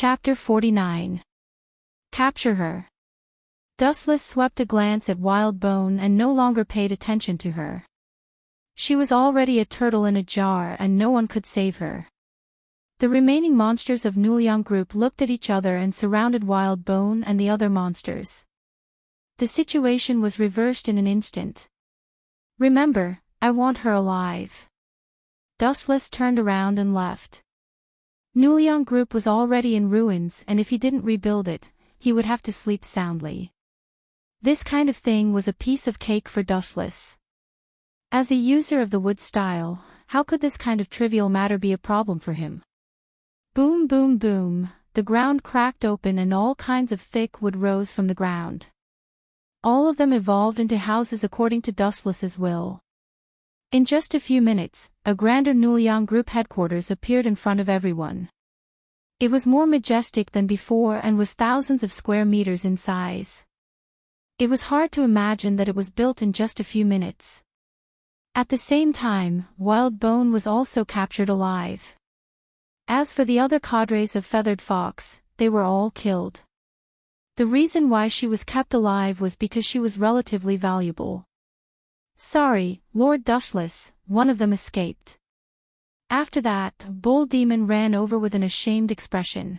Chapter 49. Capture her. Dustless swept a glance at Wildbone and no longer paid attention to her. She was already a turtle in a jar and no one could save her. The remaining monsters of Nuliang group looked at each other and surrounded Wildbone and the other monsters. The situation was reversed in an instant. Remember, I want her alive. Dustless turned around and left. Nuliang group was already in ruins and if he didn't rebuild it, he would have to sleep soundly. This kind of thing was a piece of cake for Dustless. As a user of the wood style, how could this kind of trivial matter be a problem for him? Boom boom boom, the ground cracked open and all kinds of thick wood rose from the ground. All of them evolved into houses according to Dustless's will. In just a few minutes, a grander Nuliang group headquarters appeared in front of everyone. It was more majestic than before and was thousands of square meters in size. It was hard to imagine that it was built in just a few minutes. At the same time, Wildbone was also captured alive. As for the other cadres of Feathered Fox, they were all killed. The reason why she was kept alive was because she was relatively valuable. Sorry, Lord Dustless, one of them escaped. After that, Bull Demon ran over with an ashamed expression.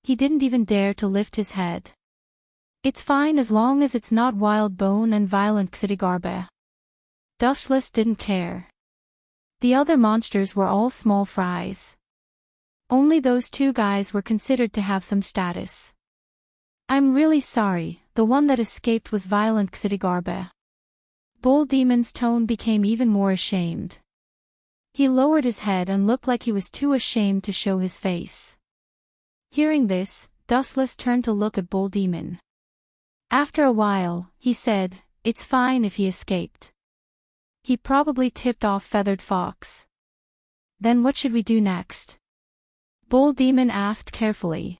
He didn't even dare to lift his head. It's fine as long as it's not Wildbone and Violent Xidigarbe. Dustless didn't care. The other monsters were all small fries. Only those two guys were considered to have some status. I'm really sorry, the one that escaped was Violent Xidigarbe. Bull Demon's tone became even more ashamed. He lowered his head and looked like he was too ashamed to show his face. Hearing this, Dustless turned to look at Bull Demon. After a while, he said, "It's fine if he escaped. He probably tipped off Feathered Fox. Then what should we do next?" Bull Demon asked carefully.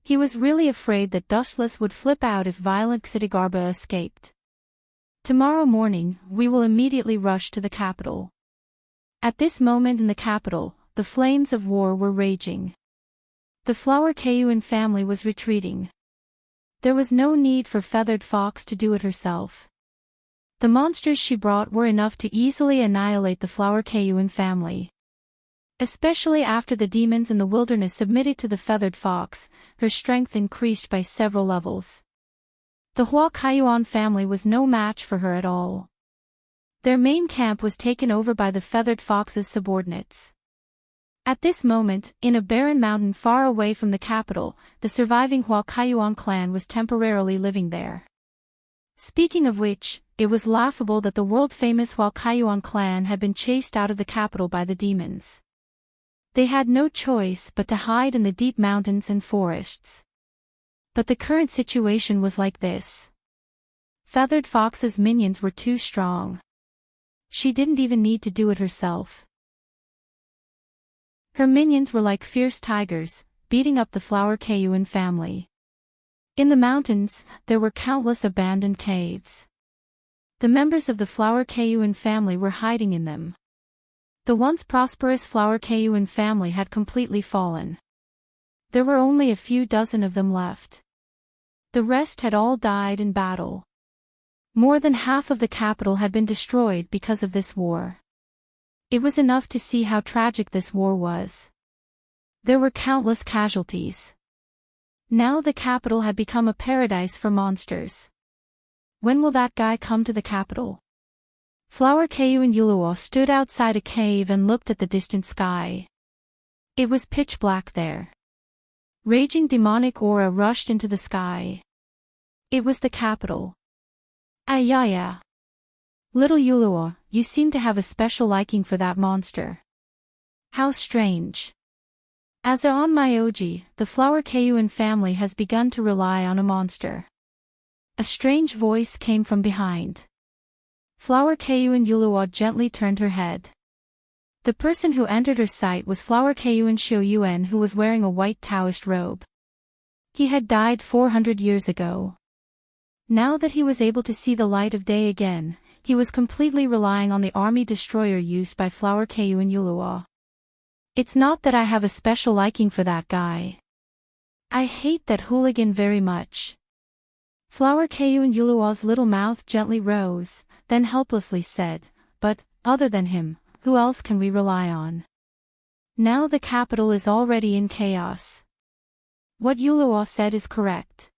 He was really afraid that Dustless would flip out if Violent Xidigarbe escaped. Tomorrow morning, we will immediately rush to the capital. At this moment in the capital, the flames of war were raging. The Flower Kayuan family was retreating. There was no need for Feathered Fox to do it herself. The monsters she brought were enough to easily annihilate the Flower Kayuan family. Especially after the demons in the wilderness submitted to the Feathered Fox, her strength increased by several levels. The Hua Kayuan family was no match for her at all. Their main camp was taken over by the Feathered Fox's subordinates. At this moment, in a barren mountain far away from the capital, the surviving Hua Kayuan clan was temporarily living there. Speaking of which, it was laughable that the world-famous Hua Kayuan clan had been chased out of the capital by the demons. They had no choice but to hide in the deep mountains and forests. But the current situation was like this. Feathered Fox's minions were too strong. She didn't even need to do it herself. Her minions were like fierce tigers, beating up the Flower Kayuan family. In the mountains, there were countless abandoned caves. The members of the Flower Kayuan family were hiding in them. The once prosperous Flower Kayuan family had completely fallen. There were only a few dozen of them left. The rest had all died in battle. More than half of the capital had been destroyed because of this war. It was enough to see how tragic this war was. There were countless casualties. Now the capital had become a paradise for monsters. When will that guy come to the capital? Flower Kayuan Yuluo stood outside a cave and looked at the distant sky. It was pitch black there. Raging demonic aura rushed into the sky. It was the capital. Ayaya. Little Yuluo, you seem to have a special liking for that monster. How strange. As on Myoji, the Flower Kayuan family has begun to rely on a monster. A strange voice came from behind. Flower Kayuan Yuluo gently turned her head. The person who entered her sight was Flower Kayuan Shoyuan, who was wearing a white Taoist robe. He had died 400 years ago. Now that he was able to see the light of day again, he was completely relying on the army destroyer used by Flower Kayuan Yuluo. It's not that I have a special liking for that guy. I hate that hooligan very much. Flower Kayun Yulua's little mouth gently rose, then helplessly said, but, other than him, who else can we rely on? Now the capital is already in chaos. What Yulua said is correct.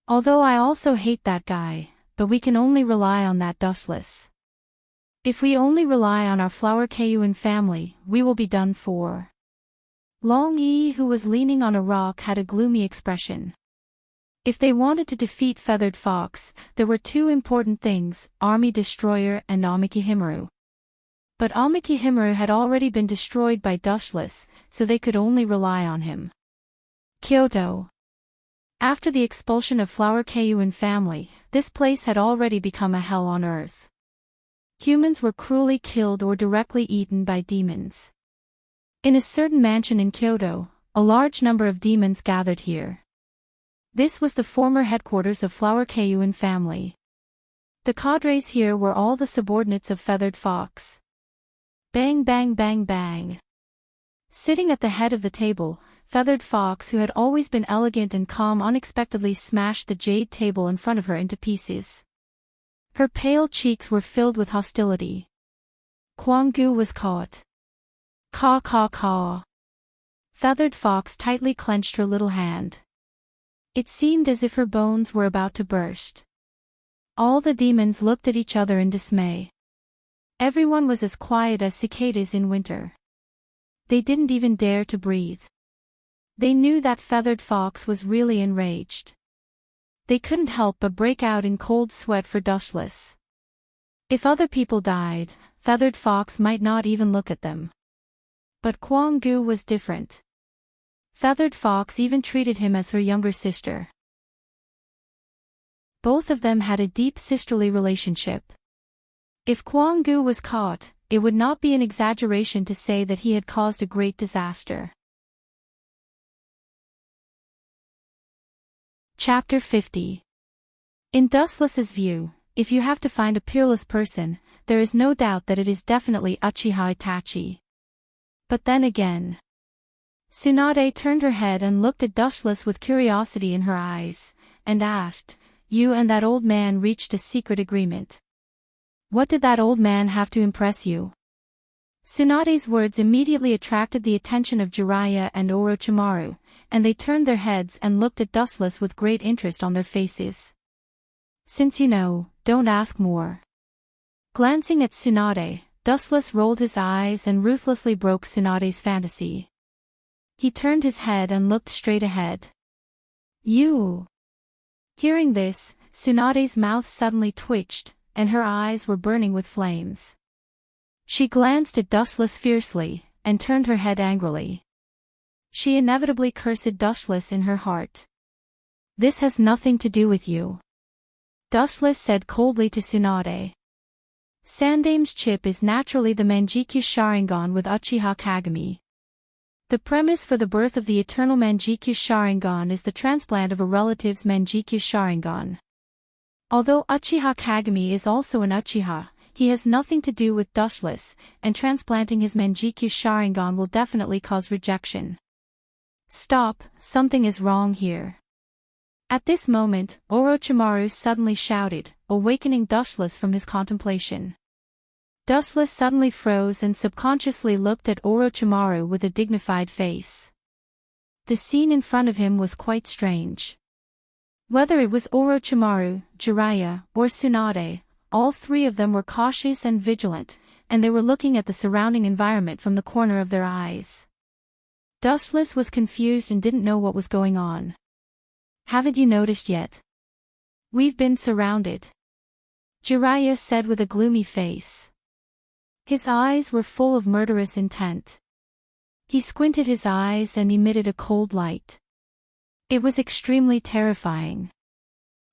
Although I also hate that guy, but we can only rely on that dustless. If we only rely on our Flower Kayun family, we will be done for. Long Yi, who was leaning on a rock, had a gloomy expression. If they wanted to defeat Feathered Fox, there were two important things, Army Destroyer and Amiki Himaru. But Amiki Himaru had already been destroyed by Dustless, so they could only rely on him. Kyoto. After the expulsion of Flower Kayun family, this place had already become a hell on earth. Humans were cruelly killed or directly eaten by demons. In a certain mansion in Kyoto, a large number of demons gathered here. This was the former headquarters of Flower Kayun family. The cadres here were all the subordinates of Feathered Fox. Bang bang bang bang. Sitting at the head of the table, Feathered Fox, who had always been elegant and calm, unexpectedly smashed the jade table in front of her into pieces. Her pale cheeks were filled with hostility. Kwanggu was caught. Caw caw caw. Feathered Fox tightly clenched her little hand. It seemed as if her bones were about to burst. All the demons looked at each other in dismay. Everyone was as quiet as cicadas in winter. They didn't even dare to breathe. They knew that Feathered Fox was really enraged. They couldn't help but break out in cold sweat for Dustless. If other people died, Feathered Fox might not even look at them. But Kwanggu was different. Feathered Fox even treated him as her younger sister. Both of them had a deep sisterly relationship. If Kwanggu was caught, it would not be an exaggeration to say that he had caused a great disaster. Chapter 50. In Dustless's view, if you have to find a peerless person, there is no doubt that it is definitely Uchiha Itachi. But then again. Tsunade turned her head and looked at Dustless with curiosity in her eyes, and asked, "You and that old man reached a secret agreement. What did that old man have to impress you?" Tsunade's words immediately attracted the attention of Jiraiya and Orochimaru, and they turned their heads and looked at Dustless with great interest on their faces. "Since you know, don't ask more." Glancing at Tsunade, Dustless rolled his eyes and ruthlessly broke Tsunade's fantasy. He turned his head and looked straight ahead. "You." Hearing this, Tsunade's mouth suddenly twitched, and her eyes were burning with flames. She glanced at Dustless fiercely, and turned her head angrily. She inevitably cursed Dustless in her heart. "This has nothing to do with you," Dustless said coldly to Tsunade. Sandame's chip is naturally the Manjikyu Sharingan with Uchiha Kagami. The premise for the birth of the eternal Manjikyu Sharingan is the transplant of a relative's Manjikyu Sharingan. Although Uchiha Kagami is also an Uchiha, he has nothing to do with Dustless, and transplanting his Manjikyu Sharingan will definitely cause rejection. "Stop, something is wrong here." At this moment, Orochimaru suddenly shouted, awakening Dustless from his contemplation. Dustless suddenly froze and subconsciously looked at Orochimaru with a dignified face. The scene in front of him was quite strange. Whether it was Orochimaru, Jiraiya, or Tsunade, all three of them were cautious and vigilant, and they were looking at the surrounding environment from the corner of their eyes. Dustless was confused and didn't know what was going on. "Haven't you noticed yet? We've been surrounded," Jiraiya said with a gloomy face. His eyes were full of murderous intent. He squinted his eyes and emitted a cold light. It was extremely terrifying.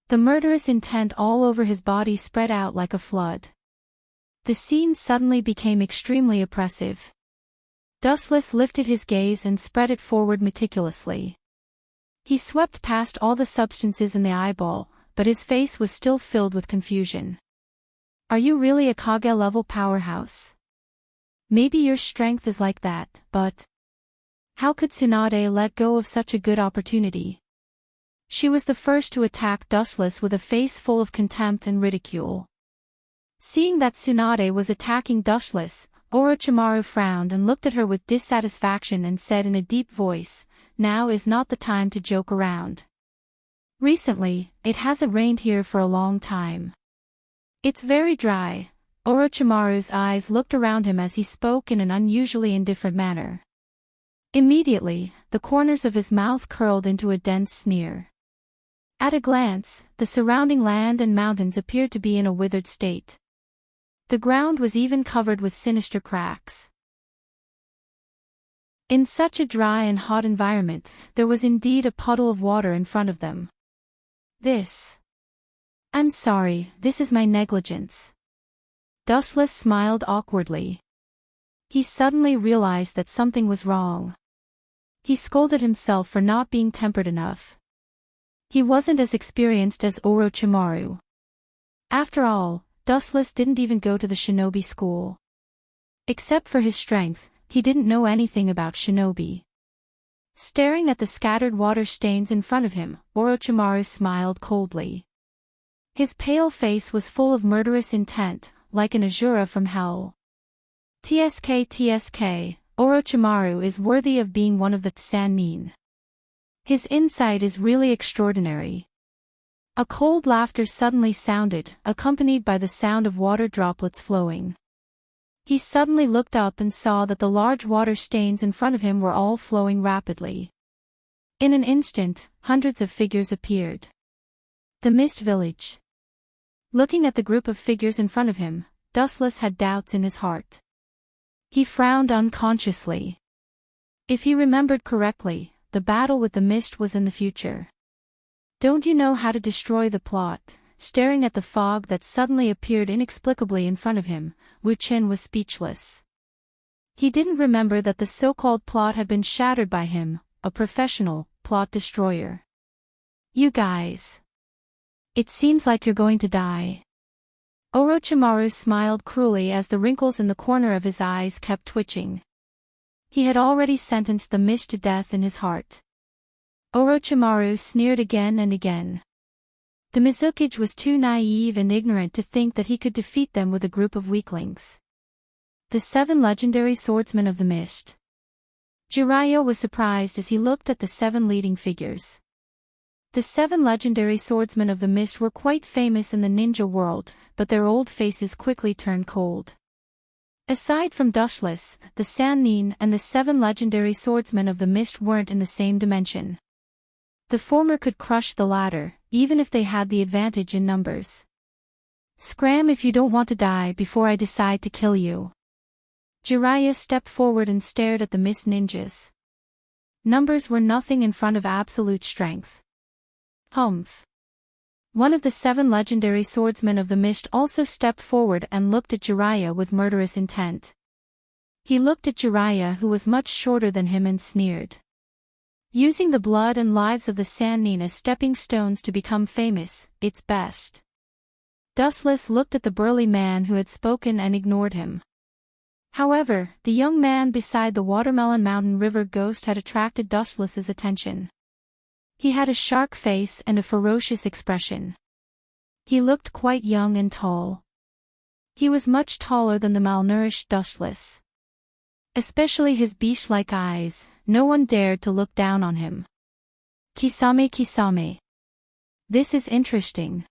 The murderous intent all over his body spread out like a flood. The scene suddenly became extremely oppressive. Dustless lifted his gaze and spread it forward meticulously. He swept past all the substances in the eyeball, but his face was still filled with confusion. "Are you really a Kage-level powerhouse? Maybe your strength is like that, but..." How could Tsunade let go of such a good opportunity? She was the first to attack Dustless with a face full of contempt and ridicule. Seeing that Tsunade was attacking Dustless, Orochimaru frowned and looked at her with dissatisfaction and said in a deep voice, "Now is not the time to joke around. Recently, it hasn't rained here for a long time. It's very dry." Orochimaru's eyes looked around him as he spoke in an unusually indifferent manner. Immediately, the corners of his mouth curled into a dense sneer. At a glance, the surrounding land and mountains appeared to be in a withered state. The ground was even covered with sinister cracks. In such a dry and hot environment, there was indeed a puddle of water in front of them. I'm sorry, this is my negligence." Dustless smiled awkwardly. He suddenly realized that something was wrong. He scolded himself for not being tempered enough. He wasn't as experienced as Orochimaru. After all, Dustless didn't even go to the shinobi school. Except for his strength, he didn't know anything about shinobi. Staring at the scattered water stains in front of him, Orochimaru smiled coldly. His pale face was full of murderous intent, like an Asura from hell. TSK, Orochimaru is worthy of being one of the Sannin. His insight is really extraordinary. A cold laughter suddenly sounded, accompanied by the sound of water droplets flowing. He suddenly looked up and saw that the large water stains in front of him were all flowing rapidly. In an instant, hundreds of figures appeared. The Mist Village. Looking at the group of figures in front of him, Dustless had doubts in his heart. He frowned unconsciously. If he remembered correctly, the battle with the mist was in the future. "Don't you know how to destroy the plot?" Staring at the fog that suddenly appeared inexplicably in front of him, Wu Qin was speechless. He didn't remember that the so-called plot had been shattered by him, a professional plot destroyer. "You guys. It seems like you're going to die." Orochimaru smiled cruelly as the wrinkles in the corner of his eyes kept twitching. He had already sentenced the mist to death in his heart. Orochimaru sneered again and again. The Mizukage was too naive and ignorant to think that he could defeat them with a group of weaklings. The 7 legendary swordsmen of the mist. Jiraiya was surprised as he looked at the 7 leading figures. The 7 legendary swordsmen of the mist were quite famous in the ninja world, but their old faces quickly turned cold. Aside from Dustless, the Sannin and the 7 legendary swordsmen of the mist weren't in the same dimension. The former could crush the latter, even if they had the advantage in numbers. "Scram if you don't want to die before I decide to kill you." Jiraiya stepped forward and stared at the mist ninjas. Numbers were nothing in front of absolute strength. Humph. One of the 7 legendary swordsmen of the mist also stepped forward and looked at Jiraiya with murderous intent. He looked at Jiraiya, who was much shorter than him, and sneered. "Using the blood and lives of the Sannin as stepping stones to become famous, it's best." Dustless looked at the burly man who had spoken and ignored him. However, the young man beside the Watermelon Mountain River ghost had attracted Dustless's attention. He had a shark face and a ferocious expression. He looked quite young and tall. He was much taller than the malnourished Dustless. Especially his beast-like eyes, no one dared to look down on him. Kisame. This is interesting."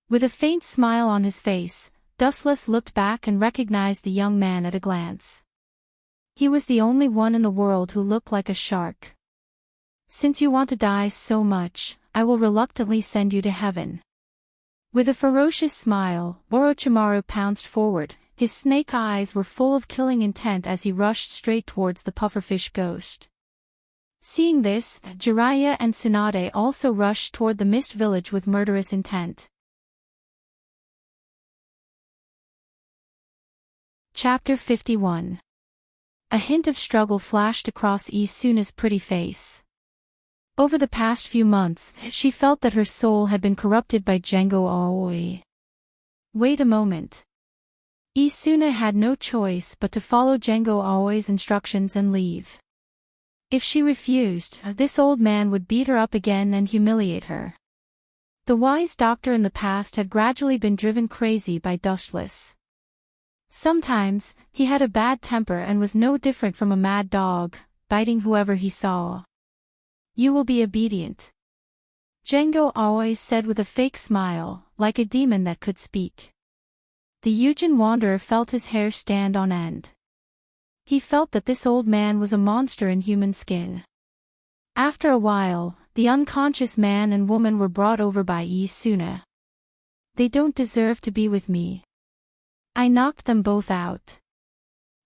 With a faint smile on his face, Dustless looked back and recognized the young man at a glance. He was the only one in the world who looked like a shark. "Since you want to die so much, I will reluctantly send you to heaven." With a ferocious smile, Orochimaru pounced forward. His snake eyes were full of killing intent as he rushed straight towards the pufferfish ghost. Seeing this, Jiraiya and Tsunade also rushed toward the mist village with murderous intent. Chapter 51. A hint of struggle flashed across Isuna's pretty face. Over the past few months, she felt that her soul had been corrupted by Gengo Aoi. Wait a moment. Isuna had no choice but to follow Gengo Aoi's instructions and leave. If she refused, this old man would beat her up again and humiliate her. The wise doctor in the past had gradually been driven crazy by Dustless. Sometimes, he had a bad temper and was no different from a mad dog, biting whoever he saw. "You will be obedient," Gengo Aoi said with a fake smile, like a demon that could speak. The Yujin wanderer felt his hair stand on end. He felt that this old man was a monster in human skin. After a while, the unconscious man and woman were brought over by Isuna. "They don't deserve to be with me. I knocked them both out."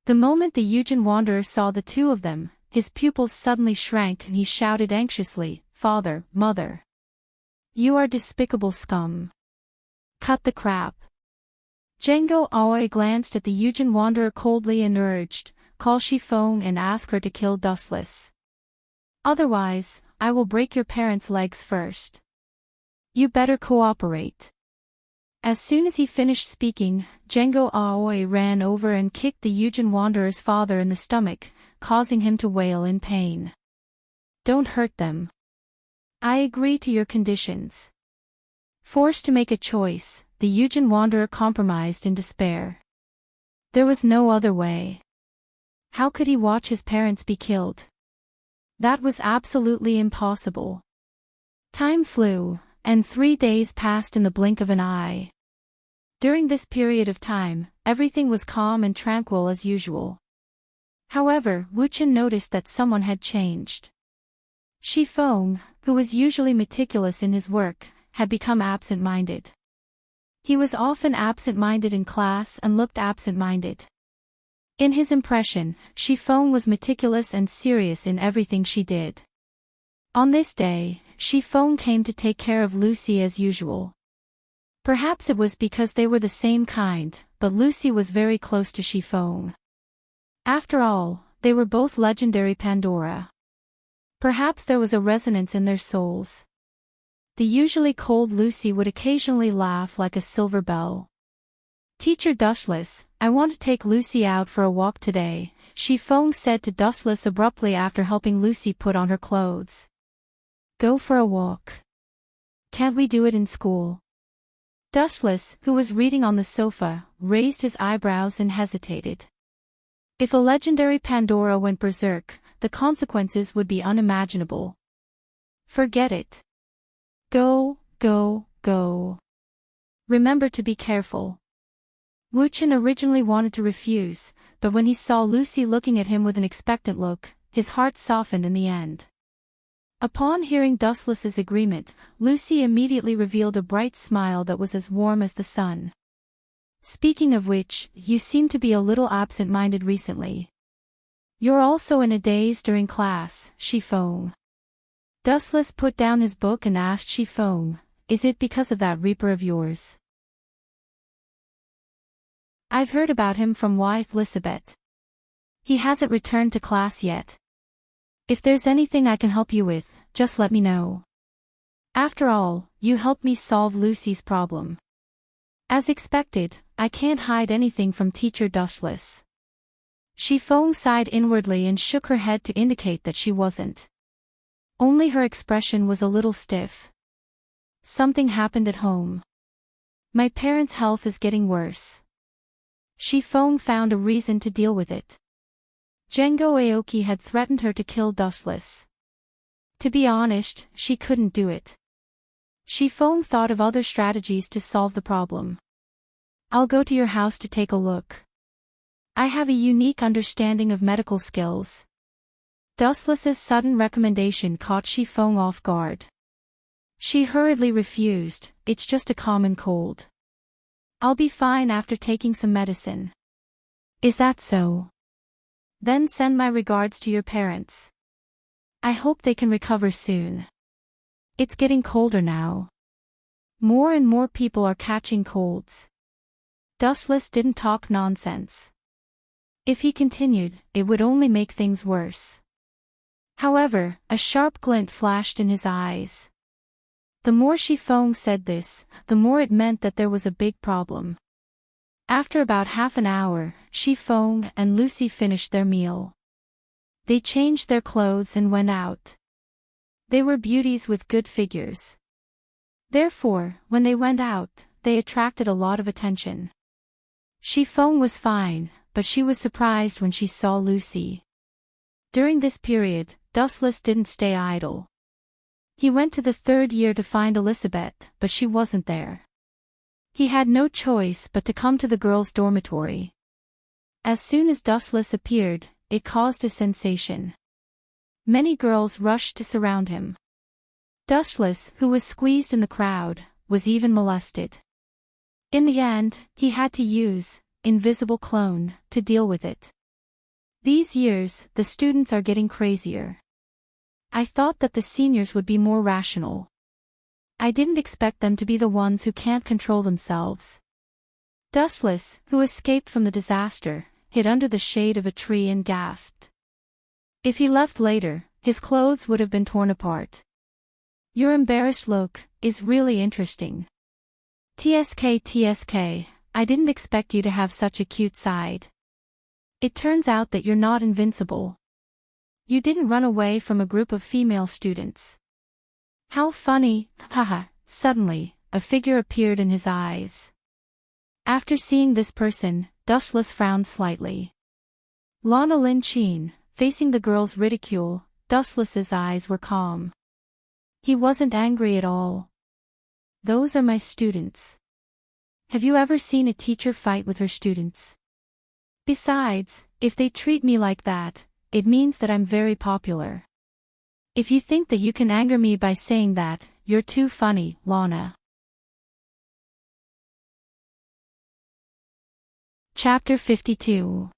The moment the Yujin wanderer saw the two of them, his pupils suddenly shrank and he shouted anxiously, "Father, mother. You are despicable scum. Cut the crap." Gengo Aoi glanced at the Yujin wanderer coldly and urged, "Call Shifeng and ask her to kill Dustless. Otherwise, I will break your parents' legs first. You better cooperate." As soon as he finished speaking, Gengo Aoi ran over and kicked the Yujin wanderer's father in the stomach, causing him to wail in pain. "Don't hurt them. I agree to your conditions." Forced to make a choice, the Yujin wanderer compromised in despair. There was no other way. How could he watch his parents be killed? That was absolutely impossible. Time flew, and 3 days passed in the blink of an eye. During this period of time, everything was calm and tranquil as usual. However, Wuchen noticed that someone had changed. Shifeng, who was usually meticulous in his work, had become absent-minded. He was often absent-minded in class and looked absent-minded. In his impression, Shifeng was meticulous and serious in everything she did. On this day, Shifeng came to take care of Lucy as usual. Perhaps it was because they were the same kind, but Lucy was very close to Shifeng. After all, they were both legendary Pandora. Perhaps there was a resonance in their souls. The usually cold Lucy would occasionally laugh like a silver bell. "Teacher Dustless, I want to take Lucy out for a walk today," Shifeng said to Dustless abruptly after helping Lucy put on her clothes. "Go for a walk. Can't we do it in school?" Dustless, who was reading on the sofa, raised his eyebrows and hesitated. If a legendary Pandora went berserk, the consequences would be unimaginable. "Forget it. Go, go, go. Remember to be careful." Wuchen originally wanted to refuse, but when he saw Lucy looking at him with an expectant look, his heart softened in the end. Upon hearing Dustless's agreement, Lucy immediately revealed a bright smile that was as warm as the sun. "Speaking of which, you seem to be a little absent-minded recently. You're also in a daze during class, Shifeng." Dustless put down his book and asked Shifeng, "Is it because of that Reaper of yours?" "I've heard about him from wife Lisabeth. He hasn't returned to class yet. If there's anything I can help you with, just let me know. After all, you helped me solve Lucy's problem." As expected, I can't hide anything from Teacher Dustless. Shifeng sighed inwardly and shook her head to indicate that she wasn't. Only her expression was a little stiff. "Something happened at home. My parents' health is getting worse." Shifeng found a reason to deal with it. Gengo Aoki had threatened her to kill Dustless. To be honest, she couldn't do it. Shifeng thought of other strategies to solve the problem. "I'll go to your house to take a look. I have a unique understanding of medical skills." Dustless's sudden recommendation caught Shifeng off guard. She hurriedly refused, "It's just a common cold. I'll be fine after taking some medicine." "Is that so? Then send my regards to your parents. I hope they can recover soon. It's getting colder now. More and more people are catching colds." Dustless didn't talk nonsense. If he continued, it would only make things worse. However, a sharp glint flashed in his eyes. The more Shifeng said this, the more it meant that there was a big problem. After about half an hour, Feng and Lucy finished their meal. They changed their clothes and went out. They were beauties with good figures. Therefore, when they went out, they attracted a lot of attention. Feng was fine, but she was surprised when she saw Lucy. During this period, Dustless didn't stay idle. He went to the third year to find Elizabeth, but she wasn't there. He had no choice but to come to the girls' dormitory. As soon as Dustless appeared, it caused a sensation. Many girls rushed to surround him. Dustless, who was squeezed in the crowd, was even molested. In the end, he had to use invisible clone to deal with it. These years, the students are getting crazier. I thought that the seniors would be more rational. I didn't expect them to be the ones who can't control themselves. Dustless, who escaped from the disaster, hid under the shade of a tree and gasped. If he left later, his clothes would have been torn apart. Your embarrassed look is really interesting. TSK, I didn't expect you to have such a cute side. It turns out that you're not invincible. You didn't run away from a group of female students. How funny, haha. Suddenly, a figure appeared in his eyes. After seeing this person, Dustless frowned slightly. Lana Lin Chin, facing the girl's ridicule, Dustless's eyes were calm. He wasn't angry at all. Those are my students. Have you ever seen a teacher fight with her students? Besides, if they treat me like that, it means that I'm very popular. If you think that you can anger me by saying that, you're too funny, Lana. Chapter 52.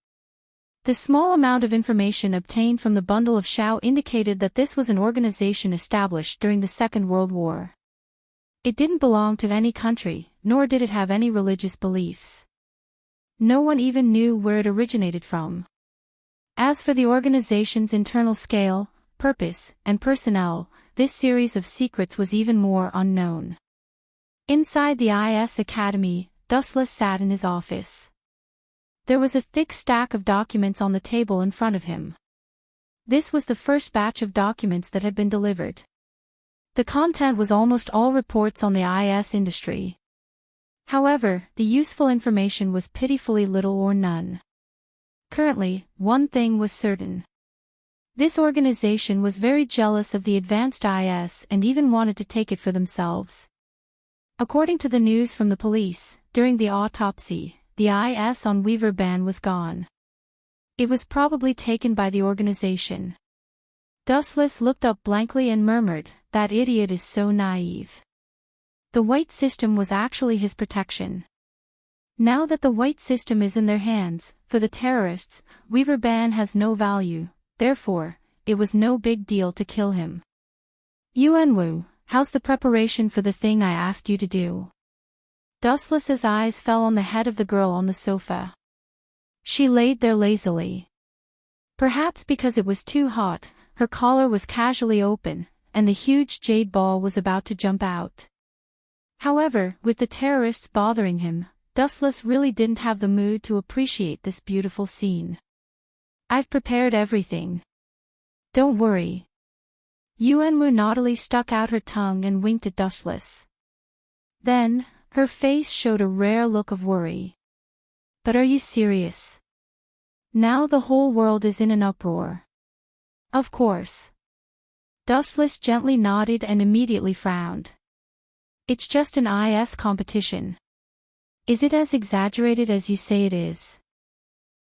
The small amount of information obtained from the bundle of Shao indicated that this was an organization established during the Second World War. It didn't belong to any country, nor did it have any religious beliefs. No one even knew where it originated from. As for the organization's internal scale, purpose, and personnel, this series of secrets was even more unknown. Inside the IS Academy, Dustless sat in his office. There was a thick stack of documents on the table in front of him. This was the first batch of documents that had been delivered. The content was almost all reports on the IS industry. However, the useful information was pitifully little or none. Currently, one thing was certain. This organization was very jealous of the advanced IS and even wanted to take it for themselves. According to the news from the police, during the autopsy, the IS on Weaver Ban was gone. It was probably taken by the organization. Dustless looked up blankly and murmured, "That idiot is so naive." The white system was actually his protection. Now that the white system is in their hands, for the terrorists, Weaver Ban has no value, therefore, it was no big deal to kill him. Yuanwu, how's the preparation for the thing I asked you to do? Dustless's eyes fell on the head of the girl on the sofa. She laid there lazily. Perhaps because it was too hot, her collar was casually open, and the huge jade ball was about to jump out. However, with the terrorists bothering him, Dustless really didn't have the mood to appreciate this beautiful scene. I've prepared everything. Don't worry. Yuanwu naughtily stuck out her tongue and winked at Dustless. Then, her face showed a rare look of worry. But are you serious? Now the whole world is in an uproar. Of course. Dustless gently nodded and immediately frowned. It's just an IS competition. Is it as exaggerated as you say it is?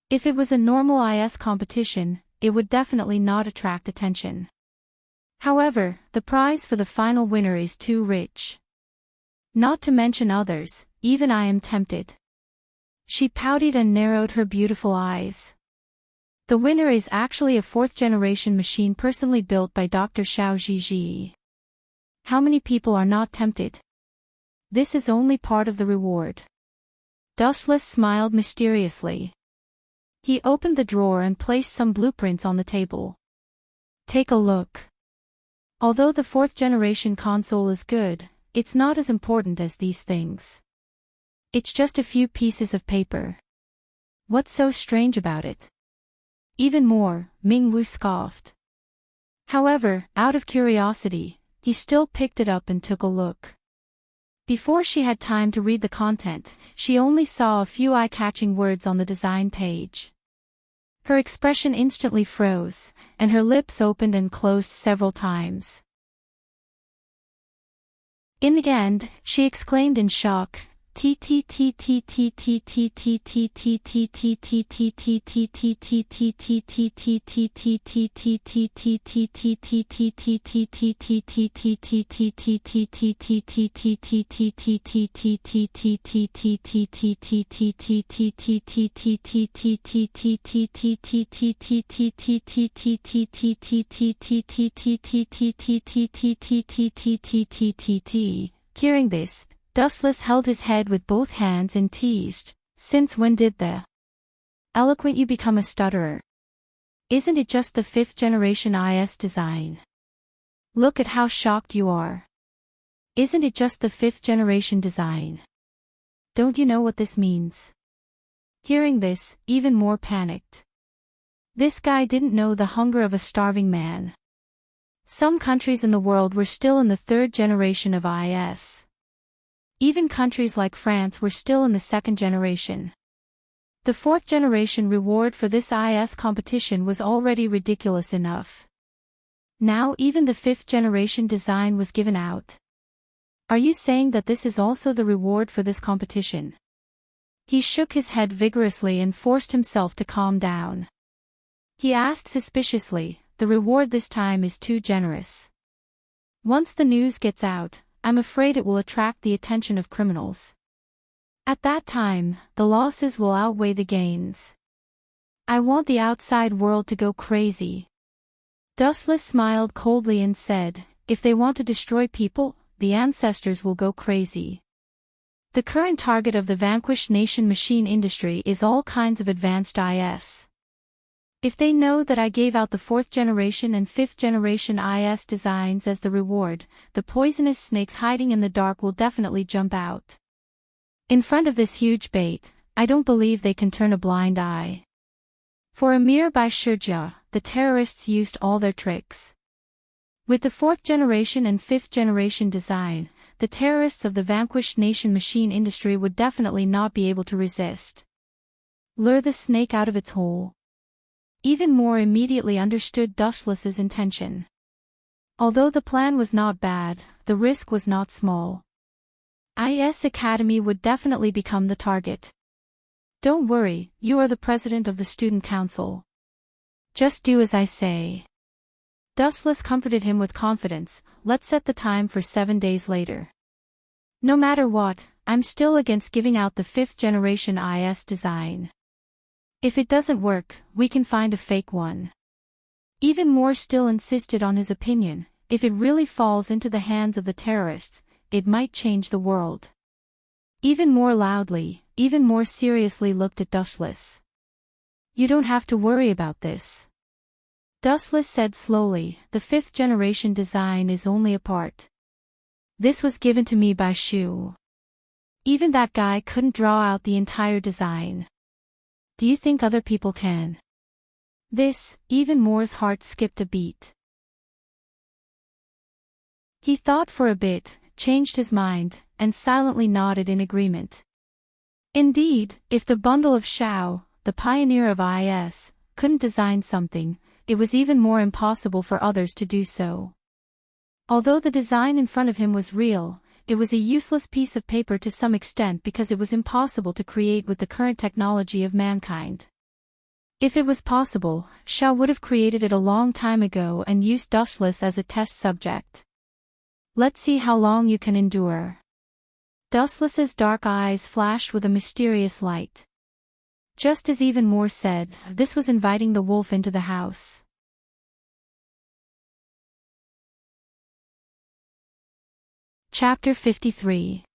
If it was a normal IS competition, it would definitely not attract attention. However, the prize for the final winner is too rich. Not to mention others, even I am tempted. She pouted and narrowed her beautiful eyes. The winner is actually a fourth-generation machine personally built by Dr. Xiao Zhizhi. How many people are not tempted? This is only part of the reward. Dustless smiled mysteriously. He opened the drawer and placed some blueprints on the table. Take a look. Although the fourth-generation console is good, it's not as important as these things. It's just a few pieces of paper. What's so strange about it? Even more, Mingwu scoffed. However, out of curiosity, he still picked it up and took a look. Before she had time to read the content, she only saw a few eye-catching words on the design page. Her expression instantly froze, and her lips opened and closed several times. In the end, she exclaimed in shock, Hearing this, Dustless held his head with both hands and teased, "Since when did the eloquent you become a stutterer? Isn't it just the 5th generation IS design? Look at how shocked you are. Isn't it just the 5th generation design? Don't you know what this means?" Hearing this, even more panicked. This guy didn't know the hunger of a starving man. Some countries in the world were still in the 3rd generation of IS. Even countries like France were still in the 2nd generation. The 4th generation reward for this IS competition was already ridiculous enough. Now even the 5th generation design was given out. Are you saying that this is also the reward for this competition? He shook his head vigorously and forced himself to calm down. He asked suspiciously, "The reward this time is too generous. Once the news gets out, I'm afraid it will attract the attention of criminals. At that time, the losses will outweigh the gains. I want the outside world to go crazy." Dustless smiled coldly and said, "If they want to destroy people, the ancestors will go crazy. The current target of the vanquished nation machine industry is all kinds of advanced IS. If they know that I gave out the 4th generation and 5th generation IS designs as the reward, the poisonous snakes hiding in the dark will definitely jump out. In front of this huge bait, I don't believe they can turn a blind eye." For a mere Baishurja, the terrorists used all their tricks. With the 4th generation and 5th generation design, the terrorists of the vanquished nation machine industry would definitely not be able to resist. Lure the snake out of its hole. Even more immediately understood Dustless's intention. Although the plan was not bad, the risk was not small. IS Academy would definitely become the target. "Don't worry, you are the president of the student council. Just do as I say." Dustless comforted him with confidence. "Let's set the time for 7 days later. No matter what, I'm still against giving out the 5th generation IS design. If it doesn't work, we can find a fake one." Even more still insisted on his opinion. If it really falls into the hands of the terrorists, it might change the world. Even more loudly, even more seriously looked at Dustless. "You don't have to worry about this," Dustless said slowly. "The 5th generation design is only a part. This was given to me by Shu. Even that guy couldn't draw out the entire design. Do you think other people can?" Even Moore's heart skipped a beat. He thought for a bit, changed his mind, and silently nodded in agreement. Indeed, if the bundle of Shao, the pioneer of IS, couldn't design something, it was even more impossible for others to do so. Although the design in front of him was real, it was a useless piece of paper to some extent because it was impossible to create with the current technology of mankind. If it was possible, Shao would have created it a long time ago and used Dustless as a test subject. "Let's see how long you can endure." Dustless's dark eyes flashed with a mysterious light. Just as Even More said, this was inviting the wolf into the house. Chapter 53.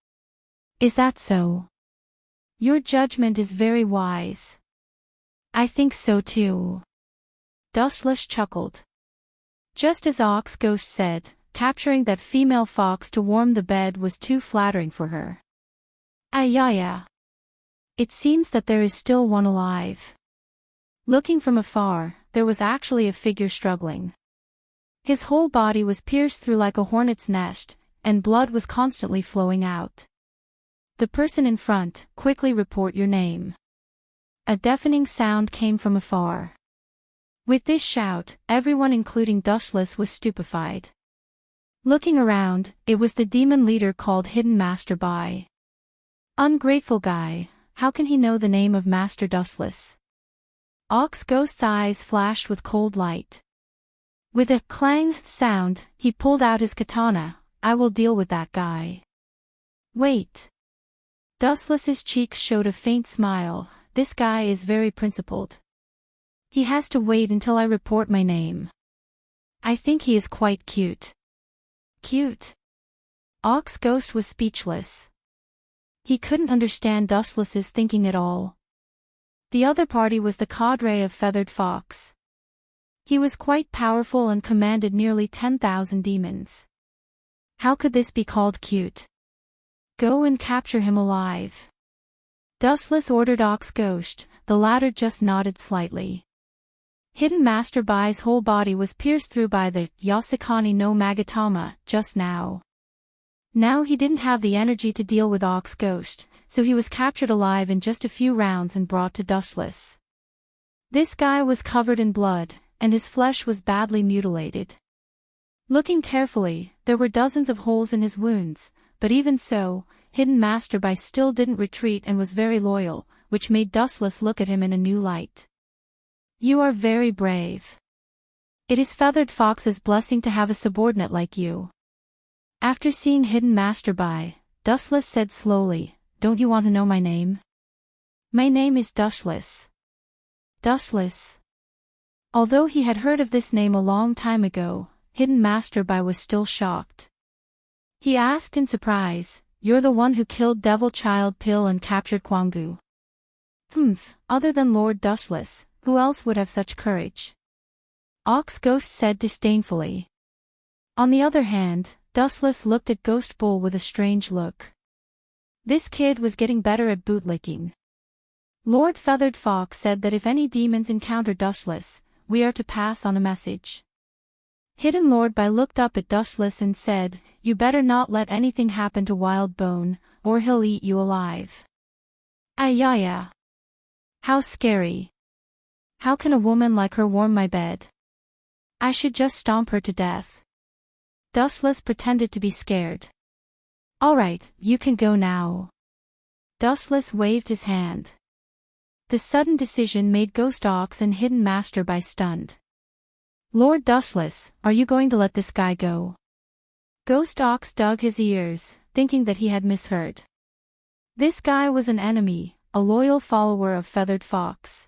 Is that so? Your judgment is very wise. I think so too. Dustless chuckled. Just as Ox Ghost said, capturing that female fox to warm the bed was too flattering for her. Yeah. It seems that there is still one alive. Looking from afar, there was actually a figure struggling. His whole body was pierced through like a hornet's nest, and blood was constantly flowing out. The person in front, quickly report your name. A deafening sound came from afar. With this shout, everyone including Dustless was stupefied. Looking around, it was the demon leader called Hidden Master Bai. Ungrateful guy, how can he know the name of Master Dustless? Ox Ghost's eyes flashed with cold light. With a clang sound, he pulled out his katana. I will deal with that guy. Wait. Dustless's cheeks showed a faint smile. This guy is very principled. He has to wait until I report my name. I think he is quite cute. Cute? Ox Ghost was speechless. He couldn't understand Dustless's thinking at all. The other party was the cadre of Feathered Fox. He was quite powerful and commanded nearly 10,000 demons. How could this be called cute? Go and capture him alive. Dustless ordered Ox Ghost. The latter just nodded slightly. Hidden Master Bai's whole body was pierced through by the Yasukani no Magatama just now. Now he didn't have the energy to deal with Ox Ghost, so he was captured alive in just a few rounds and brought to Dustless. This guy was covered in blood, and his flesh was badly mutilated. Looking carefully, there were dozens of holes in his wounds, but even so, Hidden Master Bai still didn't retreat and was very loyal, which made Dustless look at him in a new light. You are very brave. It is Feathered Fox's blessing to have a subordinate like you. After seeing Hidden Master Bai, Dustless said slowly, don't you want to know my name? My name is Dustless. Dustless. Although he had heard of this name a long time ago, Hidden Master Bai was still shocked. He asked in surprise, you're the one who killed Devil Child Pill and captured Kwangu. Other than Lord Dustless, who else would have such courage? Ox Ghost said disdainfully. On the other hand, Dustless looked at Ghost Bull with a strange look. This kid was getting better at bootlicking. Lord Feathered Fox said that if any demons encounter Dustless, we are to pass on a message. Hidden Lord Bai looked up at Dustless and said, you better not let anything happen to Wild Bone, or he'll eat you alive. Yeah. How scary. How can a woman like her warm my bed? I should just stomp her to death. Dustless pretended to be scared. Alright, you can go now. Dustless waved his hand. The sudden decision made Ghost Ox and Hidden Master Bai stunned. Lord Dustless, are you going to let this guy go? Ghost Ox dug his ears, thinking that he had misheard. This guy was an enemy, a loyal follower of Feathered Fox.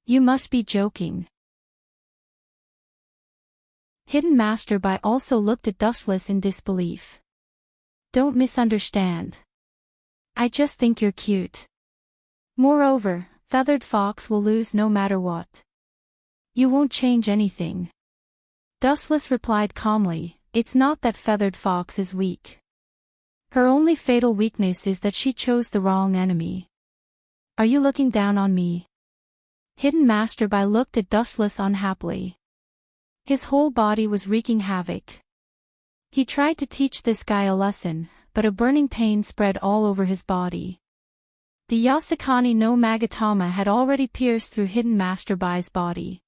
You must be joking. Hidden Master Bai also looked at Dustless in disbelief. Don't misunderstand. I just think you're cute. Moreover, Feathered Fox will lose no matter what. You won't change anything. Dustless replied calmly, it's not that Feathered Fox is weak. Her only fatal weakness is that she chose the wrong enemy. Are you looking down on me? Hidden Master Bai looked at Dustless unhappily. His whole body was wreaking havoc. He tried to teach this guy a lesson, but a burning pain spread all over his body. The Yasukani no Magatama had already pierced through Hidden Master Bai's body.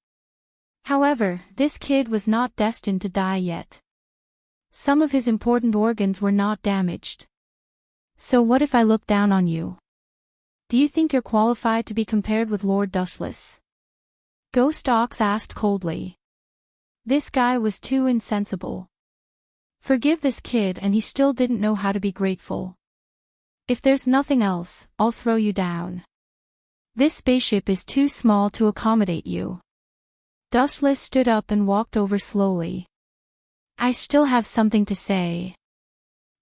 However, this kid was not destined to die yet. Some of his important organs were not damaged. So what if I look down on you? Do you think you're qualified to be compared with Lord Dustless? Ghost Ox asked coldly. This guy was too insensible. Forgive this kid, and he still didn't know how to be grateful. If there's nothing else, I'll throw you down. This spaceship is too small to accommodate you. Dustless stood up and walked over slowly. I still have something to say.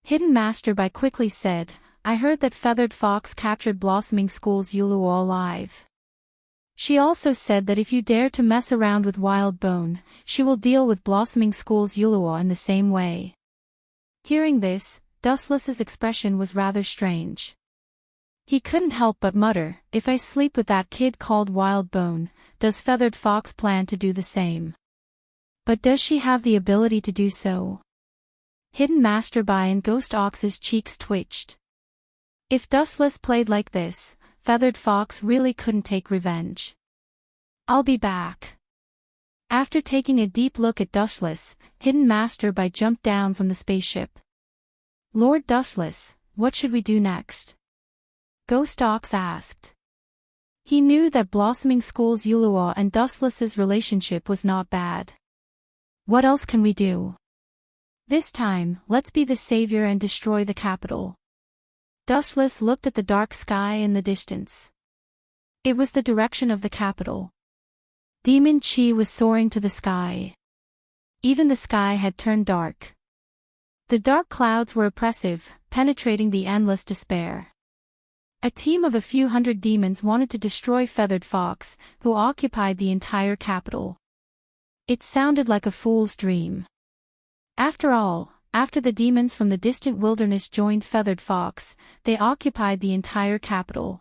Hidden Master Bai quickly said, I heard that Feathered Fox captured Blossoming School's Yuluo alive. She also said that if you dare to mess around with Wild Bone, she will deal with Blossoming School's Yuluo in the same way. Hearing this, Dustless's expression was rather strange. He couldn't help but mutter, if I sleep with that kid called Wildbone, does Feathered Fox plan to do the same? But does she have the ability to do so? Hidden Masterby and Ghost Ox's cheeks twitched. If Dustless played like this, Feathered Fox really couldn't take revenge. I'll be back. After taking a deep look at Dustless, Hidden Masterby jumped down from the spaceship. Lord Dustless, what should we do next? Ghost Ox asked. He knew that Blossoming School's Ulua and Dustless's relationship was not bad. What else can we do? This time, let's be the savior and destroy the capital. Dustless looked at the dark sky in the distance. It was the direction of the capital. Demon Chi was soaring to the sky. Even the sky had turned dark. The dark clouds were oppressive, penetrating the endless despair. A team of a few hundred demons wanted to destroy Feathered Fox, who occupied the entire capital. It sounded like a fool's dream. After all, after the demons from the distant wilderness joined Feathered Fox, they occupied the entire capital.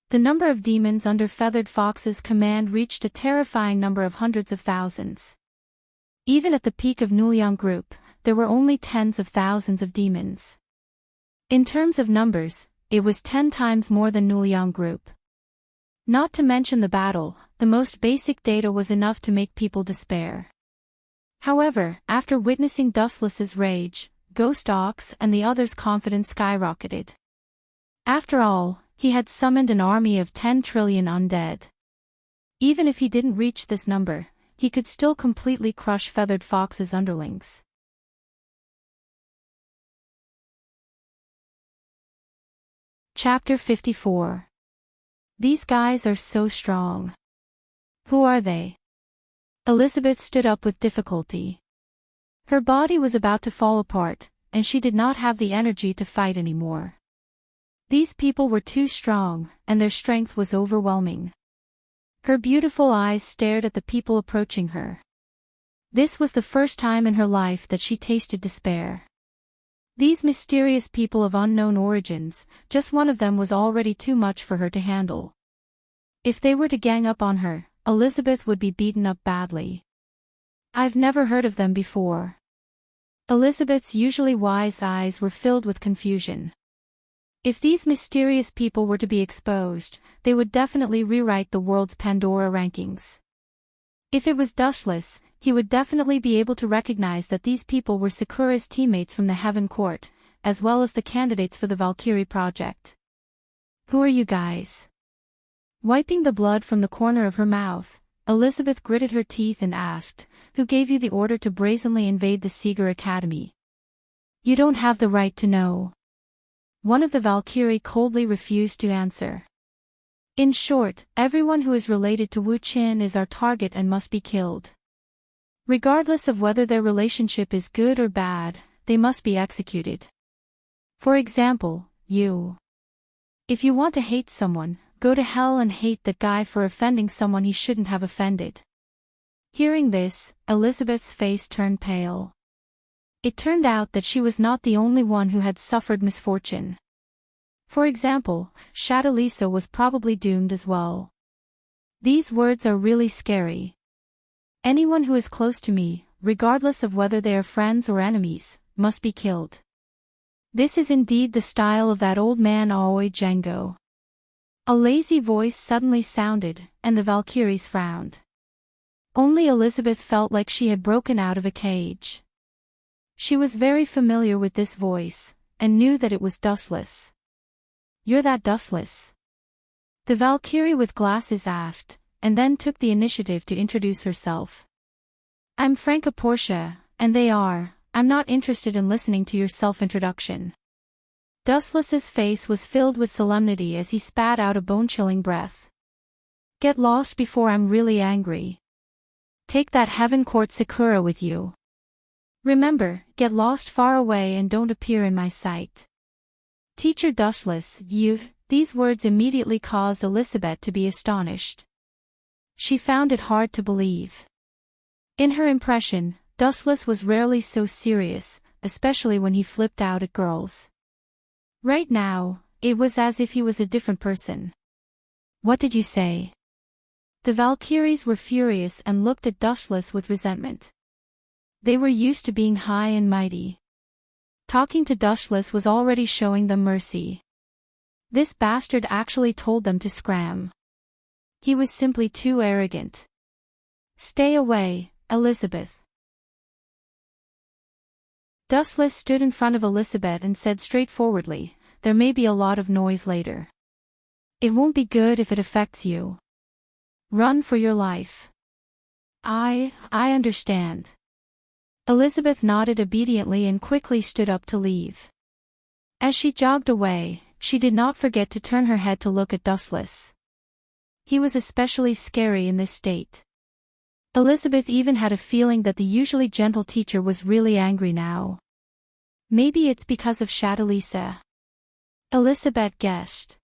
The number of demons under Feathered Fox's command reached a terrifying number of hundreds of thousands. Even at the peak of Nuliang Group, there were only tens of thousands of demons. In terms of numbers, it was 10 times more than Nuliang Group. Not to mention the battle, the most basic data was enough to make people despair. However, after witnessing Dustless's rage, Ghost Ox and the others' confidence skyrocketed. After all, he had summoned an army of 10 trillion undead. Even if he didn't reach this number, he could still completely crush Feathered Fox's underlings. Chapter 54. These guys are so strong. Who are they? Elizabeth stood up with difficulty. Her body was about to fall apart, and she did not have the energy to fight anymore. These people were too strong, and their strength was overwhelming. Her beautiful eyes stared at the people approaching her. This was the first time in her life that she tasted despair. These mysterious people of unknown origins, just one of them was already too much for her to handle. If they were to gang up on her, Elizabeth would be beaten up badly. I've never heard of them before. Elizabeth's usually wise eyes were filled with confusion. If these mysterious people were to be exposed, they would definitely rewrite the world's Pandora rankings. If it was Dustless, he would definitely be able to recognize that these people were Sakura's teammates from the Heaven Court, as well as the candidates for the Valkyrie project. Who are you guys? Wiping the blood from the corner of her mouth, Elizabeth gritted her teeth and asked, who gave you the order to brazenly invade the Seeger Academy? You don't have the right to know. One of the Valkyrie coldly refused to answer. In short, everyone who is related to Wu Qin is our target and must be killed. Regardless of whether their relationship is good or bad, they must be executed. For example, you. If you want to hate someone, go to hell and hate that guy for offending someone he shouldn't have offended. Hearing this, Elizabeth's face turned pale. It turned out that she was not the only one who had suffered misfortune. For example, Shadalisa was probably doomed as well. These words are really scary. Anyone who is close to me, regardless of whether they are friends or enemies, must be killed. This is indeed the style of that old man Aoi Django. A lazy voice suddenly sounded, and the Valkyries frowned. Only Elizabeth felt like she had broken out of a cage. She was very familiar with this voice, and knew that it was Dustless. You're that Dustless? The Valkyrie with glasses asked, and then took the initiative to introduce herself. I'm Franca Portia, and I'm not interested in listening to your self-introduction. Dustless's face was filled with solemnity as he spat out a bone-chilling breath. Get lost before I'm really angry. Take that Heaven Court Sakura with you. Remember, get lost far away and don't appear in my sight. Teacher Dustless, these words immediately caused Elizabeth to be astonished. She found it hard to believe. In her impression, Dustless was rarely so serious, especially when he flipped out at girls. Right now, It was as if he was a different person. What did you say? The Valkyries were furious and looked at Dustless with resentment. They were used to being high and mighty. Talking to Dustless was already showing them mercy. This bastard actually told them to scram. He was simply too arrogant. Stay away, Elizabeth. Dustless stood in front of Elizabeth and said straightforwardly, there may be a lot of noise later. It won't be good if it affects you. Run for your life. I understand. Elizabeth nodded obediently and quickly stood up to leave. As she jogged away, she did not forget to turn her head to look at Dustless. He was especially scary in this state. Elizabeth even had a feeling that the usually gentle teacher was really angry now. Maybe it's because of Shadalisa. Elizabeth guessed.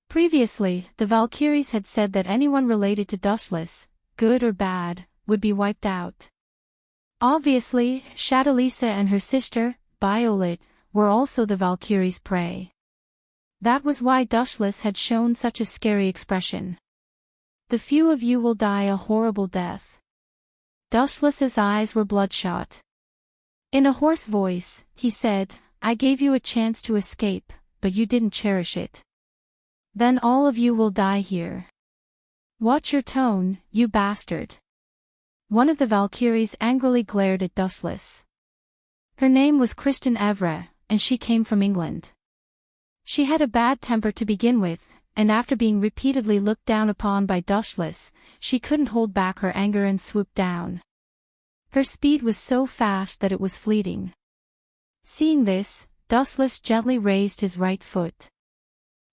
Previously, the Valkyries had said that anyone related to Dustless, good or bad, would be wiped out. Obviously, Shadalisa and her sister, Violet, were also the Valkyries' prey. That was why Dustless had shown such a scary expression. The few of you will die a horrible death. Dustless's eyes were bloodshot. In a hoarse voice, he said, I gave you a chance to escape, but you didn't cherish it. Then all of you will die here. Watch your tone, you bastard. One of the Valkyries angrily glared at Dustless. Her name was Kristen Evra, and she came from England. She had a bad temper to begin with, and after being repeatedly looked down upon by Dustless, she couldn't hold back her anger and swooped down. Her speed was so fast that it was fleeting. Seeing this, Dustless gently raised his right foot.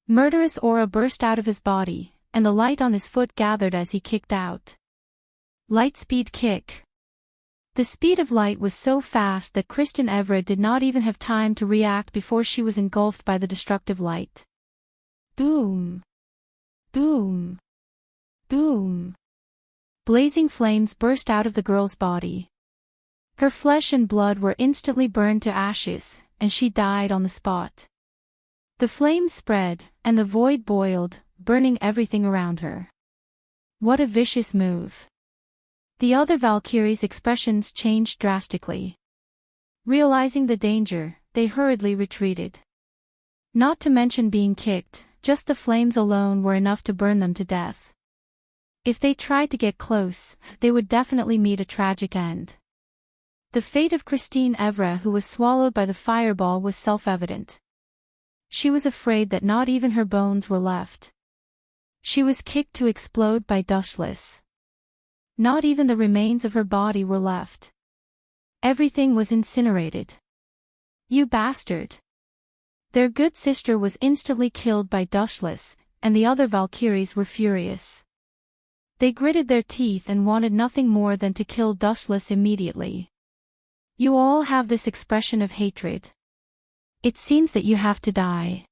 Murderous aura burst out of his body, and the light on his foot gathered as he kicked out. Lightspeed kick. The speed of light was so fast that Kristen Everett did not even have time to react before she was engulfed by the destructive light. Boom! Boom! Boom! Blazing flames burst out of the girl's body. Her flesh and blood were instantly burned to ashes, and she died on the spot. The flames spread, and the void boiled, burning everything around her. What a vicious move. The other Valkyries' expressions changed drastically. Realizing the danger, they hurriedly retreated. Not to mention being kicked, just the flames alone were enough to burn them to death. If they tried to get close, they would definitely meet a tragic end. The fate of Christine Evra, who was swallowed by the fireball, was self-evident. She was afraid that not even her bones were left. She was kicked to explode by Dustless. Not even the remains of her body were left. Everything was incinerated. You bastard! Their good sister was instantly killed by Dustless, and the other Valkyries were furious. They gritted their teeth and wanted nothing more than to kill Dustless immediately. You all have this expression of hatred. It seems that you have to die.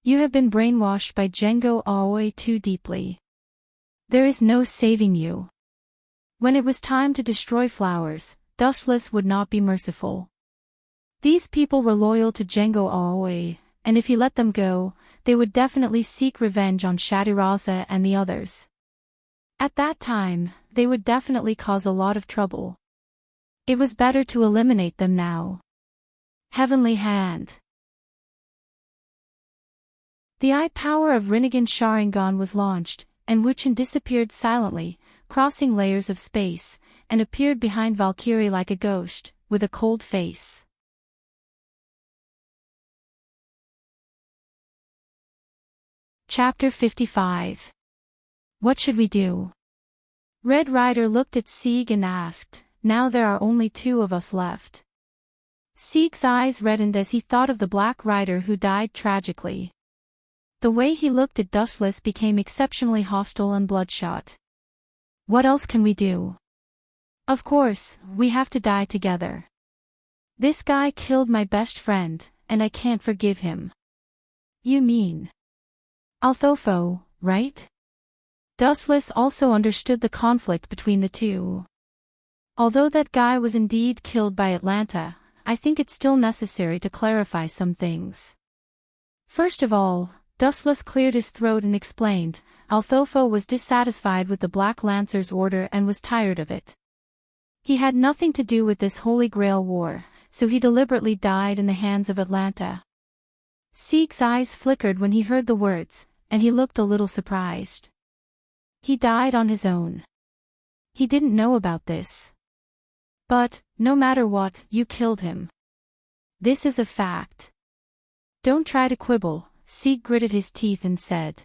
You have been brainwashed by Django Aoi too deeply. There is no saving you. When it was time to destroy Flowers, Dustless would not be merciful. These people were loyal to Django Aoi, and if he let them go, they would definitely seek revenge on Shadiraza and the others. At that time, they would definitely cause a lot of trouble. It was better to eliminate them now. Heavenly Hand. The eye power of Rinnegan Sharingan was launched, and Wuchen disappeared silently, crossing layers of space, and appeared behind Valkyrie like a ghost, with a cold face. Chapter 55. What should we do? Red Rider looked at Sieg and asked, now there are only 2 of us left. Sieg's eyes reddened as he thought of the Black Rider who died tragically. The way he looked at Dustless became exceptionally hostile and bloodshot. What else can we do? Of course, we have to die together. This guy killed my best friend, and I can't forgive him. You mean Althofo, right? Dustless also understood the conflict between the two. Although that guy was indeed killed by Atlanta, I think it's still necessary to clarify some things. First of all, Dustless cleared his throat and explained, Although was dissatisfied with the Black Lancer's order and was tired of it. He had nothing to do with this Holy Grail war, so he deliberately died in the hands of Atlanta. Sieg's eyes flickered when he heard the words, and he looked a little surprised. He died on his own. He didn't know about this. But, no matter what, you killed him. This is a fact. Don't try to quibble, Sieg gritted his teeth and said.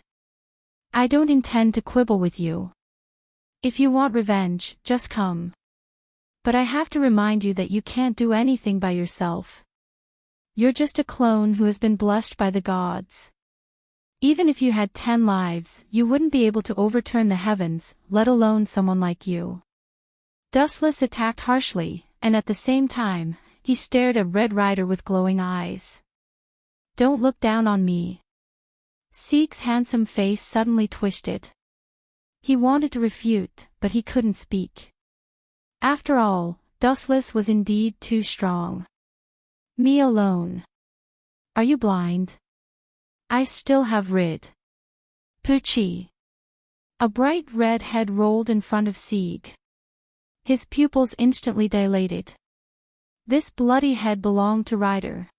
I don't intend to quibble with you. If you want revenge, just come. But I have to remind you that you can't do anything by yourself. You're just a clone who has been blessed by the gods. Even if you had 10 lives, you wouldn't be able to overturn the heavens, let alone someone like you. Dustless attacked harshly, and at the same time, he stared at Red Rider with glowing eyes. Don't look down on me. Sieg's handsome face suddenly twisted. He wanted to refute, but he couldn't speak. After all, Dustless was indeed too strong. Me alone. Are you blind? I still have rid. Poochie. A bright red head rolled in front of Sieg. His pupils instantly dilated. This bloody head belonged to Ryder.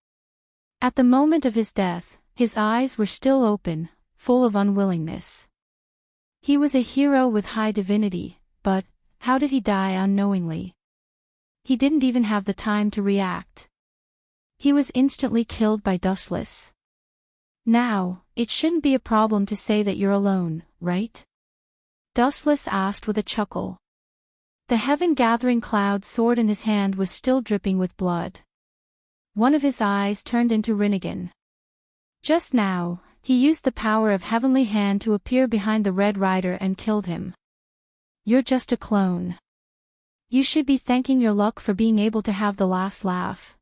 At the moment of his death, his eyes were still open, full of unwillingness. He was a hero with high divinity, but how did he die unknowingly? He didn't even have the time to react. He was instantly killed by Dustless. Now, it shouldn't be a problem to say that you're alone, right? Dustless asked with a chuckle. The heaven-gathering cloud sword in his hand was still dripping with blood. One of his eyes turned into Rinnegan. Just now, he used the power of Heavenly Hand to appear behind the Red Rider and killed him. You're just a clone. You should be thanking your luck for being able to have the last laugh.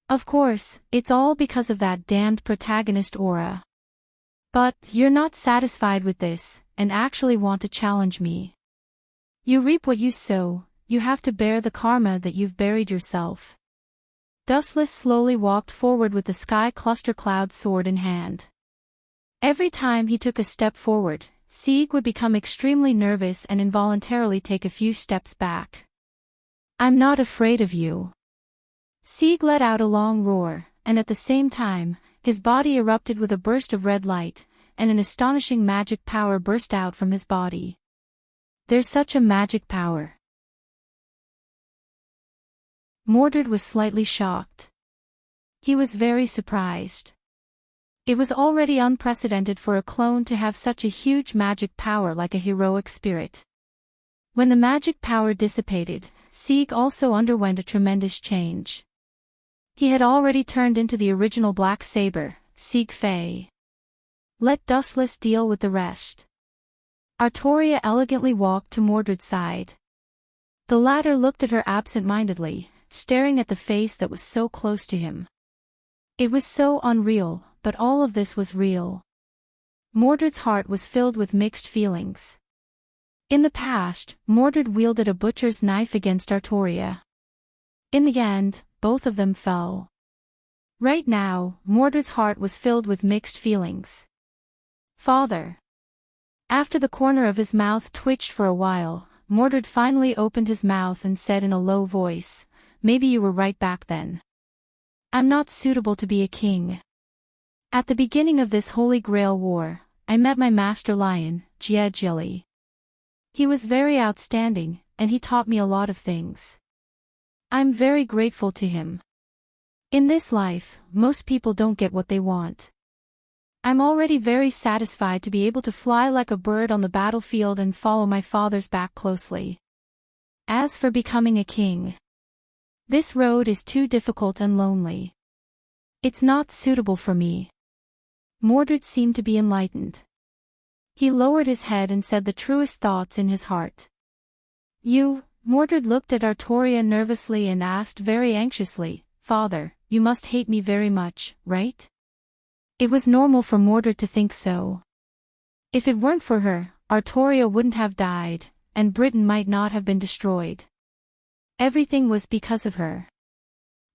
Of course, it's all because of that damned protagonist aura. But, you're not satisfied with this, and actually want to challenge me. You reap what you sow, you have to bear the karma that you've buried yourself. Dustless slowly walked forward with the Sky Cluster Cloud sword in hand. Every time he took a step forward, Sieg would become extremely nervous and involuntarily take a few steps back. I'm not afraid of you. Sieg let out a long roar, and at the same time, his body erupted with a burst of red light, and an astonishing magic power burst out from his body. There's such a magic power. Mordred was slightly shocked. He was very surprised. It was already unprecedented for a clone to have such a huge magic power like a heroic spirit. When the magic power dissipated, Sieg also underwent a tremendous change. He had already turned into the original Black Saber, Sieg Fei. Let Dustless deal with the rest. Artoria elegantly walked to Mordred's side. The latter looked at her absent-mindedly, staring at the face that was so close to him. It was so unreal, but all of this was real. Mordred's heart was filled with mixed feelings. In the past, Mordred wielded a butcher's knife against Artoria. In the end, both of them fell. Right now, Mordred's heart was filled with mixed feelings. Father. After the corner of his mouth twitched for a while, Mordred finally opened his mouth and said in a low voice, "Maybe you were right back then. I'm not suitable to be a king. At the beginning of this Holy Grail war, I met my master lion, Jia Jilly. He was very outstanding, and he taught me a lot of things. I'm very grateful to him. In this life, most people don't get what they want. I'm already very satisfied to be able to fly like a bird on the battlefield and follow my father's back closely. As for becoming a king, this road is too difficult and lonely. It's not suitable for me." Mordred seemed to be enlightened. He lowered his head and said the truest thoughts in his heart. Mordred looked at Artoria nervously and asked very anxiously, "Father, you must hate me very much, right?" It was normal for Mordred to think so. If it weren't for her, Artoria wouldn't have died, and Britain might not have been destroyed. Everything was because of her.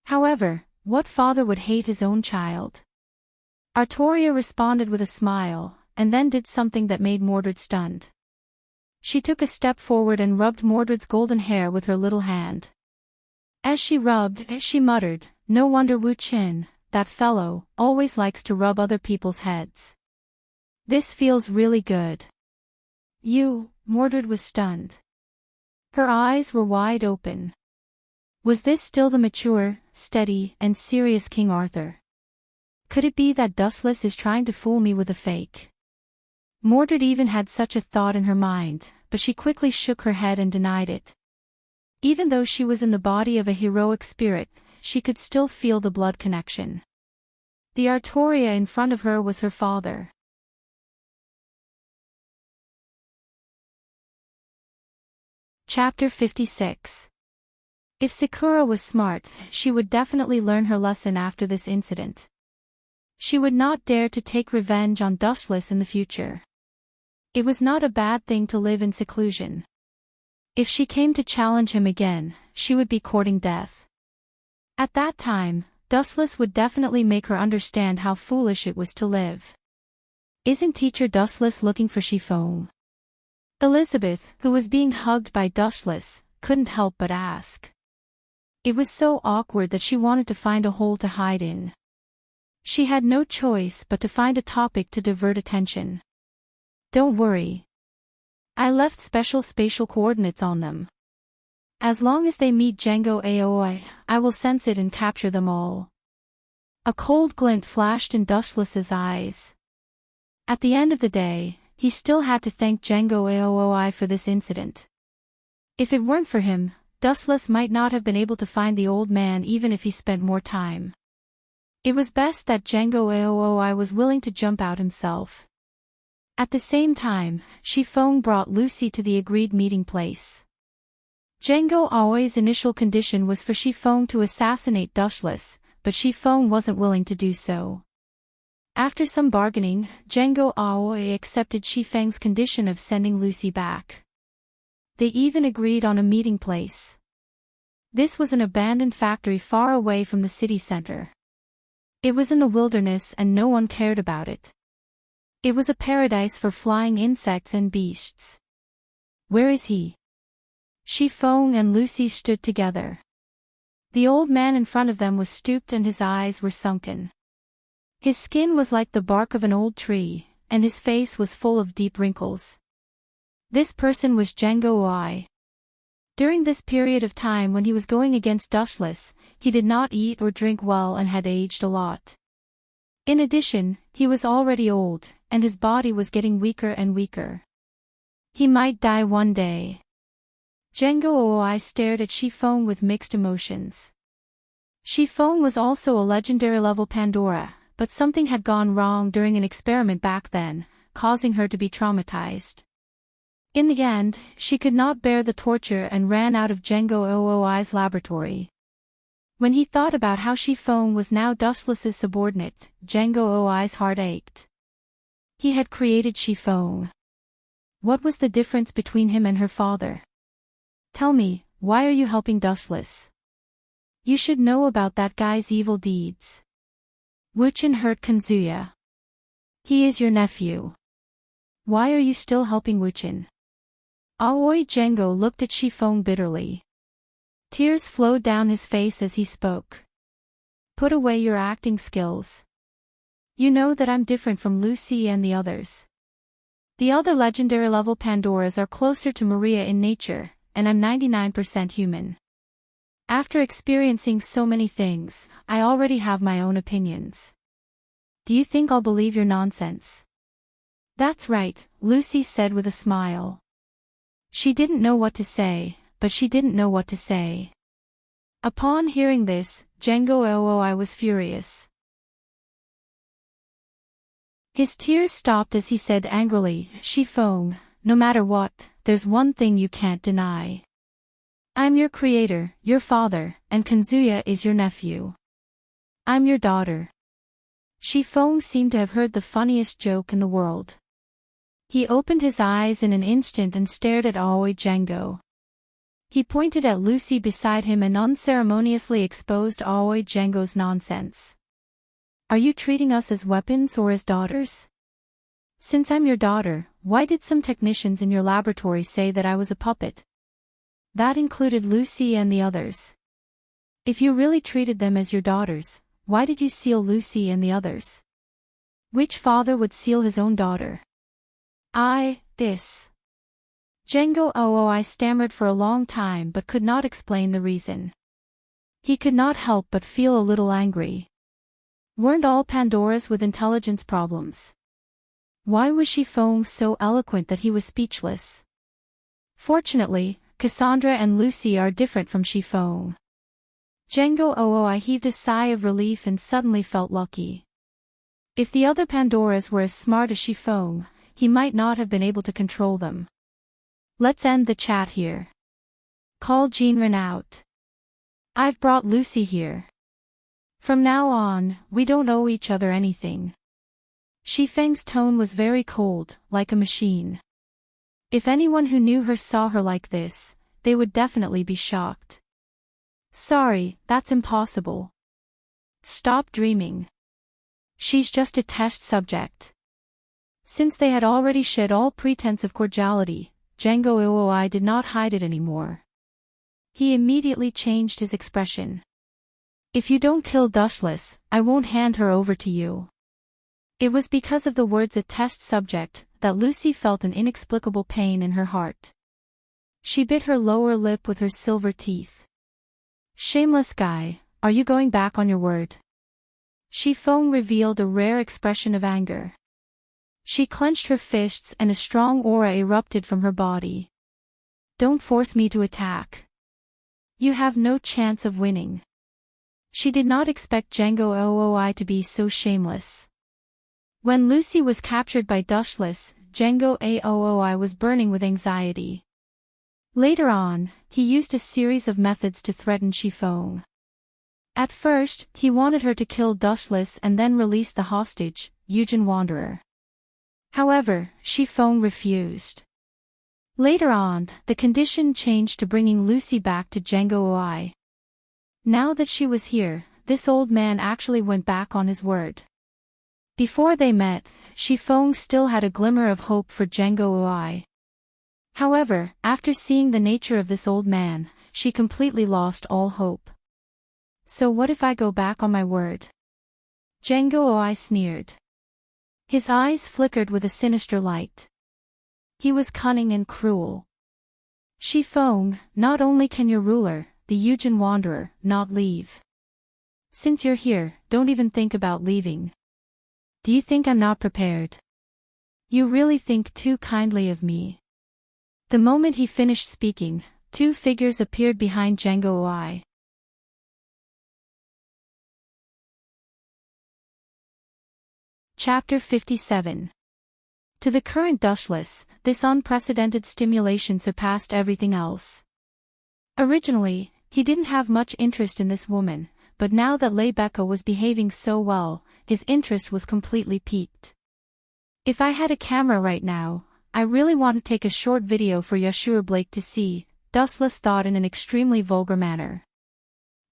However, what father would hate his own child? Artoria responded with a smile, and then did something that made Mordred stunned. She took a step forward and rubbed Mordred's golden hair with her little hand. As she rubbed, she muttered, "No wonder Wu Qin, that fellow, always likes to rub other people's heads. This feels really good." Mordred was stunned. Her eyes were wide open. Was this still the mature, steady, and serious King Arthur? Could it be that Dustless is trying to fool me with a fake? Mordred even had such a thought in her mind, but she quickly shook her head and denied it. Even though she was in the body of a heroic spirit, she could still feel the blood connection. The Artoria in front of her was her father. Chapter 56. If Sakura was smart, she would definitely learn her lesson after this incident. She would not dare to take revenge on Dustless in the future. It was not a bad thing to live in seclusion. If she came to challenge him again, she would be courting death. At that time, Dustless would definitely make her understand how foolish it was to live. "Isn't Teacher Dustless looking for Chiffon?" Elizabeth, who was being hugged by Dustless, couldn't help but ask. It was so awkward that she wanted to find a hole to hide in. She had no choice but to find a topic to divert attention. "Don't worry. I left special spatial coordinates on them. As long as they meet Django Aoi, I will sense it and capture them all." A cold glint flashed in Dustless's eyes. At the end of the day, he still had to thank Django Aoi for this incident. If it weren't for him, Dustless might not have been able to find the old man even if he spent more time. It was best that Django Aoi was willing to jump out himself. At the same time, Chiffon brought Lucy to the agreed meeting place. Django Aoi's initial condition was for Chiffon to assassinate Dustless, but Chiffon wasn't willing to do so. After some bargaining, Django Aoi accepted Chifeng's condition of sending Lucy back. They even agreed on a meeting place. This was an abandoned factory far away from the city center. It was in the wilderness and no one cared about it. It was a paradise for flying insects and beasts. "Where is he?" Chiffon and Lucy stood together. The old man in front of them was stooped and his eyes were sunken. His skin was like the bark of an old tree, and his face was full of deep wrinkles. This person was Django Aoi. During this period of time when he was going against Dustless, he did not eat or drink well and had aged a lot. In addition, he was already old, and his body was getting weaker and weaker. He might die one day. Django Aoi stared at Chiffon with mixed emotions. Chiffon was also a legendary level Pandora, but something had gone wrong during an experiment back then, causing her to be traumatized. In the end, she could not bear the torture and ran out of Django Aoi's laboratory. When he thought about how Chiffon was now Dustless's subordinate, Django Aoi's heart ached. He had created Chiffon. What was the difference between him and her father? "Tell me, why are you helping Dustless? You should know about that guy's evil deeds. Wuchen hurt Kanzuya. He is your nephew. Why are you still helping Wuchen?" Aoi Django looked at Chiffon bitterly. Tears flowed down his face as he spoke. "Put away your acting skills. You know that I'm different from Lucy and the others. The other legendary level Pandoras are closer to Maria in nature, and I'm 99% human. After experiencing so many things, I already have my own opinions. Do you think I'll believe your nonsense?" "That's right," Lucy said with a smile. She didn't know what to say, but she didn't know what to say. Upon hearing this, Django Aoi was furious. His tears stopped as he said angrily, "Chiffon, no matter what, there's one thing you can't deny. I'm your creator, your father, and Kanzuya is your nephew. I'm your daughter." Chiffon seemed to have heard the funniest joke in the world. He opened his eyes in an instant and stared at Aoi Django. He pointed at Lucy beside him and unceremoniously exposed Aoi Django's nonsense. Are you treating us as weapons or as daughters? Since I'm your daughter, why did some technicians in your laboratory say that I was a puppet? That included Lucy and the others. If you really treated them as your daughters, why did you seal Lucy and the others? Which father would seal his own daughter? This. I stammered for a long time but could not explain the reason. He could not help but feel a little angry. Weren't all Pandoras with intelligence problems? Why was Shifeng so eloquent that he was speechless? Fortunately, Cassandra and Lucy are different from Shifeng. I heaved a sigh of relief and suddenly felt lucky. If the other Pandoras were as smart as Shifeng, he might not have been able to control them. Let's end the chat here. Call Jinren out. I've brought Lucy here. From now on, we don't owe each other anything. Shifeng's tone was very cold, like a machine. If anyone who knew her saw her like this, they would definitely be shocked. Sorry, that's impossible. Stop dreaming. She's just a test subject. Since they had already shed all pretense of cordiality, I did not hide it anymore. He immediately changed his expression. If you don't kill Dustless, I won't hand her over to you. It was because of the words a test subject that Lucy felt an inexplicable pain in her heart. She bit her lower lip with her silver teeth. Shameless guy, are you going back on your word? Shifeng revealed a rare expression of anger. She clenched her fists and a strong aura erupted from her body. Don't force me to attack. You have no chance of winning. She did not expect Django to be so shameless. When Lucy was captured by Dustless, Django was burning with anxiety. Later on, he used a series of methods to threaten Shifeng. At first, he wanted her to kill Dustless and then release the hostage, Eugen Wanderer. However, Shifeng refused. Later on, the condition changed to bringing Lucy back to Django. Now that she was here, this old man actually went back on his word. Before they met, Shifeng still had a glimmer of hope for Django. However, after seeing the nature of this old man, she completely lost all hope. So what if I go back on my word? Django sneered. His eyes flickered with a sinister light. He was cunning and cruel. Shifeng, not only can your ruler, the Eugen Wanderer, not leave. Since you're here, don't even think about leaving. Do you think I'm not prepared? You really think too kindly of me. The moment he finished speaking, two figures appeared behind Django. Chapter 57. To the current Dustless, this unprecedented stimulation surpassed everything else. Originally, he didn't have much interest in this woman, but now that Rebecca was behaving so well, his interest was completely piqued. If I had a camera right now, I really want to take a short video for Yashur Blake to see, Dustless thought in an extremely vulgar manner.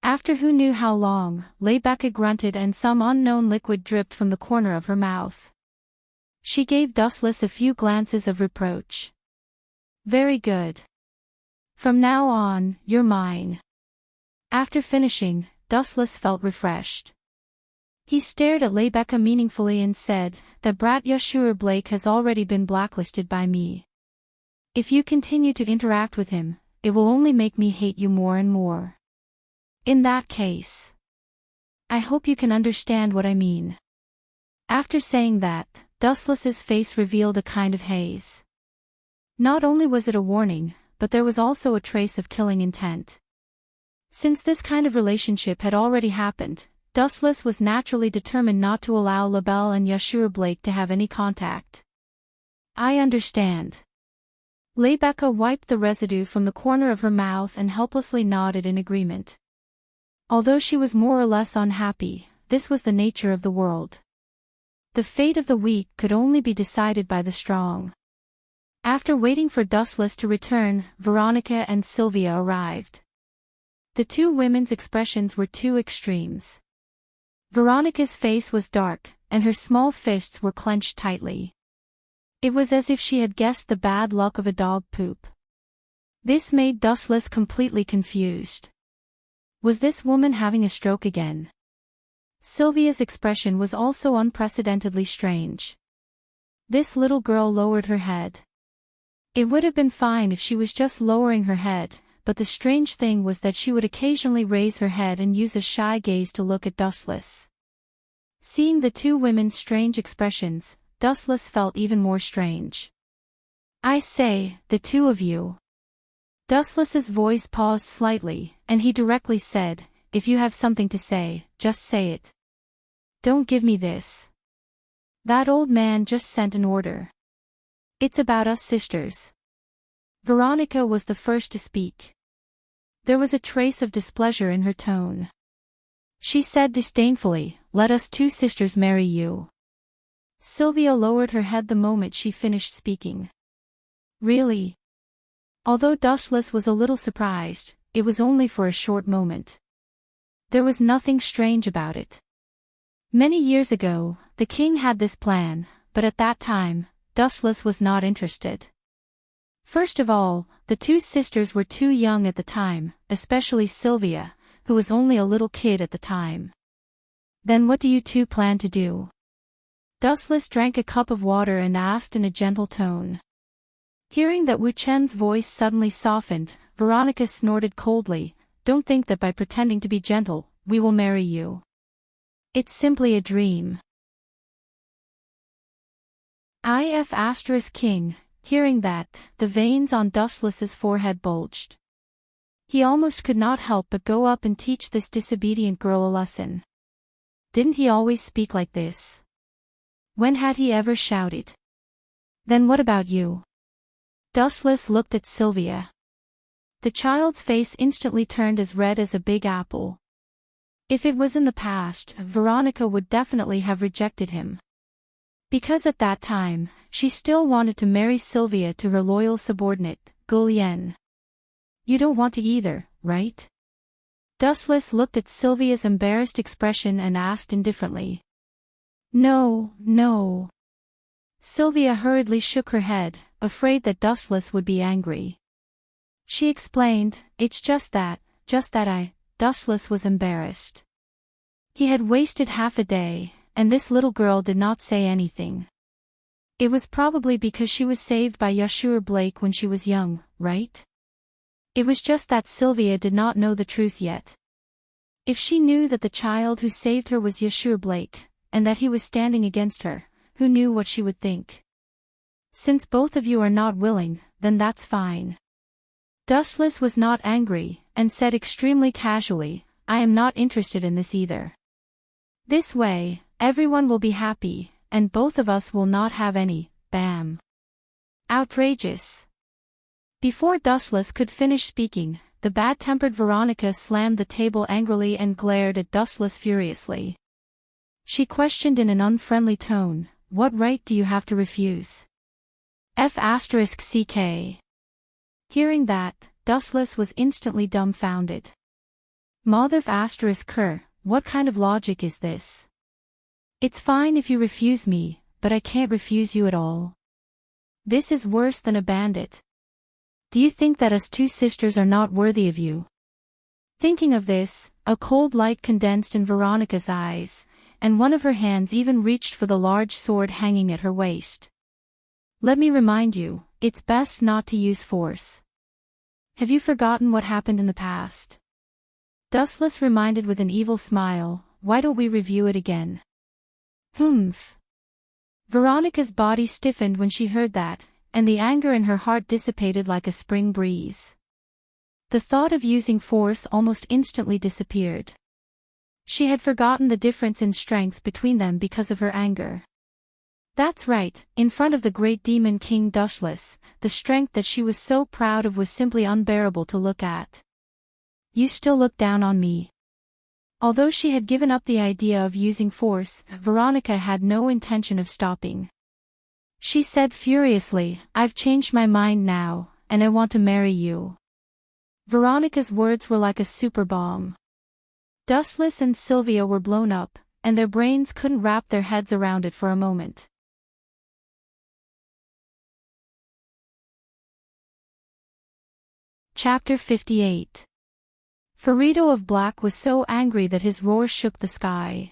After who knew how long, Rebecca grunted and some unknown liquid dripped from the corner of her mouth. She gave Dustless a few glances of reproach. Very good. From now on, you're mine. After finishing, Dustless felt refreshed. He stared at Rebecca meaningfully and said, that brat Yashur Blake has already been blacklisted by me. If you continue to interact with him, it will only make me hate you more and more. In that case, I hope you can understand what I mean. After saying that, Dustless's face revealed a kind of haze. Not only was it a warning, but there was also a trace of killing intent. Since this kind of relationship had already happened, Dustless was naturally determined not to allow LaBelle and Yashur Blake to have any contact. I understand. Rebecca wiped the residue from the corner of her mouth and helplessly nodded in agreement. Although she was more or less unhappy, this was the nature of the world. The fate of the weak could only be decided by the strong. After waiting for Dustless to return, Veronica and Sylvia arrived. The two women's expressions were two extremes. Veronica's face was dark, and her small fists were clenched tightly. It was as if she had guessed the bad luck of a dog poop. This made Dustless completely confused. Was this woman having a stroke again? Sylvia's expression was also unprecedentedly strange. This little girl lowered her head. It would have been fine if she was just lowering her head, but the strange thing was that she would occasionally raise her head and use a shy gaze to look at Dustless. Seeing the two women's strange expressions, Dustless felt even more strange. "I say, the two of you." Dustless's voice paused slightly, and he directly said, "If you have something to say, just say it. Don't give me this. That old man just sent an order. It's about us sisters." Veronica was the first to speak. There was a trace of displeasure in her tone. She said disdainfully, "Let us two sisters marry you." Sylvia lowered her head the moment she finished speaking. "Really?" Although Dustless was a little surprised, it was only for a short moment. There was nothing strange about it. Many years ago, the king had this plan, but at that time, Dustless was not interested. First of all, the two sisters were too young at the time, especially Sylvia, who was only a little kid at the time. "Then what do you two plan to do?" Dustless drank a cup of water and asked in a gentle tone. Hearing that Wu Chen's voice suddenly softened, Veronica snorted coldly, "Don't think that by pretending to be gentle, we will marry you. It's simply a dream." King, hearing that, the veins on Dustless's forehead bulged. He almost could not help but go up and teach this disobedient girl a lesson. Didn't he always speak like this? When had he ever shouted? "Then what about you?" Dustless looked at Sylvia. The child's face instantly turned as red as a big apple. If it was in the past, Veronica would definitely have rejected him. Because at that time, she still wanted to marry Sylvia to her loyal subordinate, Gulien. "You don't want to either, right?" Dustless looked at Sylvia's embarrassed expression and asked indifferently. "No, no." Sylvia hurriedly shook her head, afraid that Dustless would be angry. She explained, "It's just that I..." Dustless was embarrassed. He had wasted half a day, and this little girl did not say anything. It was probably because she was saved by Yashur Blake when she was young, right? It was just that Sylvia did not know the truth yet. If she knew that the child who saved her was Yashur Blake, and that he was standing against her, who knew what she would think? "Since both of you are not willing, then that's fine." Dustless was not angry, and said extremely casually, "I am not interested in this either. This way, everyone will be happy, and both of us will not have any, bam." Outrageous. Before Dustless could finish speaking, the bad-tempered Veronica slammed the table angrily and glared at Dustless furiously. She questioned in an unfriendly tone, "What right do you have to refuse?" F***ck. Hearing that, Dustless was instantly dumbfounded. Mother ***, what kind of logic is this? It's fine if you refuse me, but I can't refuse you at all. This is worse than a bandit. Do you think that us two sisters are not worthy of you?" Thinking of this, a cold light condensed in Veronica's eyes, and one of her hands even reached for the large sword hanging at her waist. "Let me remind you, it's best not to use force. Have you forgotten what happened in the past?" Dustless reminded with an evil smile, "Why don't we review it again?" Humph. Veronica's body stiffened when she heard that, and the anger in her heart dissipated like a spring breeze. The thought of using force almost instantly disappeared. She had forgotten the difference in strength between them because of her anger. That's right, in front of the great demon King Dustless, the strength that she was so proud of was simply unbearable to look at. "You still look down on me." Although she had given up the idea of using force, Veronica had no intention of stopping. She said furiously, "I've changed my mind now, and I want to marry you." Veronica's words were like a super bomb. Dustless and Sylvia were blown up, and their brains couldn't wrap their heads around it for a moment. Chapter 58. Ferrito of Black was so angry that his roar shook the sky.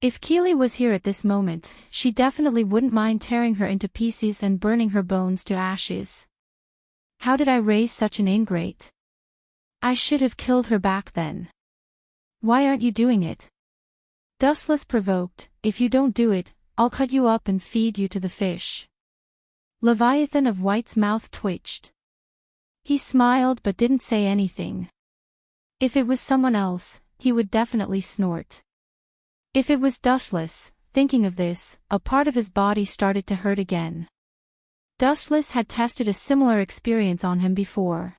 If Keely was here at this moment, she definitely wouldn't mind tearing her into pieces and burning her bones to ashes. How did I raise such an ingrate? I should have killed her back then. Why aren't you doing it? Dustless provoked, if you don't do it, I'll cut you up and feed you to the fish. Leviathan of White's mouth twitched. He smiled but didn't say anything. If it was someone else, he would definitely snort. If it was Dustless, thinking of this, a part of his body started to hurt again. Dustless had tested a similar experience on him before.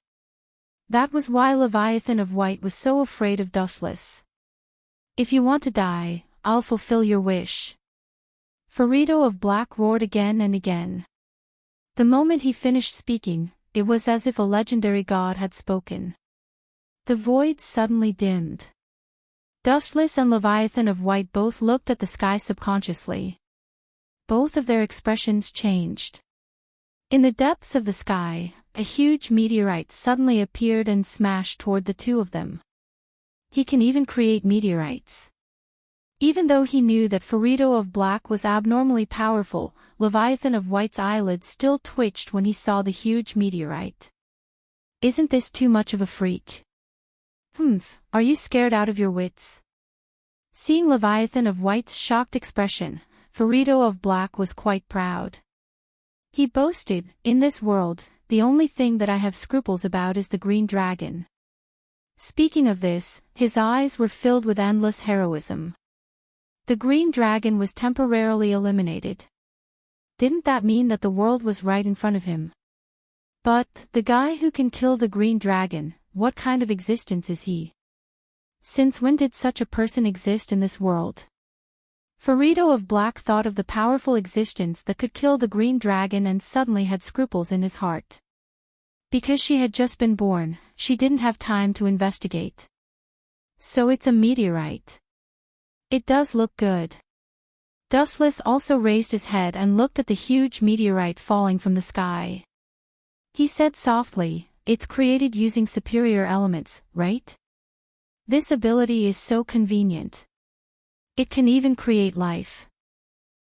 That was why Leviathan of White was so afraid of Dustless. If you want to die, I'll fulfill your wish. Ferrito of Black roared again and again. The moment he finished speaking, it was as if a legendary god had spoken. The void suddenly dimmed. Dustless and Leviathan of White both looked at the sky subconsciously. Both of their expressions changed. In the depths of the sky, a huge meteorite suddenly appeared and smashed toward the two of them. He can even create meteorites. Even though he knew that Ferrito of Black was abnormally powerful, Leviathan of White's eyelids still twitched when he saw the huge meteorite. Isn't this too much of a freak? Are you scared out of your wits? Seeing Leviathan of White's shocked expression, Ferrito of Black was quite proud. He boasted, in this world, the only thing that I have scruples about is the green dragon. Speaking of this, his eyes were filled with endless heroism. The green dragon was temporarily eliminated. Didn't that mean that the world was right in front of him? But, the guy who can kill the green dragon, what kind of existence is he? Since when did such a person exist in this world? Ferrito of Black thought of the powerful existence that could kill the green dragon and suddenly had scruples in his heart. Because she had just been born, she didn't have time to investigate. So it's a meteorite. It does look good. Dustless also raised his head and looked at the huge meteorite falling from the sky. He said softly, it's created using superior elements, right? This ability is so convenient. It can even create life.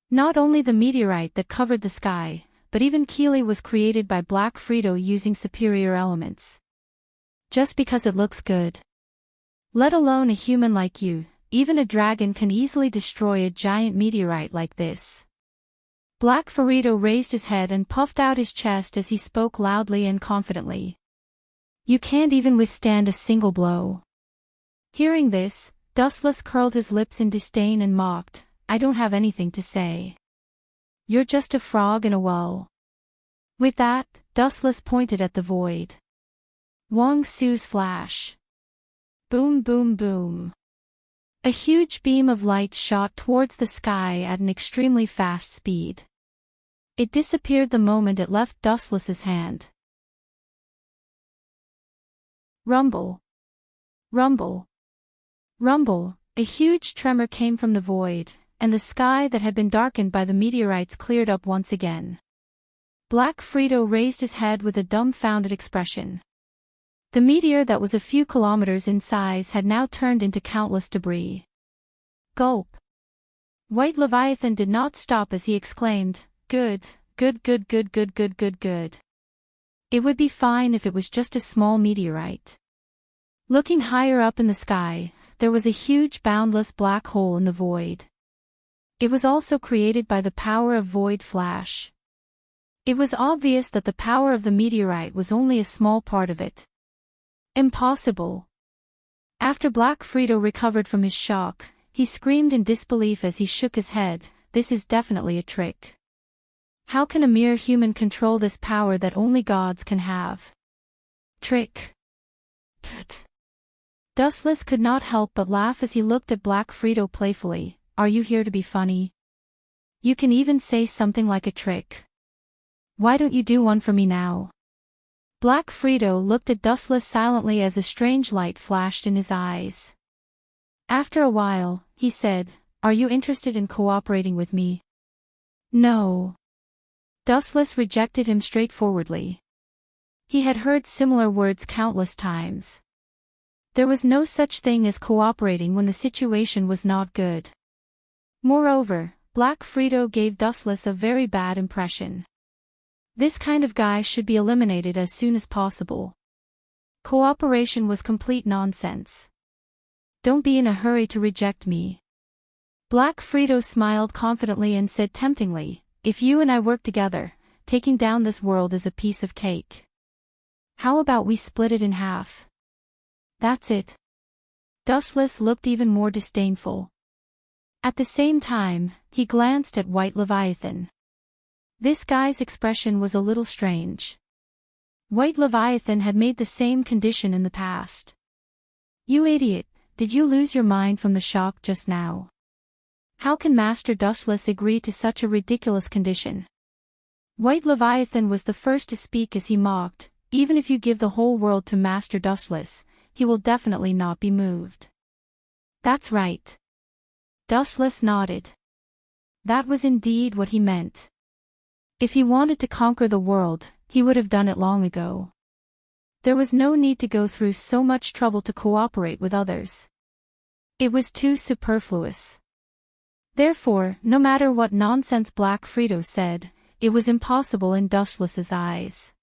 Not only the meteorite that covered the sky, but even Keely was created by Black Frito using superior elements. Just because it looks good. Let alone a human like you, even a dragon can easily destroy a giant meteorite like this. Black Ferrito raised his head and puffed out his chest as he spoke loudly and confidently. You can't even withstand a single blow. Hearing this, Dustless curled his lips in disdain and mocked, I don't have anything to say. You're just a frog in a well. With that, Dustless pointed at the void. Wong Su's flash. Boom boom boom. A huge beam of light shot towards the sky at an extremely fast speed. It disappeared the moment it left Dustless's hand. Rumble. Rumble. Rumble, a huge tremor came from the void, and the sky that had been darkened by the meteorites cleared up once again. Black Frito raised his head with a dumbfounded expression. The meteor that was a few kilometers in size had now turned into countless debris. Gulp. White Leviathan did not stop as he exclaimed, good, good good good good good good good. It would be fine if it was just a small meteorite. Looking higher up in the sky, there was a huge boundless black hole in the void. It was also created by the power of void flash. It was obvious that the power of the meteorite was only a small part of it. Impossible. After Black Frito recovered from his shock, he screamed in disbelief as he shook his head, this is definitely a trick. How can a mere human control this power that only gods can have? Trick. Pfft. Dustless could not help but laugh as he looked at Black Frito playfully, are you here to be funny? You can even say something like a trick. Why don't you do one for me now? Black Frito looked at Dustless silently as a strange light flashed in his eyes. After a while, he said, "Are you interested in cooperating with me?" "No." Dustless rejected him straightforwardly. He had heard similar words countless times. There was no such thing as cooperating when the situation was not good. Moreover, Black Frito gave Dustless a very bad impression. This kind of guy should be eliminated as soon as possible. Cooperation was complete nonsense. "Don't be in a hurry to reject me." Black Frito smiled confidently and said temptingly, "If you and I work together, taking down this world is a piece of cake. How about we split it in half?" "That's it." Dustless looked even more disdainful. At the same time, he glanced at White Leviathan. This guy's expression was a little strange. White Leviathan had made the same condition in the past. "You idiot, did you lose your mind from the shock just now? How can Master Dustless agree to such a ridiculous condition?" White Leviathan was the first to speak as he mocked, "Even if you give the whole world to Master Dustless, he will definitely not be moved." "That's right." Dustless nodded. That was indeed what he meant. If he wanted to conquer the world, he would have done it long ago. There was no need to go through so much trouble to cooperate with others. It was too superfluous. Therefore, no matter what nonsense Black Frito said, it was impossible in Dustless's eyes.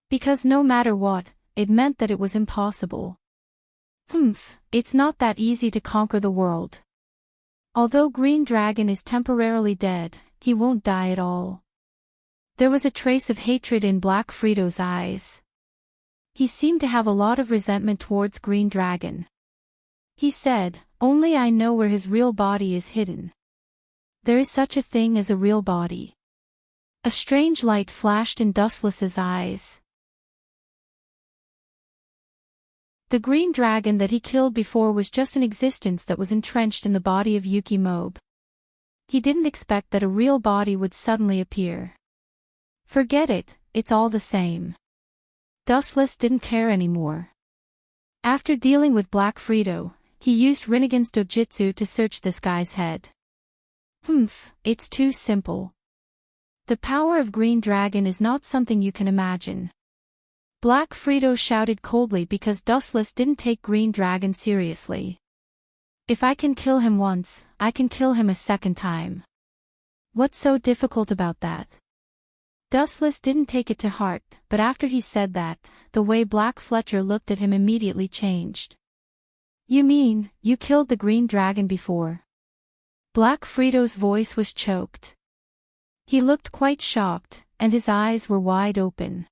Because no matter what, it meant that it was impossible. It's not that easy to conquer the world. Although Green Dragon is temporarily dead, he won't die at all. There was a trace of hatred in Black Frito's eyes. He seemed to have a lot of resentment towards Green Dragon. He said, "Only I know where his real body is hidden." There is such a thing as a real body. A strange light flashed in Dustless's eyes. The green dragon that he killed before was just an existence that was entrenched in the body of Yuki Mobe. He didn't expect that a real body would suddenly appear. Forget it, it's all the same. Dustless didn't care anymore. After dealing with Black Frito, he used Rinnegan's dojutsu to search this guy's head. It's too simple. The power of Green Dragon is not something you can imagine. Black Frito shouted coldly because Dustless didn't take Green Dragon seriously. "If I can kill him once, I can kill him a second time. What's so difficult about that?" Dustless didn't take it to heart, but after he said that, the way Black Fletcher looked at him immediately changed. "You mean, you killed the Green Dragon before?" Black Frito's voice was choked. He looked quite shocked, and his eyes were wide open.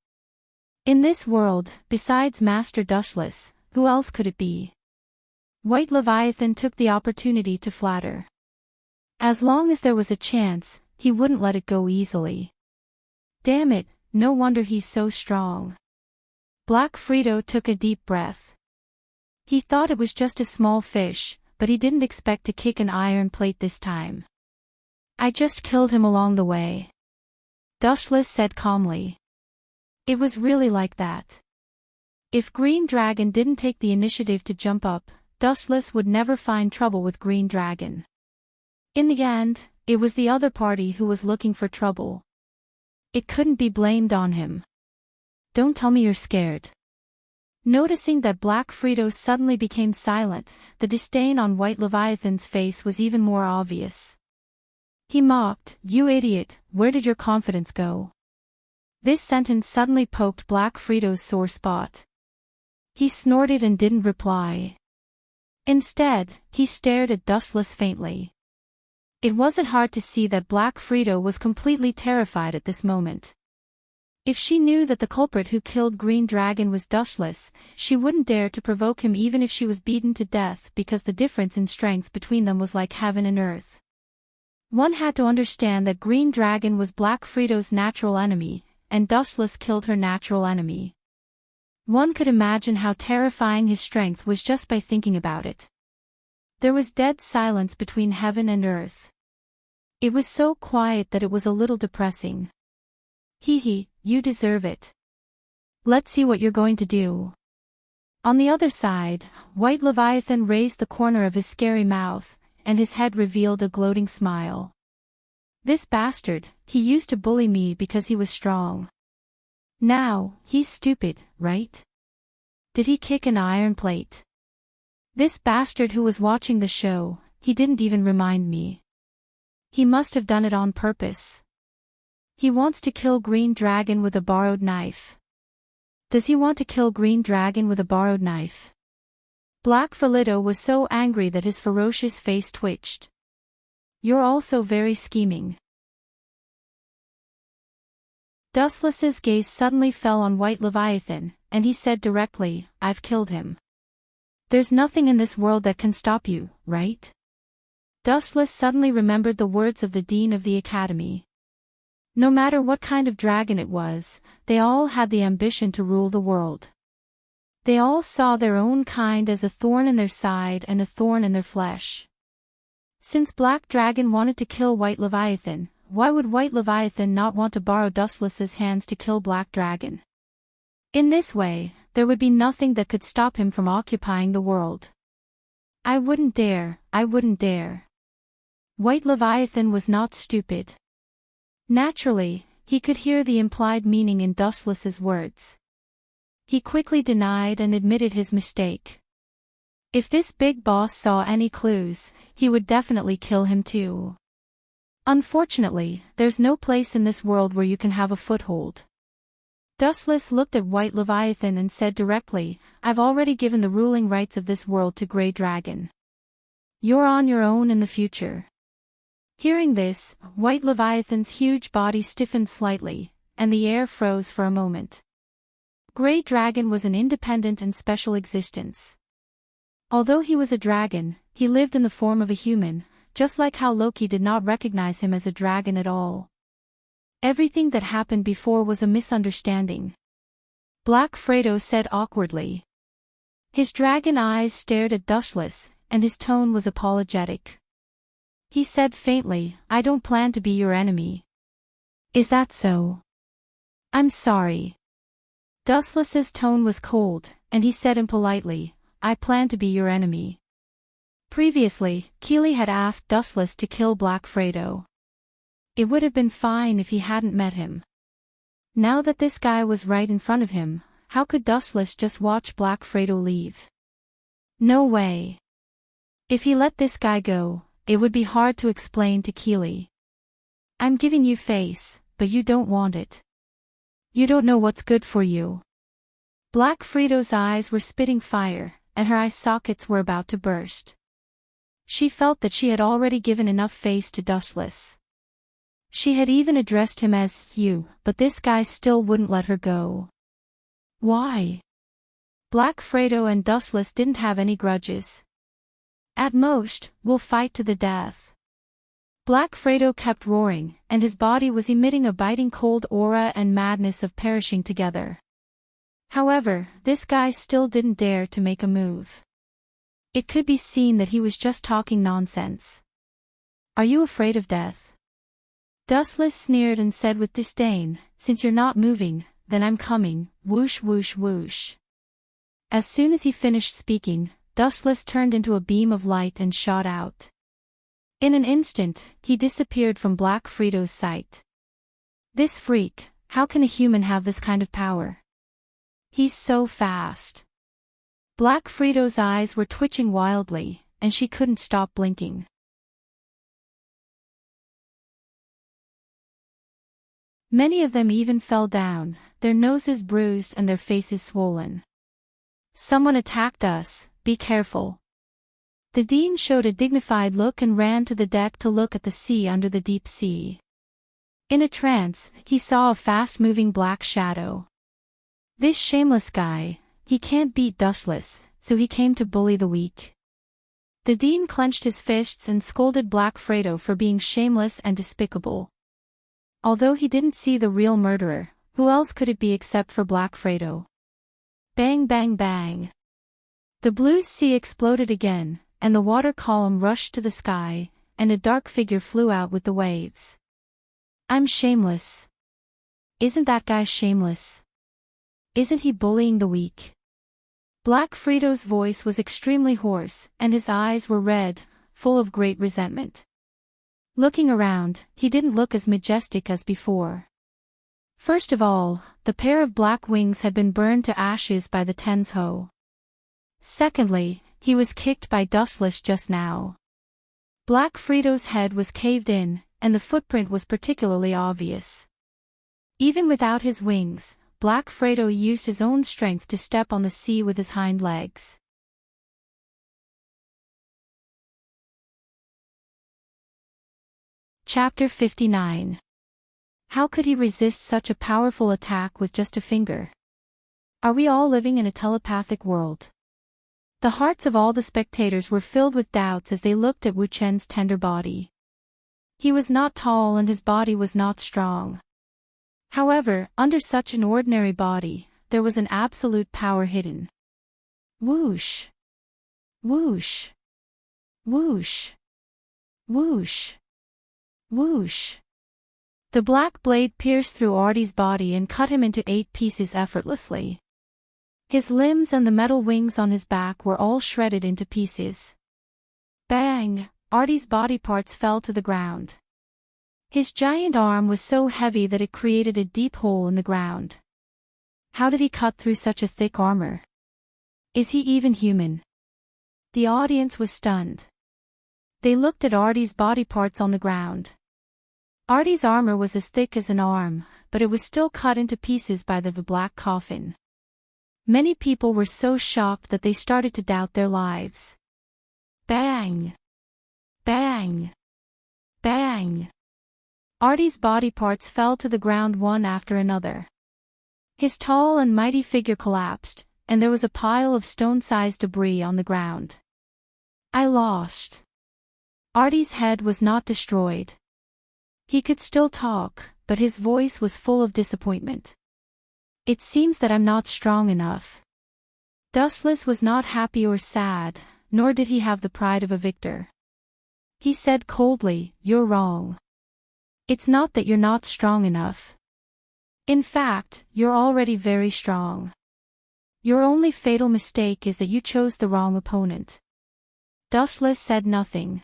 In this world, besides Master Dustless, who else could it be? White Leviathan took the opportunity to flatter. As long as there was a chance, he wouldn't let it go easily. Damn it, no wonder he's so strong. Black Frito took a deep breath. He thought it was just a small fish, but he didn't expect to kick an iron plate this time. "I just killed him along the way," Dustless said calmly. It was really like that. If Green Dragon didn't take the initiative to jump up, Dustless would never find trouble with Green Dragon. In the end, it was the other party who was looking for trouble. It couldn't be blamed on him. "Don't tell me you're scared." Noticing that Black Frito suddenly became silent, the disdain on White Leviathan's face was even more obvious. He mocked, "You idiot, where did your confidence go?" This sentence suddenly poked Black Frito's sore spot. He snorted and didn't reply. Instead, he stared at Dustless faintly. It wasn't hard to see that Black Frito was completely terrified at this moment. If she knew that the culprit who killed Green Dragon was Dustless, she wouldn't dare to provoke him even if she was beaten to death because the difference in strength between them was like heaven and earth. One had to understand that Green Dragon was Black Frito's natural enemy, and Dustless killed her natural enemy. One could imagine how terrifying his strength was just by thinking about it. There was dead silence between heaven and earth. It was so quiet that it was a little depressing. "Hee hee, you deserve it. Let's see what you're going to do." On the other side, White Leviathan raised the corner of his scary mouth, and his head revealed a gloating smile. This bastard, he used to bully me because he was strong. Now, he's stupid, right? Did he kick an iron plate? This bastard who was watching the show, he didn't even remind me. He must have done it on purpose. He wants to kill Green Dragon with a borrowed knife. Does he want to kill Green Dragon with a borrowed knife? Black Frolito was so angry that his ferocious face twitched. You're also very scheming. Dustless's gaze suddenly fell on White Leviathan, and he said directly, I've killed him. There's nothing in this world that can stop you, right? Dustless suddenly remembered the words of the Dean of the Academy. No matter what kind of dragon it was, they all had the ambition to rule the world. They all saw their own kind as a thorn in their side and a thorn in their flesh. Since Black Dragon wanted to kill White Leviathan, why would White Leviathan not want to borrow Dustless's hands to kill Black Dragon? In this way, there would be nothing that could stop him from occupying the world. I wouldn't dare, I wouldn't dare. White Leviathan was not stupid. Naturally, he could hear the implied meaning in Dustless's words. He quickly denied and admitted his mistake. If this big boss saw any clues, he would definitely kill him too. Unfortunately, there's no place in this world where you can have a foothold. Dustless looked at White Leviathan and said directly, I've already given the ruling rights of this world to Grey Dragon. You're on your own in the future. Hearing this, White Leviathan's huge body stiffened slightly, and the air froze for a moment. Grey Dragon was an independent and special existence. Although he was a dragon, he lived in the form of a human, just like how Loki did not recognize him as a dragon at all. Everything that happened before was a misunderstanding. Black Fredo said awkwardly. His dragon eyes stared at Dustless, and his tone was apologetic. He said faintly, I don't plan to be your enemy. Is that so? I'm sorry. Dustless's tone was cold, and he said impolitely, I plan to be your enemy. Previously, Keely had asked Dustless to kill Black Fredo. It would have been fine if he hadn't met him. Now that this guy was right in front of him, how could Dustless just watch Black Fredo leave? No way. If he let this guy go, it would be hard to explain to Keely. I'm giving you face, but you don't want it. You don't know what's good for you. Black Fredo's eyes were spitting fire, and her eye sockets were about to burst. She felt that she had already given enough face to Dustless. She had even addressed him as you, but this guy still wouldn't let her go. Why? Black Fredo and Dustless didn't have any grudges. At most, we'll fight to the death. Black Fredo kept roaring, and his body was emitting a biting cold aura and madness of perishing together. However, this guy still didn't dare to make a move. It could be seen that he was just talking nonsense. Are you afraid of death? Dustless sneered and said with disdain, since you're not moving, then I'm coming, whoosh whoosh whoosh. As soon as he finished speaking, Dustless turned into a beam of light and shot out. In an instant, he disappeared from Black Fredo's sight. This freak, how can a human have this kind of power? He's so fast. Black Fredo's eyes were twitching wildly, and she couldn't stop blinking. Many of them even fell down, their noses bruised and their faces swollen. Someone attacked us, be careful. The Dean showed a dignified look and ran to the deck to look at the sea under the deep sea. In a trance, he saw a fast-moving black shadow. This shameless guy, he can't beat Dustless, so he came to bully the weak. The Dean clenched his fists and scolded Black Fredo for being shameless and despicable. Although he didn't see the real murderer, who else could it be except for Black Fredo? Bang bang bang. The blue sea exploded again, and the water column rushed to the sky, and a dark figure flew out with the waves. I'm shameless. Isn't that guy shameless? Isn't he bullying the weak? Black Frito's voice was extremely hoarse, and his eyes were red, full of great resentment. Looking around, he didn't look as majestic as before. First of all, the pair of black wings had been burned to ashes by the Ten's hoe. Secondly, he was kicked by Dustless just now. Black Frito's head was caved in, and the footprint was particularly obvious. Even without his wings, Black Frito used his own strength to step on the sea with his hind legs. Chapter 59. How could he resist such a powerful attack with just a finger? Are we all living in a telepathic world? The hearts of all the spectators were filled with doubts as they looked at Wu Chen's tender body. He was not tall and his body was not strong. However, under such an ordinary body, there was an absolute power hidden. Whoosh! Whoosh! Whoosh! Whoosh! Whoosh! The black blade pierced through Artie's body and cut him into 8 pieces effortlessly. His limbs and the metal wings on his back were all shredded into pieces. Bang! Artie's body parts fell to the ground. His giant arm was so heavy that it created a deep hole in the ground. How did he cut through such a thick armor? Is he even human? The audience was stunned. They looked at Artie's body parts on the ground. Artie's armor was as thick as an arm, but it was still cut into pieces by the black coffin. Many people were so shocked that they started to doubt their lives. Bang! Bang! Bang! Artie's body parts fell to the ground one after another. His tall and mighty figure collapsed, and there was a pile of stone-sized debris on the ground. I lost. Artie's head was not destroyed. He could still talk, but his voice was full of disappointment. It seems that I'm not strong enough. Dustless was not happy or sad, nor did he have the pride of a victor. He said coldly, "You're wrong. It's not that you're not strong enough. In fact, you're already very strong. Your only fatal mistake is that you chose the wrong opponent." Dustless said nothing.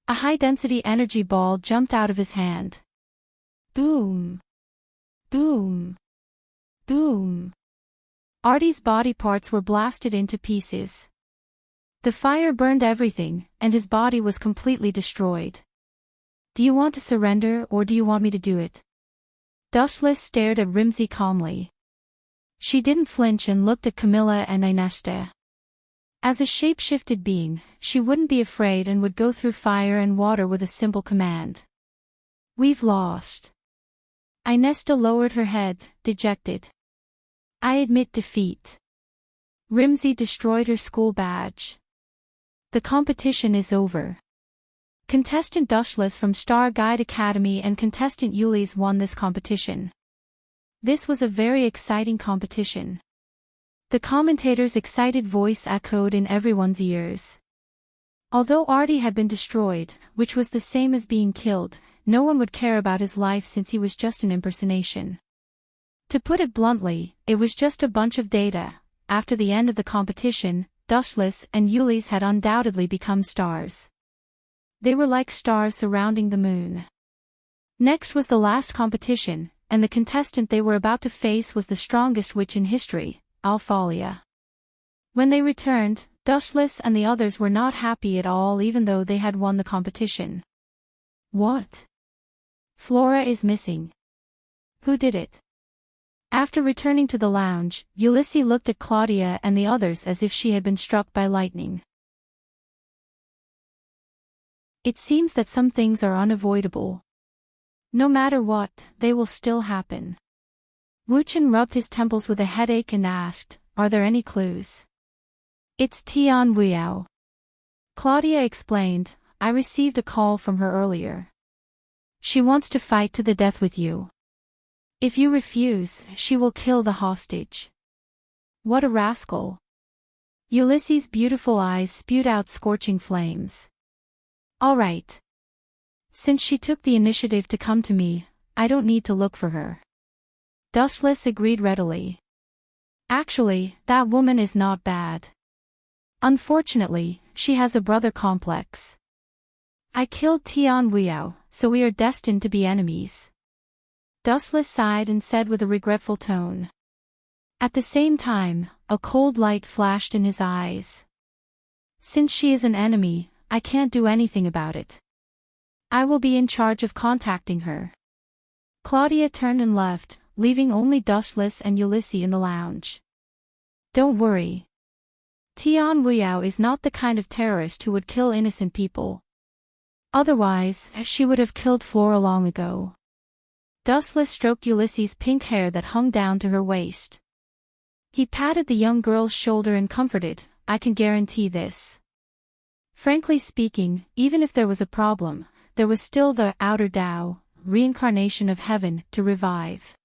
A high-density energy ball jumped out of his hand. Boom! Boom! Boom! Artie's body parts were blasted into pieces. The fire burned everything, and his body was completely destroyed. "Do you want to surrender or do you want me to do it?" Dustless stared at Rimsey calmly. She didn't flinch and looked at Camilla and Inesta. As a shape-shifted being, she wouldn't be afraid and would go through fire and water with a simple command. "We've lost." Inesta lowered her head, dejected. "I admit defeat." Rimsey destroyed her school badge. "The competition is over." Contestant Dustless from Star Guide Academy and contestant Yulis won this competition. This was a very exciting competition. The commentator's excited voice echoed in everyone's ears. Although Artie had been destroyed, which was the same as being killed, no one would care about his life since he was just an impersonation. To put it bluntly, it was just a bunch of data. After the end of the competition, Dustless and Yulis had undoubtedly become stars. They were like stars surrounding the moon. Next was the last competition, and the contestant they were about to face was the strongest witch in history, Alphalia. When they returned, Dustless and the others were not happy at all even though they had won the competition. "What? Flora is missing. Who did it?" After returning to the lounge, Ulysses looked at Claudia and the others as if she had been struck by lightning. It seems that some things are unavoidable. No matter what, they will still happen. Wu Chen rubbed his temples with a headache and asked, "Are there any clues?" "It's Tian Weiyao." Claudia explained, "I received a call from her earlier. She wants to fight to the death with you. If you refuse, she will kill the hostage." "What a rascal." Ulysses' beautiful eyes spewed out scorching flames. "All right. Since she took the initiative to come to me, I don't need to look for her." Dustless agreed readily. Actually, that woman is not bad. Unfortunately, she has a brother complex. I killed Tian Weiyao, so we are destined to be enemies. Dustless sighed and said with a regretful tone. At the same time, a cold light flashed in his eyes. Since she is an enemy, I can't do anything about it. I will be in charge of contacting her. Claudia turned and left, leaving only Dustless and Ulysses in the lounge. Don't worry. Tian Weiyao is not the kind of terrorist who would kill innocent people. Otherwise, she would have killed Flora long ago. Dustless stroked Ulysses' pink hair that hung down to her waist. He patted the young girl's shoulder and comforted, I can guarantee this. Frankly speaking, even if there was a problem, there was still the outer Tao, reincarnation of heaven, to revive.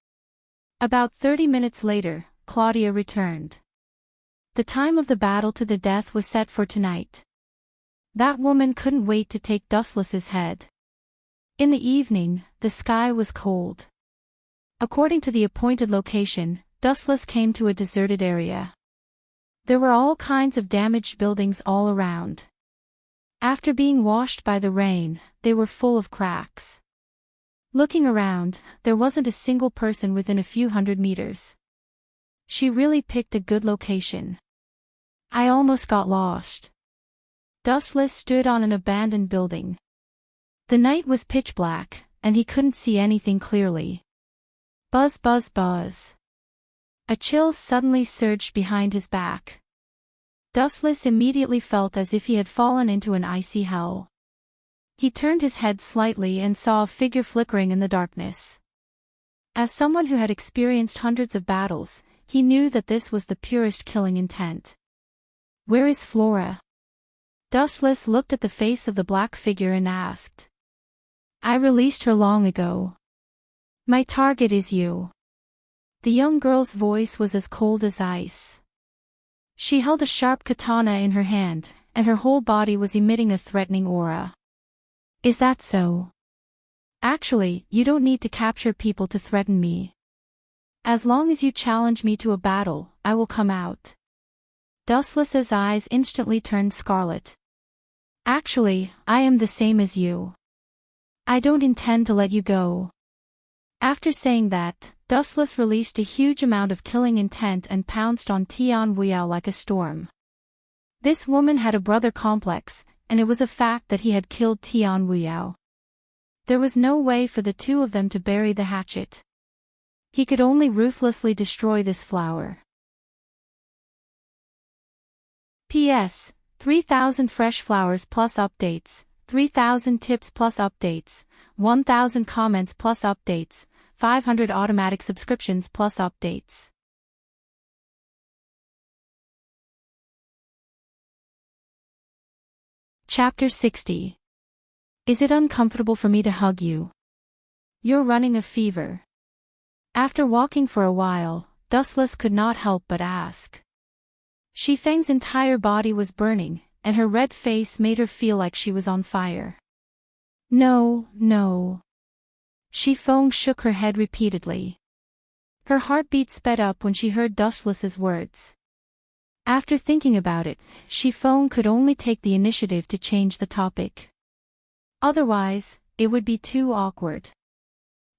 About 30 minutes later, Claudia returned. The time of the battle to the death was set for tonight. That woman couldn't wait to take Dustless's head. In the evening, the sky was cold. According to the appointed location, Dustless came to a deserted area. There were all kinds of damaged buildings all around. After being washed by the rain, they were full of cracks. Looking around, there wasn't a single person within a few hundred meters. She really picked a good location. I almost got lost. Dustless stood on an abandoned building. The night was pitch black, and he couldn't see anything clearly. Buzz buzz buzz. A chill suddenly surged behind his back. Dustless immediately felt as if he had fallen into an icy hell. He turned his head slightly and saw a figure flickering in the darkness. As someone who had experienced hundreds of battles, he knew that this was the purest killing intent. Where is Flora? Dustless looked at the face of the black figure and asked. I released her long ago. My target is you. The young girl's voice was as cold as ice. She held a sharp katana in her hand, and her whole body was emitting a threatening aura. Is that so? Actually, you don't need to capture people to threaten me. As long as you challenge me to a battle, I will come out. Dustless's eyes instantly turned scarlet. Actually, I am the same as you. I don't intend to let you go. After saying that, Dustless released a huge amount of killing intent and pounced on Tian Weiyao like a storm. This woman had a brother complex, and it was a fact that he had killed Tian Weiyao. There was no way for the two of them to bury the hatchet. He could only ruthlessly destroy this flower. P.S. 3,000 fresh flowers plus updates, 3,000 tips plus updates, 1,000 comments plus updates, 500 automatic subscriptions plus updates. Chapter 60. Is it uncomfortable for me to hug you? You're running a fever. After walking for a while, Dustless could not help but ask. Shifeng's entire body was burning, and her red face made her feel like she was on fire. No, no. Shifeng shook her head repeatedly. Her heartbeat sped up when she heard Dustless's words. After thinking about it, Shifeng could only take the initiative to change the topic. Otherwise, it would be too awkward.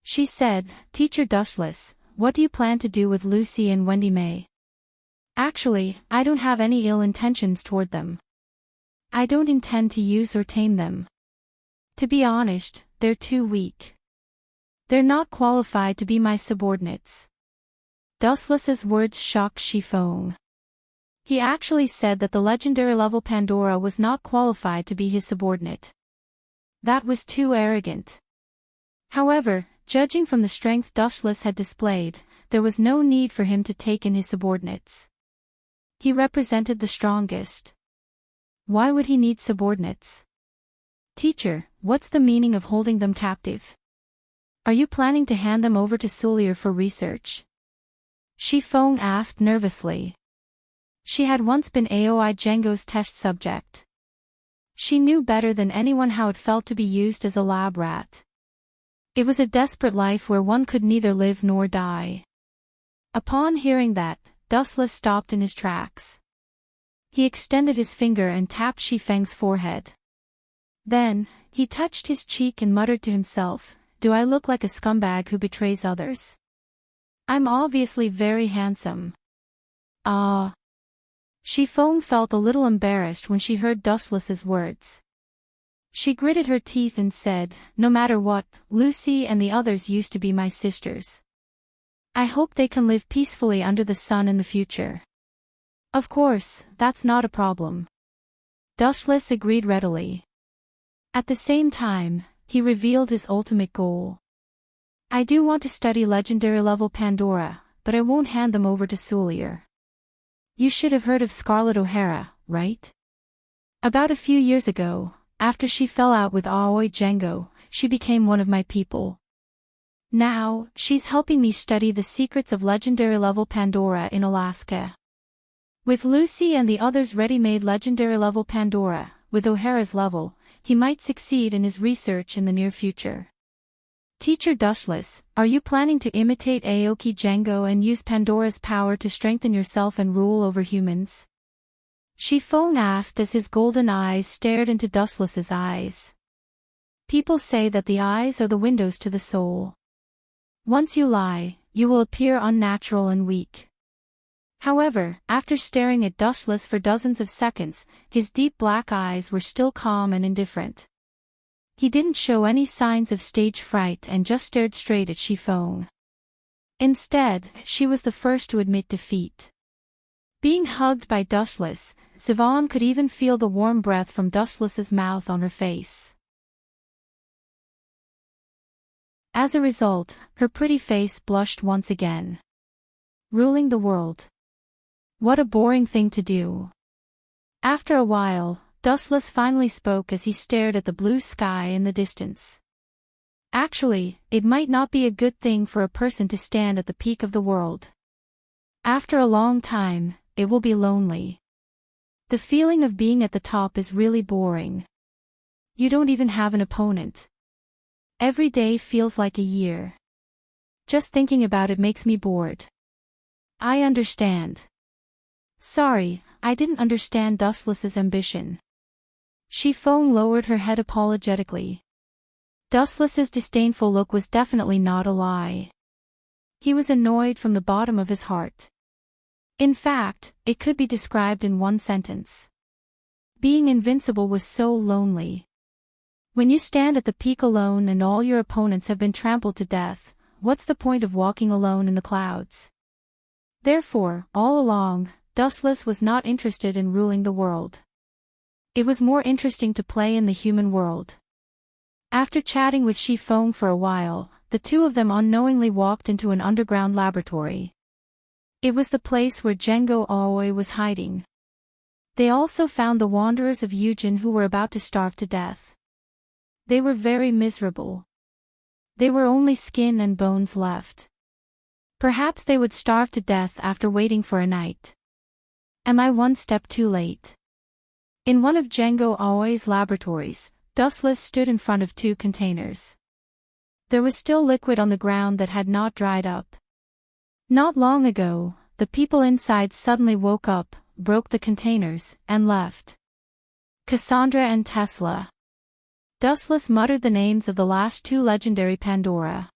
She said, Teacher Dustless, what do you plan to do with Lucy and Wendy May? Actually, I don't have any ill intentions toward them. I don't intend to use or tame them. To be honest, they're too weak. They're not qualified to be my subordinates. Dustless's words shocked Shifeng. He actually said that the legendary level Pandora was not qualified to be his subordinate. That was too arrogant. However, judging from the strength Dustless had displayed, there was no need for him to take in his subordinates. He represented the strongest. Why would he need subordinates? Teacher, what's the meaning of holding them captive? Are you planning to hand them over to Sulier for research? Shifeng asked nervously. She had once been Aoi Django's test subject. She knew better than anyone how it felt to be used as a lab rat. It was a desperate life where one could neither live nor die. Upon hearing that, Dustless stopped in his tracks. He extended his finger and tapped Shifeng's forehead. Then, he touched his cheek and muttered to himself, "Do I look like a scumbag who betrays others? I'm obviously very handsome." Ah. Shifeng felt a little embarrassed when she heard Dustless's words. She gritted her teeth and said, "No matter what, Lucy and the others used to be my sisters. I hope they can live peacefully under the sun in the future." "Of course, that's not a problem." Dustless agreed readily. At the same time, he revealed his ultimate goal. "I do want to study legendary level Pandora, but I won't hand them over to Soulier. You should have heard of Scarlett O'Hara, right? About a few years ago, after she fell out with Aoi Django, she became one of my people. Now, she's helping me study the secrets of legendary level Pandora in Alaska. With Lucy and the others ready-made legendary level Pandora, with O'Hara's level, he might succeed in his research in the near future." "Teacher Dustless, are you planning to imitate Aoki Django and use Pandora's power to strengthen yourself and rule over humans?" Shifeng asked as his golden eyes stared into Dustless's eyes. "People say that the eyes are the windows to the soul. Once you lie, you will appear unnatural and weak." However, after staring at Dustless for dozens of seconds, his deep black eyes were still calm and indifferent. He didn't show any signs of stage fright and just stared straight at Shifeng. Instead, she was the first to admit defeat. Being hugged by Dustless, Siobhan could even feel the warm breath from Dustless's mouth on her face. As a result, her pretty face blushed once again. Ruling the world. What a boring thing to do. After a while, Dustless finally spoke as he stared at the blue sky in the distance. "Actually, it might not be a good thing for a person to stand at the peak of the world. After a long time, it will be lonely. The feeling of being at the top is really boring. You don't even have an opponent. Every day feels like a year. Just thinking about it makes me bored." "I understand." "Sorry, I didn't understand Dustless's ambition." Shifeng lowered her head apologetically. Dustless's disdainful look was definitely not a lie. He was annoyed from the bottom of his heart. In fact, it could be described in one sentence. Being invincible was so lonely. When you stand at the peak alone and all your opponents have been trampled to death, what's the point of walking alone in the clouds? Therefore, all along, Dustless was not interested in ruling the world. It was more interesting to play in the human world. After chatting with Shifeng for a while, the two of them unknowingly walked into an underground laboratory. It was the place where Django Aoi was hiding. They also found the wanderers of Yujin who were about to starve to death. They were very miserable. They were only skin and bones left. Perhaps they would starve to death after waiting for a night. Am I one step too late? In one of Django Aoi's laboratories, Dustless stood in front of two containers. There was still liquid on the ground that had not dried up. Not long ago, the people inside suddenly woke up, broke the containers, and left. Cassandra and Tesla. Dustless muttered the names of the last two legendary Pandora.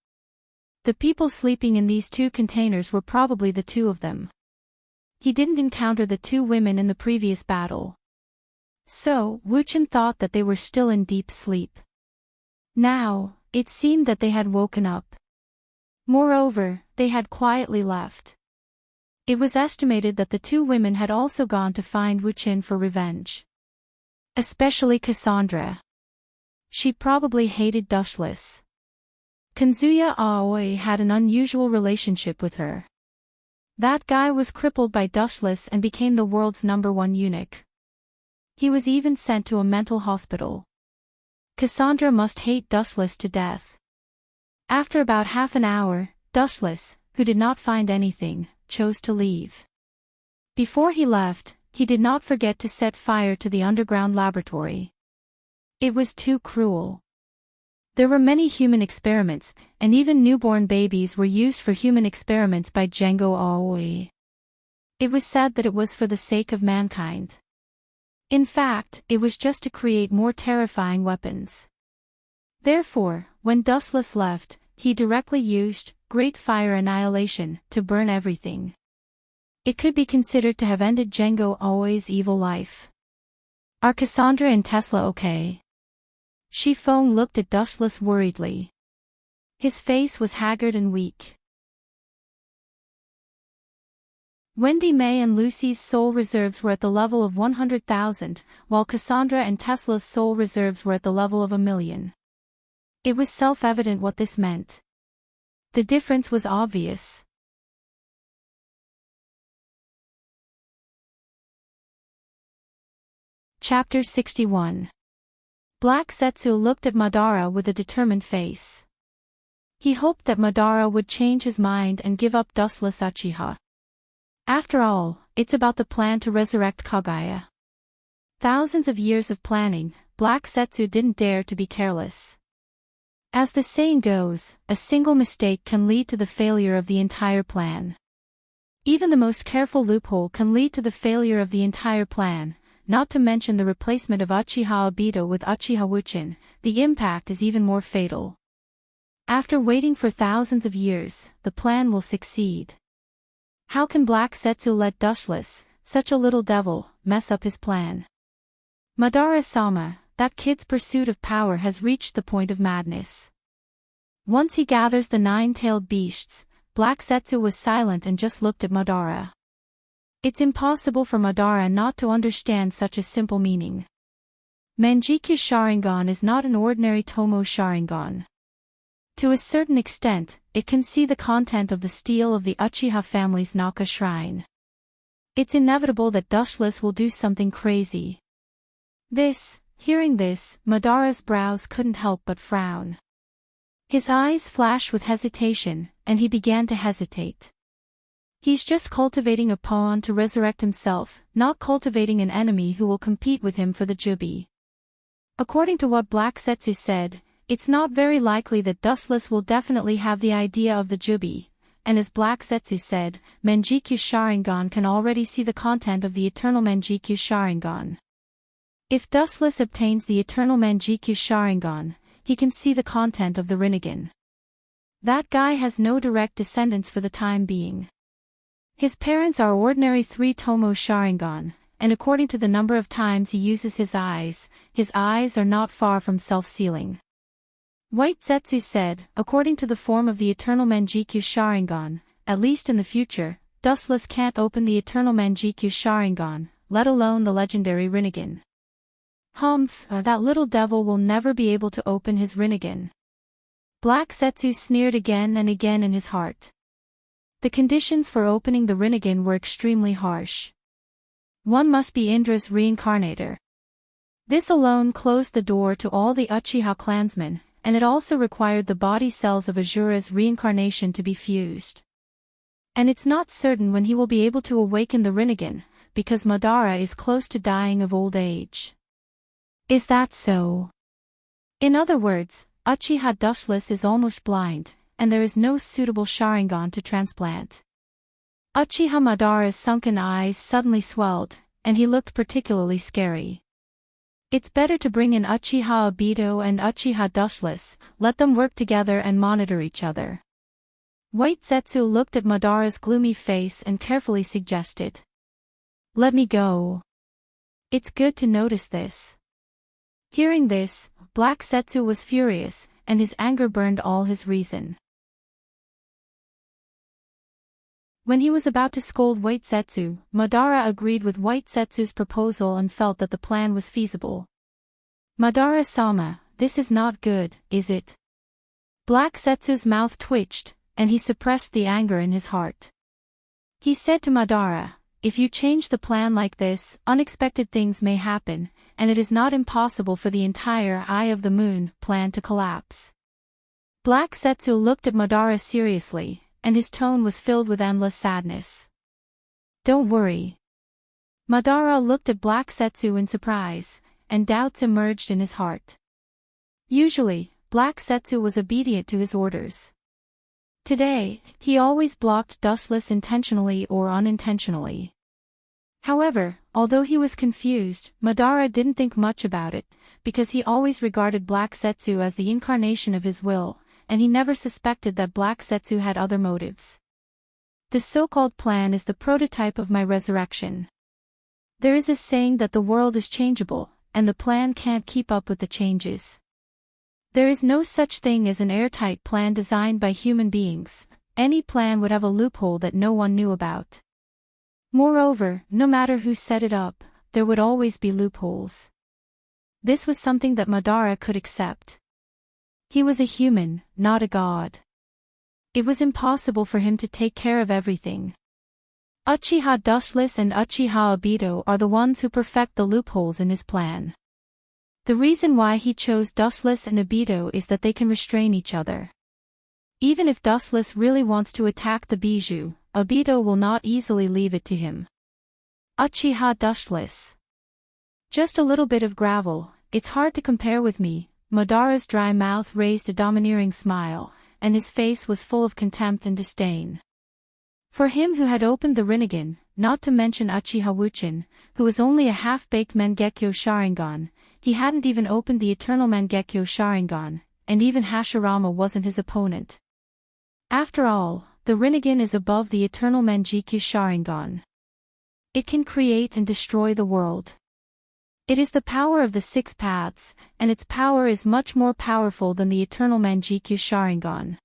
The people sleeping in these two containers were probably the two of them. He didn't encounter the two women in the previous battle. So, Wuchen thought that they were still in deep sleep. Now, it seemed that they had woken up. Moreover, they had quietly left. It was estimated that the two women had also gone to find Wuchen for revenge. Especially Cassandra. She probably hated Dustless. Kanzuya Aoi had an unusual relationship with her. That guy was crippled by Dustless and became the world's #1 eunuch. He was even sent to a mental hospital. Cassandra must hate Dustless to death. After about half an hour, Dustless, who did not find anything, chose to leave. Before he left, he did not forget to set fire to the underground laboratory. It was too cruel. There were many human experiments, and even newborn babies were used for human experiments by Django Aoi. It was said that it was for the sake of mankind. In fact, it was just to create more terrifying weapons. Therefore, when Dustless left, he directly used Great Fire Annihilation to burn everything. It could be considered to have ended Django Always' evil life. Are Cassandra and Tesla okay? Shifeng looked at Dustless worriedly. His face was haggard and weak. Wendy May and Lucy's soul reserves were at the level of 100,000, while Cassandra and Tesla's soul reserves were at the level of 1,000,000. It was self-evident what this meant. The difference was obvious. Chapter 61. Black Setsu looked at Madara with a determined face. He hoped that Madara would change his mind and give up Dustless Uchiha. After all, it's about the plan to resurrect Kaguya. Thousands of years of planning, Black Setsu didn't dare to be careless. As the saying goes, a single mistake can lead to the failure of the entire plan. Even the most careful loophole can lead to the failure of the entire plan, not to mention the replacement of Uchiha Obito with Uchiha Wuchin. The impact is even more fatal. After waiting for thousands of years, the plan will succeed. How can Black Setsu let Dustless, such a little devil, mess up his plan? Madara-sama, that kid's pursuit of power has reached the point of madness. Once he gathers the nine-tailed beasts, Black Setsu was silent and just looked at Madara. It's impossible for Madara not to understand such a simple meaning. Manjikyu Sharingan is not an ordinary Tomo Sharingan. To a certain extent, it can see the content of the steel of the Uchiha family's Naka shrine. It's inevitable that Dustless will do something crazy. Hearing this, Madara's brows couldn't help but frown. His eyes flashed with hesitation, and he began to hesitate. He's just cultivating a pawn to resurrect himself, not cultivating an enemy who will compete with him for the Jubi. According to what Black Setsu said, it's not very likely that Dustless will definitely have the idea of the Jubi, and as Black Setsu said, Manjikyu Sharingan can already see the content of the eternal Manjikyu Sharingan. If Dustless obtains the eternal Manjikyu Sharingan, he can see the content of the Rinnegan. That guy has no direct descendants for the time being. His parents are ordinary 3 Tomo Sharingan, and according to the number of times he uses his eyes are not far from self-sealing. White Setsu said, according to the form of the eternal Manjikyu Sharingan, at least in the future, Dustless can't open the eternal Manjikyu Sharingan, let alone the legendary Rinnegan. That little devil will never be able to open his Rinnegan. Black Setsu sneered again and again in his heart. The conditions for opening the Rinnegan were extremely harsh. One must be Indra's reincarnator. This alone closed the door to all the Uchiha clansmen, and it also required the body cells of Azura's reincarnation to be fused. And it's not certain when he will be able to awaken the Rinnegan, because Madara is close to dying of old age. Is that so? In other words, Uchiha Dustless is almost blind, and there is no suitable Sharingan to transplant. Uchiha Madara's sunken eyes suddenly swelled, and he looked particularly scary. It's better to bring in Uchiha Obito and Uchiha Dustless, let them work together and monitor each other. White Setsu looked at Madara's gloomy face and carefully suggested. Let me go. It's good to notice this. Hearing this, Black Setsu was furious, and his anger burned all his reason. When he was about to scold White Setsu, Madara agreed with White Setsu's proposal and felt that the plan was feasible. Madara-sama, this is not good, is it? Black Setsu's mouth twitched, and he suppressed the anger in his heart. He said to Madara, if you change the plan like this, unexpected things may happen, and it is not impossible for the entire Eye of the Moon plan to collapse. Black Setsu looked at Madara seriously, and his tone was filled with endless sadness. Don't worry. Madara looked at Black Setsu in surprise, and doubts emerged in his heart. Usually, Black Setsu was obedient to his orders. Today, he always blocked Dustless intentionally or unintentionally. However, although he was confused, Madara didn't think much about it, because he always regarded Black Setsu as the incarnation of his will, and he never suspected that Black Setsu had other motives. This so-called plan is the prototype of my resurrection. There is a saying that the world is changeable, and the plan can't keep up with the changes. There is no such thing as an airtight plan designed by human beings. Any plan would have a loophole that no one knew about. Moreover, no matter who set it up, there would always be loopholes. This was something that Madara could accept. He was a human, not a god. It was impossible for him to take care of everything. Uchiha Dustless and Uchiha Obito are the ones who perfect the loopholes in his plan. The reason why he chose Dustless and Obito is that they can restrain each other. Even if Dustless really wants to attack the Bijou, Obito will not easily leave it to him. Uchiha Dustless. Just a little bit of gravel, it's hard to compare with me. Madara's dry mouth raised a domineering smile, and his face was full of contempt and disdain. For him who had opened the Rinnegan, not to mention Uchiha Wuchin, who was only a half-baked Mangekyo Sharingan, he hadn't even opened the eternal Mangekyo Sharingan, and even Hashirama wasn't his opponent. After all, the Rinnegan is above the eternal Mangekyo Sharingan. It can create and destroy the world. It is the power of the six paths, and its power is much more powerful than the eternal Mangekyo Sharingan.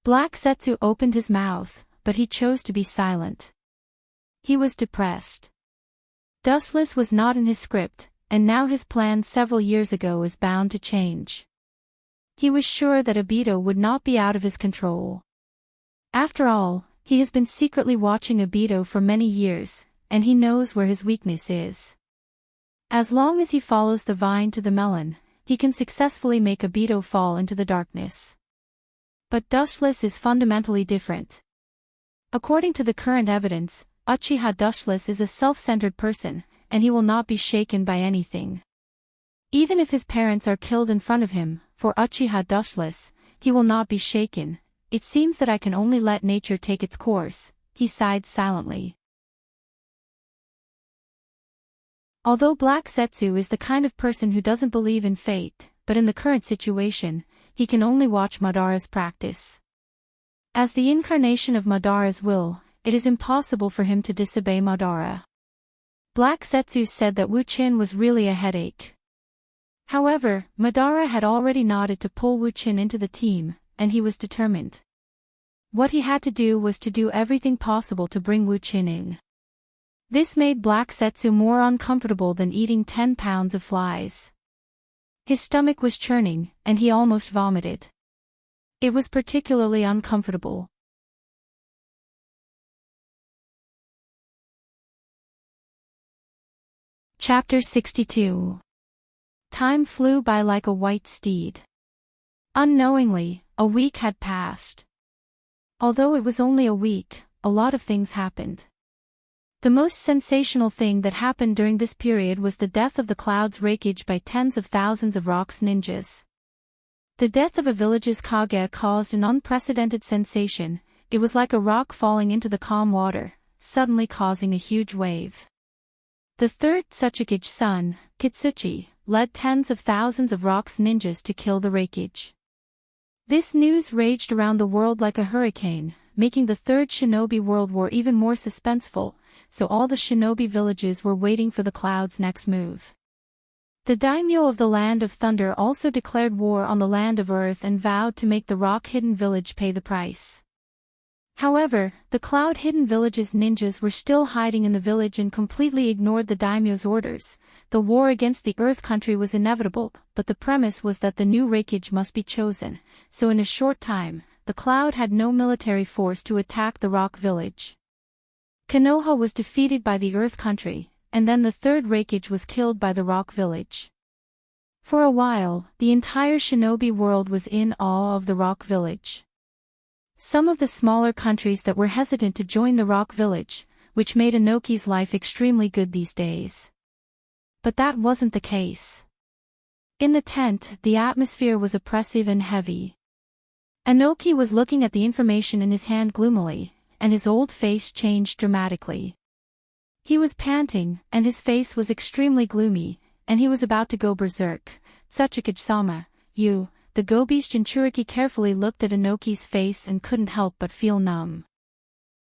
Black Setsu opened his mouth, but he chose to be silent. He was depressed. Dustless was not in his script, and now his plan several years ago is bound to change. He was sure that Obito would not be out of his control. After all, he has been secretly watching Obito for many years, and he knows where his weakness is. As long as he follows the vine to the melon, he can successfully make Obito fall into the darkness. But Dustless is fundamentally different. According to the current evidence, Uchiha Dustless is a self-centered person, and he will not be shaken by anything. Even if his parents are killed in front of him, for Uchiha Dustless, he will not be shaken. It seems that I can only let nature take its course, he sighed silently. Although Black Setsu is the kind of person who doesn't believe in fate, but in the current situation, he can only watch Madara's practice. As the incarnation of Madara's will, it is impossible for him to disobey Madara. Black Setsu said that Wuchin was really a headache. However, Madara had already nodded to pull Wuchin into the team, and he was determined. What he had to do was to do everything possible to bring Wuchin in. This made Black Setsu more uncomfortable than eating 10 pounds of flies. His stomach was churning, and he almost vomited. It was particularly uncomfortable. Chapter 62. Time flew by like a white steed. Unknowingly, a week had passed. Although it was only a week, a lot of things happened. The most sensational thing that happened during this period was the death of the Cloud's Raikage by tens of thousands of Rock's ninjas. The death of a village's Kage caused an unprecedented sensation. It was like a rock falling into the calm water, suddenly causing a huge wave. The third Tsuchigage's son, Kitsuchi, led tens of thousands of Rock's ninjas to kill the Raikage. This news raged around the world like a hurricane, making the Third Shinobi World War even more suspenseful, so all the shinobi villages were waiting for the Cloud's next move. The daimyo of the Land of Thunder also declared war on the Land of Earth and vowed to make the Rock Hidden Village pay the price. However, the Cloud Hidden Village's ninjas were still hiding in the village and completely ignored the daimyo's orders. The war against the Earth Country was inevitable, but the premise was that the new Raikage must be chosen, so in a short time, the Cloud had no military force to attack the Rock Village. Konoha was defeated by the Earth Country, and then the third Raikage was killed by the Rock Village. For a while, the entire shinobi world was in awe of the Rock Village. Some of the smaller countries that were hesitant to join the Rock Village, which made Inoki's life extremely good these days. But that wasn't the case. In the tent, the atmosphere was oppressive and heavy. Anoki was looking at the information in his hand gloomily, and his old face changed dramatically. He was panting, and his face was extremely gloomy, and he was about to go berserk. Tsuchikage-sama, you, the Gobi's Jinchuriki carefully looked at Anoki's face and couldn't help but feel numb.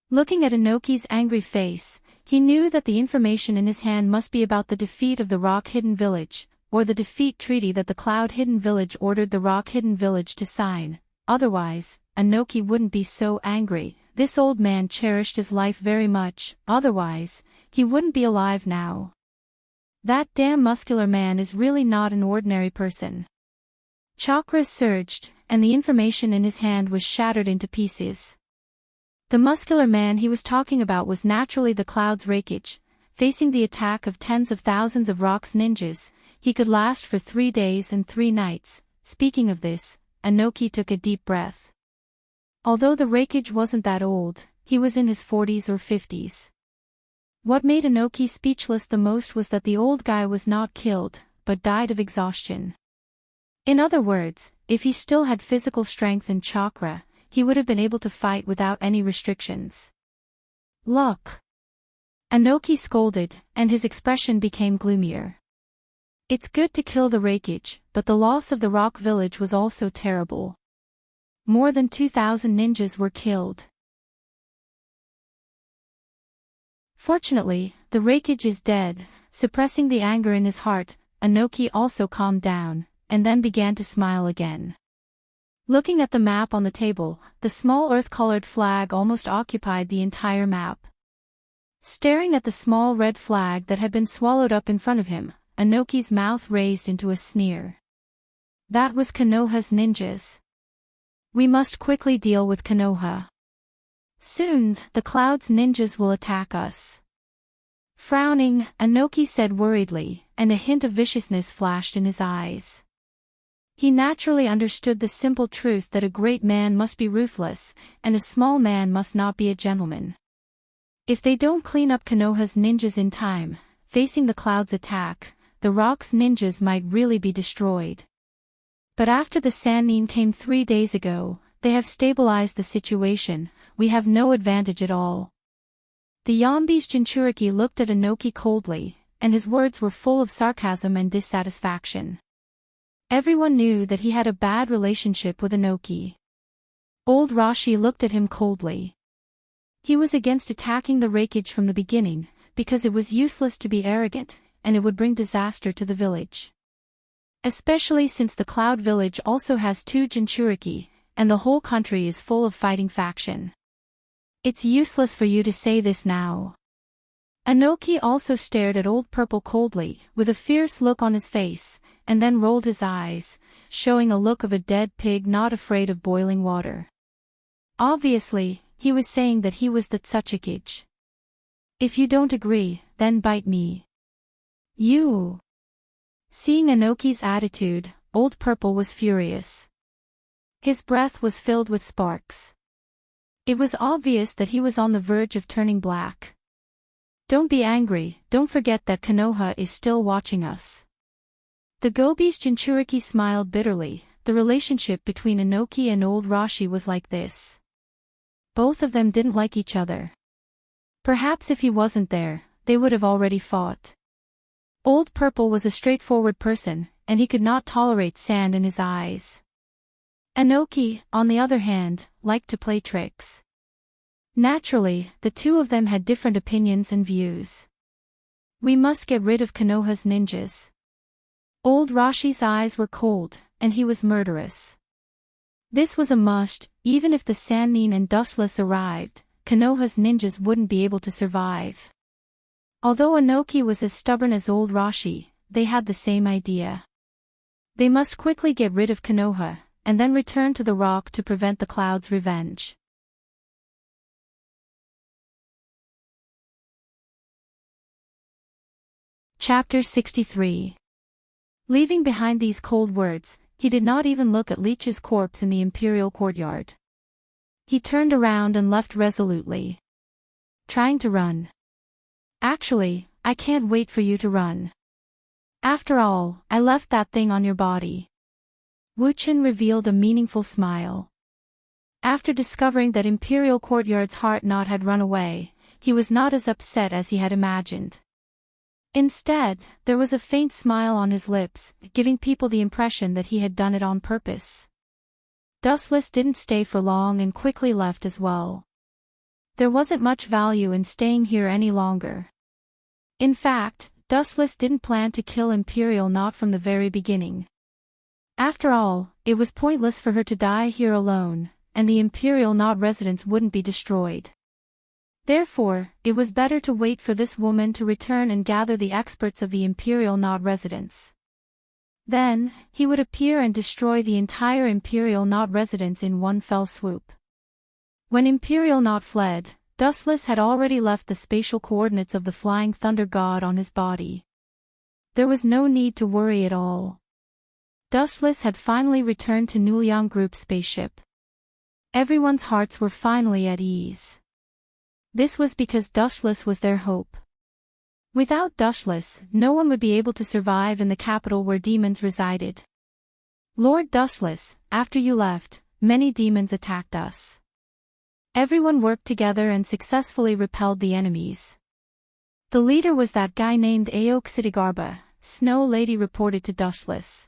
Looking at Anoki's angry face, he knew that the information in his hand must be about the defeat of the Rock Hidden Village, or the defeat treaty that the Cloud Hidden Village ordered the Rock Hidden Village to sign. Otherwise, Anoki wouldn't be so angry. This old man cherished his life very much, otherwise, he wouldn't be alive now. That damn muscular man is really not an ordinary person. Chakra surged, and the information in his hand was shattered into pieces. The muscular man he was talking about was naturally the Cloud's Raikage. Facing the attack of tens of thousands of Rock's ninjas, he could last for 3 days and 3 nights. Speaking of this, Anoki took a deep breath. Although the Raikage wasn't that old, he was in his 40s or 50s. What made Anoki speechless the most was that the old guy was not killed, but died of exhaustion. In other words, if he still had physical strength and chakra, he would have been able to fight without any restrictions. Look! Anoki scolded, and his expression became gloomier. It's good to kill the Raikage, but the loss of the Rock Village was also terrible. More than 2,000 ninjas were killed. Fortunately, the Raikage is dead. Suppressing the anger in his heart, Anoki also calmed down, and then began to smile again. Looking at the map on the table, the small earth-colored flag almost occupied the entire map. Staring at the small red flag that had been swallowed up in front of him, Anoki's mouth raised into a sneer. That was Konoha's ninjas. We must quickly deal with Konoha. Soon, the Cloud's ninjas will attack us. Frowning, Anoki said worriedly, and a hint of viciousness flashed in his eyes. He naturally understood the simple truth that a great man must be ruthless, and a small man must not be a gentleman. If they don't clean up Konoha's ninjas in time, facing the Cloud's attack, the Rock's ninjas might really be destroyed. But after the Sannin came 3 days ago, they have stabilized the situation. We have no advantage at all. The Yonbi's Jinchuriki looked at Anoki coldly, and his words were full of sarcasm and dissatisfaction. Everyone knew that he had a bad relationship with Anoki. Old Rashi looked at him coldly. He was against attacking the Raikage from the beginning, because it was useless to be arrogant, and it would bring disaster to the village. Especially since the Cloud Village also has 2 Jinchuriki, and the whole country is full of fighting faction. It's useless for you to say this now. Anoki also stared at Old Purple coldly, with a fierce look on his face, and then rolled his eyes, showing a look of a dead pig not afraid of boiling water. Obviously, he was saying that he was the Tsuchikage. If you don't agree, then bite me. You! Seeing Anoki's attitude, Old Purple was furious. His breath was filled with sparks. It was obvious that he was on the verge of turning black. Don't be angry, don't forget that Konoha is still watching us. The Gobi's Jinchuriki smiled bitterly. The relationship between Anoki and Old Rashi was like this. Both of them didn't like each other. Perhaps if he wasn't there, they would have already fought. Old Purple was a straightforward person, and he could not tolerate sand in his eyes. Anoki, on the other hand, liked to play tricks. Naturally, the two of them had different opinions and views. We must get rid of Konoha's ninjas. Old Rashi's eyes were cold, and he was murderous. This was a must. Even if the Sannin and Dustless arrived, Konoha's ninjas wouldn't be able to survive. Although Anoki was as stubborn as Old Rashi, they had the same idea. They must quickly get rid of Konoha, and then return to the rock to prevent the Cloud's revenge. Chapter 63. Leaving behind these cold words, he did not even look at Leech's corpse in the imperial courtyard. He turned around and left resolutely. Trying to run. Actually, I can't wait for you to run. After all, I left that thing on your body. Wuchen revealed a meaningful smile. After discovering that Imperial Courtyard's heart knot had run away, he was not as upset as he had imagined. Instead, there was a faint smile on his lips, giving people the impression that he had done it on purpose. Dustless didn't stay for long and quickly left as well. There wasn't much value in staying here any longer. In fact, Dustless didn't plan to kill Imperial Knot from the very beginning. After all, it was pointless for her to die here alone, and the Imperial Knot residence wouldn't be destroyed. Therefore, it was better to wait for this woman to return and gather the experts of the Imperial Knot residence. Then, he would appear and destroy the entire Imperial Knot residence in one fell swoop. When Imperial Knot fled, Dustless had already left the spatial coordinates of the Flying Thunder God on his body. There was no need to worry at all. Dustless had finally returned to Nuliang Group's spaceship. Everyone's hearts were finally at ease. This was because Dustless was their hope. Without Dustless, no one would be able to survive in the capital where demons resided. Lord Dustless, after you left, many demons attacked us. Everyone worked together and successfully repelled the enemies. The leader was that guy named Aok Sitigarba, Snow Lady reported to Dustless.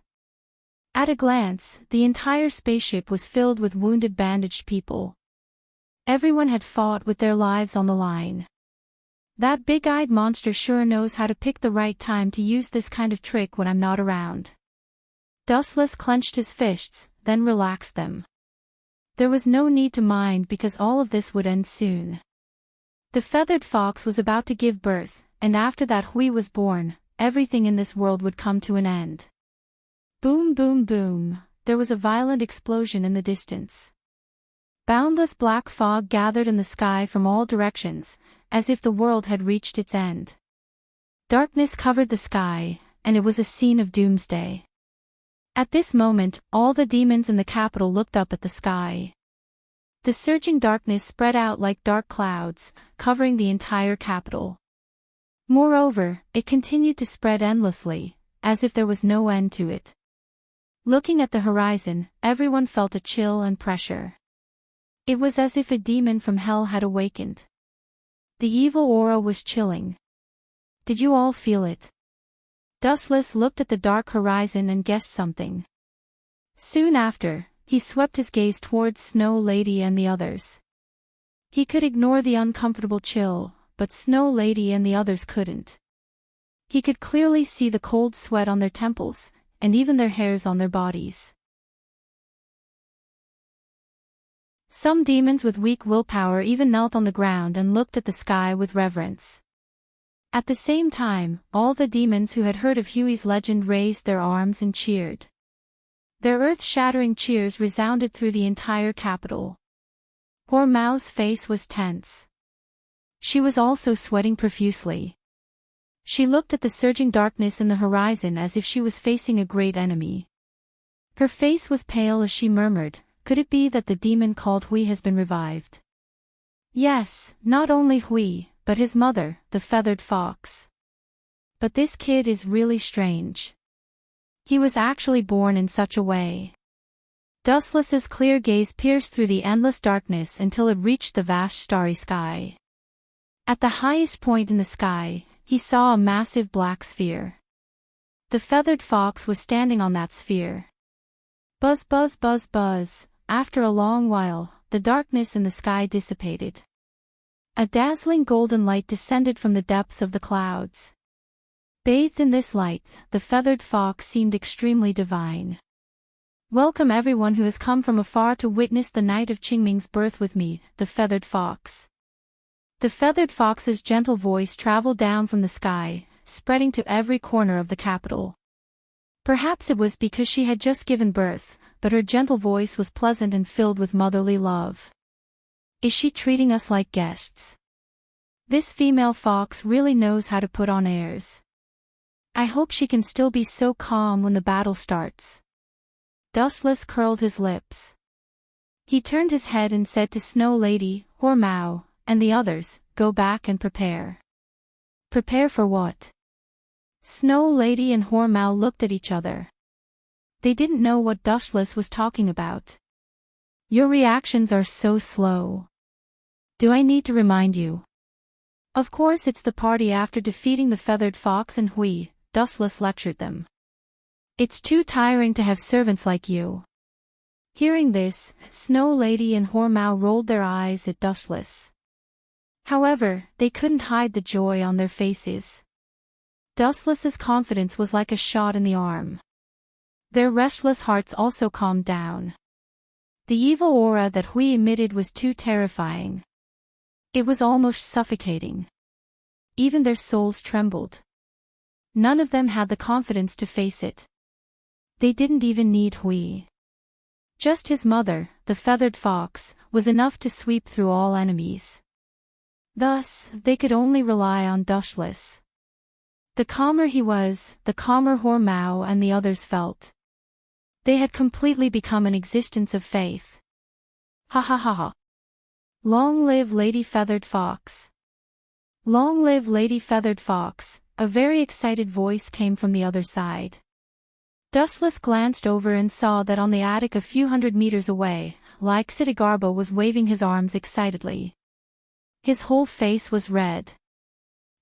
At a glance, the entire spaceship was filled with wounded bandaged people. Everyone had fought with their lives on the line. That big-eyed monster sure knows how to pick the right time to use this kind of trick when I'm not around. Dustless clenched his fists, then relaxed them. There was no need to mind because all of this would end soon. The feathered fox was about to give birth, and after that Hui was born, everything in this world would come to an end. Boom boom boom, there was a violent explosion in the distance. Boundless black fog gathered in the sky from all directions, as if the world had reached its end. Darkness covered the sky, and it was a scene of doomsday. At this moment, all the demons in the capital looked up at the sky. The surging darkness spread out like dark clouds, covering the entire capital. Moreover, it continued to spread endlessly, as if there was no end to it. Looking at the horizon, everyone felt a chill and pressure. It was as if a demon from hell had awakened. The evil aura was chilling. Did you all feel it? Dustless looked at the dark horizon and guessed something. Soon after, he swept his gaze towards Snow Lady and the others. He could ignore the uncomfortable chill, but Snow Lady and the others couldn't. He could clearly see the cold sweat on their temples, and even their hairs on their bodies. Some demons with weak willpower even knelt on the ground and looked at the sky with reverence. At the same time, all the demons who had heard of Huey's legend raised their arms and cheered. Their earth-shattering cheers resounded through the entire capital. Poor Mao's face was tense. She was also sweating profusely. She looked at the surging darkness in the horizon as if she was facing a great enemy. Her face was pale as she murmured, "Could it be that the demon called Hui has been revived?" Yes, not only Hui, but his mother, the feathered fox. But this kid is really strange. He was actually born in such a way. Dustless's clear gaze pierced through the endless darkness until it reached the vast starry sky. At the highest point in the sky, he saw a massive black sphere. The feathered fox was standing on that sphere. Buzz buzz buzz buzz. After a long while, the darkness in the sky dissipated. A dazzling golden light descended from the depths of the clouds. Bathed in this light, the feathered fox seemed extremely divine. "Welcome everyone who has come from afar to witness the night of Qingming's birth with me, the feathered fox." The feathered fox's gentle voice traveled down from the sky, spreading to every corner of the capital. Perhaps it was because she had just given birth, but her gentle voice was pleasant and filled with motherly love. Is she treating us like guests? This female fox really knows how to put on airs. I hope she can still be so calm when the battle starts. Dustless curled his lips. He turned his head and said to Snow Lady, Hormao, and the others, "Go back and prepare." Prepare for what? Snow Lady and Hormao looked at each other. They didn't know what Dustless was talking about. Your reactions are so slow. Do I need to remind you? Of course it's the party after defeating the feathered fox and Hui, Dustless lectured them. It's too tiring to have servants like you. Hearing this, Snow Lady and Hormao rolled their eyes at Dustless. However, they couldn't hide the joy on their faces. Dustless's confidence was like a shot in the arm. Their restless hearts also calmed down. The evil aura that Hui emitted was too terrifying. It was almost suffocating. Even their souls trembled. None of them had the confidence to face it. They didn't even need Hui. Just his mother, the feathered fox, was enough to sweep through all enemies. Thus, they could only rely on Dustless. The calmer he was, the calmer Hormao and the others felt. They had completely become an existence of faith. Ha ha ha ha. Long live Lady Feathered Fox. Long live Lady Feathered Fox, a very excited voice came from the other side. Dustless glanced over and saw that on the attic a few hundred meters away, Lixidigarbo was waving his arms excitedly. His whole face was red.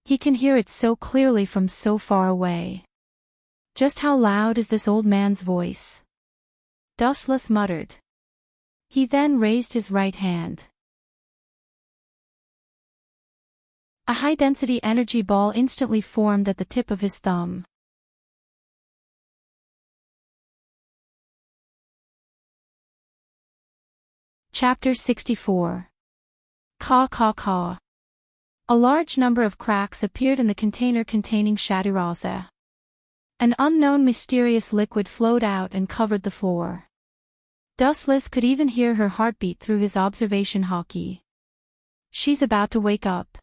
He can hear it so clearly from so far away. Just how loud is this old man's voice? Dustless muttered. He then raised his right hand. A high-density energy ball instantly formed at the tip of his thumb. Chapter 64. Caw caw caw. A large number of cracks appeared in the container containing Shadiraza. An unknown mysterious liquid flowed out and covered the floor. Dustless could even hear her heartbeat through his observation hockey. She's about to wake up.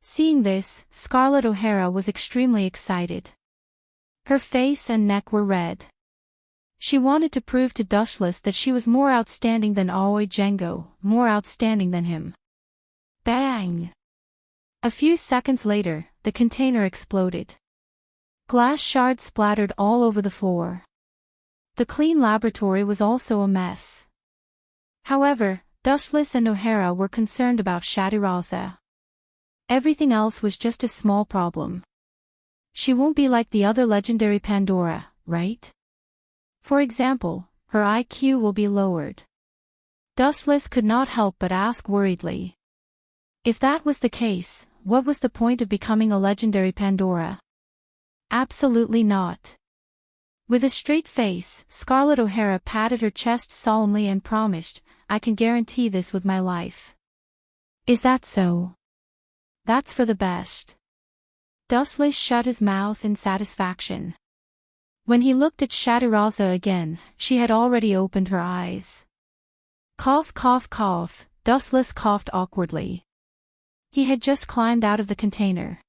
Seeing this, Scarlett O'Hara was extremely excited. Her face and neck were red. She wanted to prove to Dustless that she was more outstanding than Aoi Django, more outstanding than him. Bang! A few seconds later, the container exploded. Glass shards splattered all over the floor. The clean laboratory was also a mess. However, Dustless and O'Hara were concerned about Shadiraza. Everything else was just a small problem. She won't be like the other legendary Pandora, right? For example, her IQ will be lowered. Dustless could not help but ask worriedly. If that was the case, what was the point of becoming a legendary Pandora? Absolutely not. With a straight face, Scarlett O'Hara patted her chest solemnly and promised, I can guarantee this with my life. Is that so? That's for the best. Dustless shut his mouth in satisfaction. When he looked at Shadiraza again, she had already opened her eyes. Cough cough cough, Dustless coughed awkwardly. He had just climbed out of the container.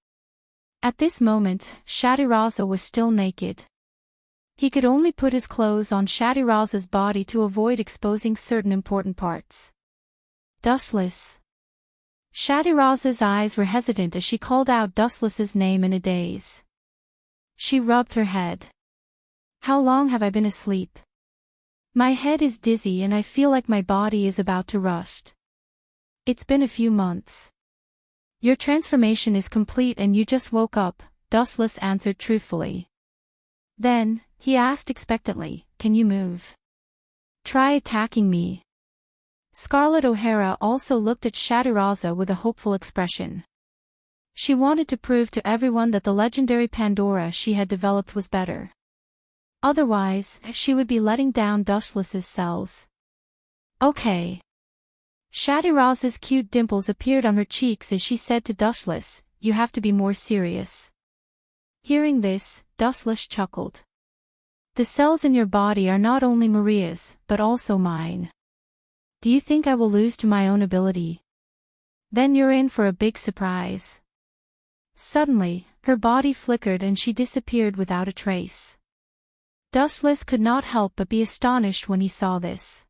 At this moment, Shadiraza was still naked. He could only put his clothes on Shadiraza's body to avoid exposing certain important parts. Dustless. Shadiraza's eyes were hesitant as she called out Dustless's name in a daze. She rubbed her head. How long have I been asleep? My head is dizzy and I feel like my body is about to rust. It's been a few months. Your transformation is complete and you just woke up, Dustless answered truthfully. Then, he asked expectantly, can you move? Try attacking me. Scarlett O'Hara also looked at Shadiraza with a hopeful expression. She wanted to prove to everyone that the legendary Pandora she had developed was better. Otherwise, she would be letting down Dustless's cells. Okay. Shadiraza's cute dimples appeared on her cheeks as she said to Dustless, you have to be more serious. Hearing this, Dustless chuckled. The cells in your body are not only Maria's, but also mine. Do you think I will lose to my own ability? Then you're in for a big surprise. Suddenly, her body flickered and she disappeared without a trace. Dustless could not help but be astonished when he saw this.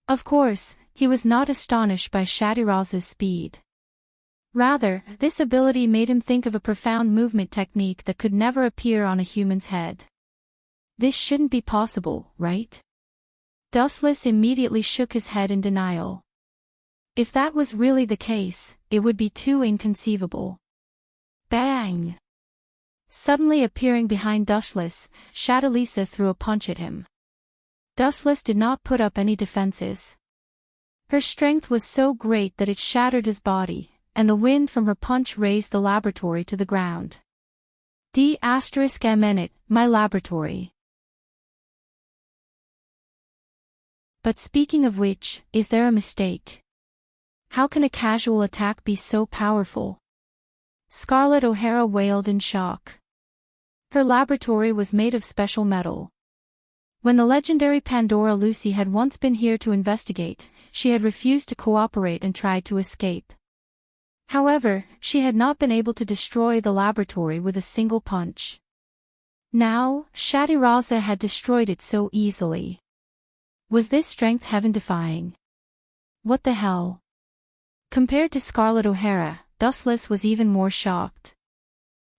Of course, he was not astonished by Shadiraza's speed. Rather, this ability made him think of a profound movement technique that could never appear on a human's head. This shouldn't be possible, right? Dustless immediately shook his head in denial. If that was really the case, it would be too inconceivable. Bang! Suddenly appearing behind Dustless, Shadalisa threw a punch at him. Dustless did not put up any defenses. Her strength was so great that it shattered his body, and the wind from her punch raised the laboratory to the ground. D***, my laboratory. But speaking of which, is there a mistake? How can a casual attack be so powerful? Scarlett O'Hara wailed in shock. Her laboratory was made of special metal. When the legendary Pandora Lucy had once been here to investigate, she had refused to cooperate and tried to escape. However, she had not been able to destroy the laboratory with a single punch. Now, Shadiraza had destroyed it so easily. Was this strength heaven-defying? What the hell? Compared to Scarlett O'Hara, Dustless was even more shocked.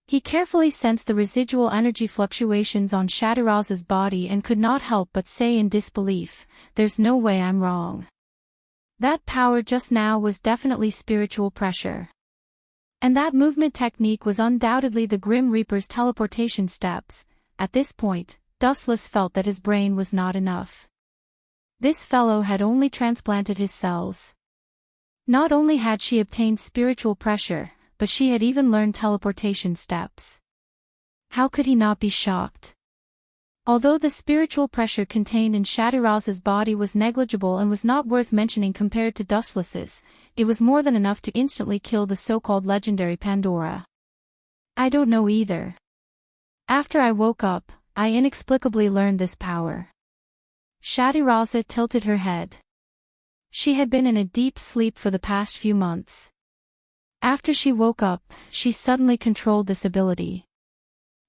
He carefully sensed the residual energy fluctuations on Shadiraza's body and could not help but say in disbelief, "There's no way I'm wrong. That power just now was definitely spiritual pressure. And that movement technique was undoubtedly the Grim Reaper's teleportation steps." At this point, Dustless felt that his brain was not enough. This fellow had only transplanted his cells. Not only had she obtained spiritual pressure, but she had even learned teleportation steps. How could he not be shocked? Although the spiritual pressure contained in Shadiraza's body was negligible and was not worth mentioning compared to Dustless's, it was more than enough to instantly kill the so-called legendary Pandora. I don't know either. After I woke up, I inexplicably learned this power. Shadiraza tilted her head. She had been in a deep sleep for the past few months. After she woke up, she suddenly controlled this ability.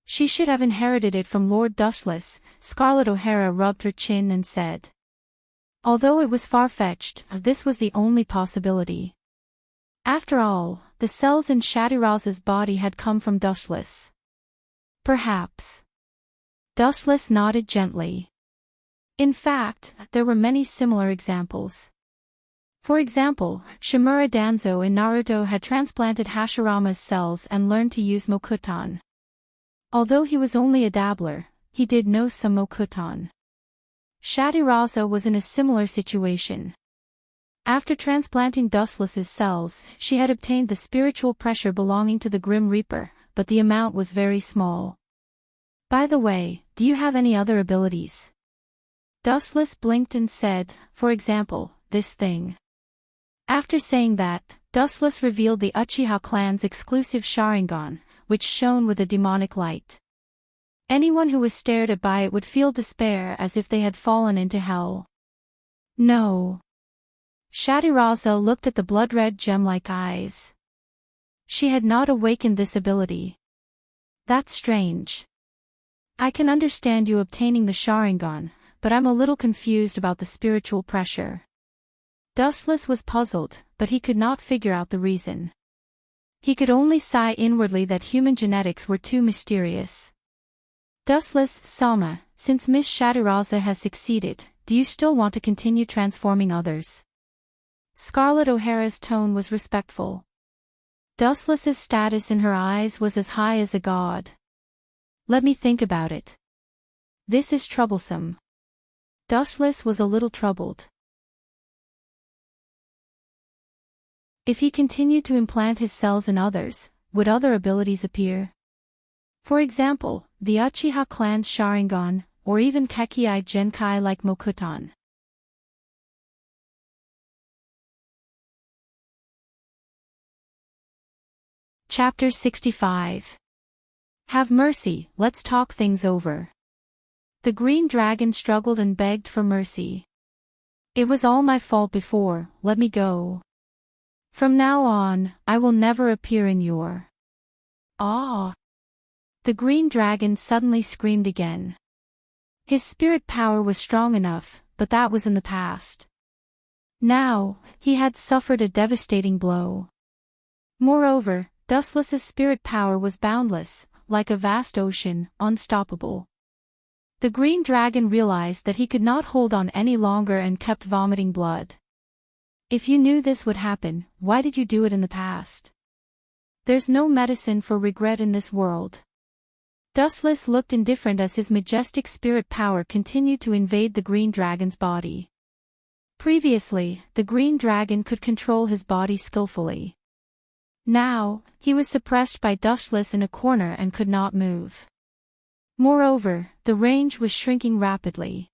She should have inherited it from Lord Dustless. Scarlett O'Hara rubbed her chin and said. Although it was far-fetched, this was the only possibility. After all, the cells in Shadiraza's body had come from Dustless. Perhaps. Dustless nodded gently. In fact, there were many similar examples. For example, Shimura Danzo in Naruto had transplanted Hashirama's cells and learned to use Mokuton. Although he was only a dabbler, he did know some Mokuton. Shadiraza was in a similar situation. After transplanting Dustless's cells, she had obtained the spiritual pressure belonging to the Grim Reaper, but the amount was very small. By the way, do you have any other abilities? Dustless blinked and said, for example, this thing. After saying that, Dustless revealed the Uchiha clan's exclusive Sharingan, which shone with a demonic light. Anyone who was stared at by it would feel despair as if they had fallen into hell. No. Shadiraza looked at the blood-red gem-like eyes. She had not awakened this ability. That's strange. I can understand you obtaining the Sharingan, but I'm a little confused about the spiritual pressure. Dustless was puzzled, but he could not figure out the reason. He could only sigh inwardly that human genetics were too mysterious. Dustless-sama, since Miss Shadiraza has succeeded, do you still want to continue transforming others? Scarlett O'Hara's tone was respectful. Dustless's status in her eyes was as high as a god. Let me think about it. This is troublesome. Dustless was a little troubled. If he continued to implant his cells in others, would other abilities appear? For example, the Uchiha clan's Sharingan, or even Kekii Genkai like Mokuton. Chapter 65. Have mercy, let's talk things over. The green dragon struggled and begged for mercy. It was all my fault before, let me go. From now on, I will never appear in your... Ah! The green dragon suddenly screamed again. His spirit power was strong enough, but that was in the past. Now, he had suffered a devastating blow. Moreover, Dustless's spirit power was boundless, like a vast ocean, unstoppable. The green dragon realized that he could not hold on any longer and kept vomiting blood. If you knew this would happen, why did you do it in the past? There's no medicine for regret in this world. Dustless looked indifferent as his majestic spirit power continued to invade the green dragon's body. Previously, the green dragon could control his body skillfully. Now, he was suppressed by Dustless in a corner and could not move. Moreover, the range was shrinking rapidly.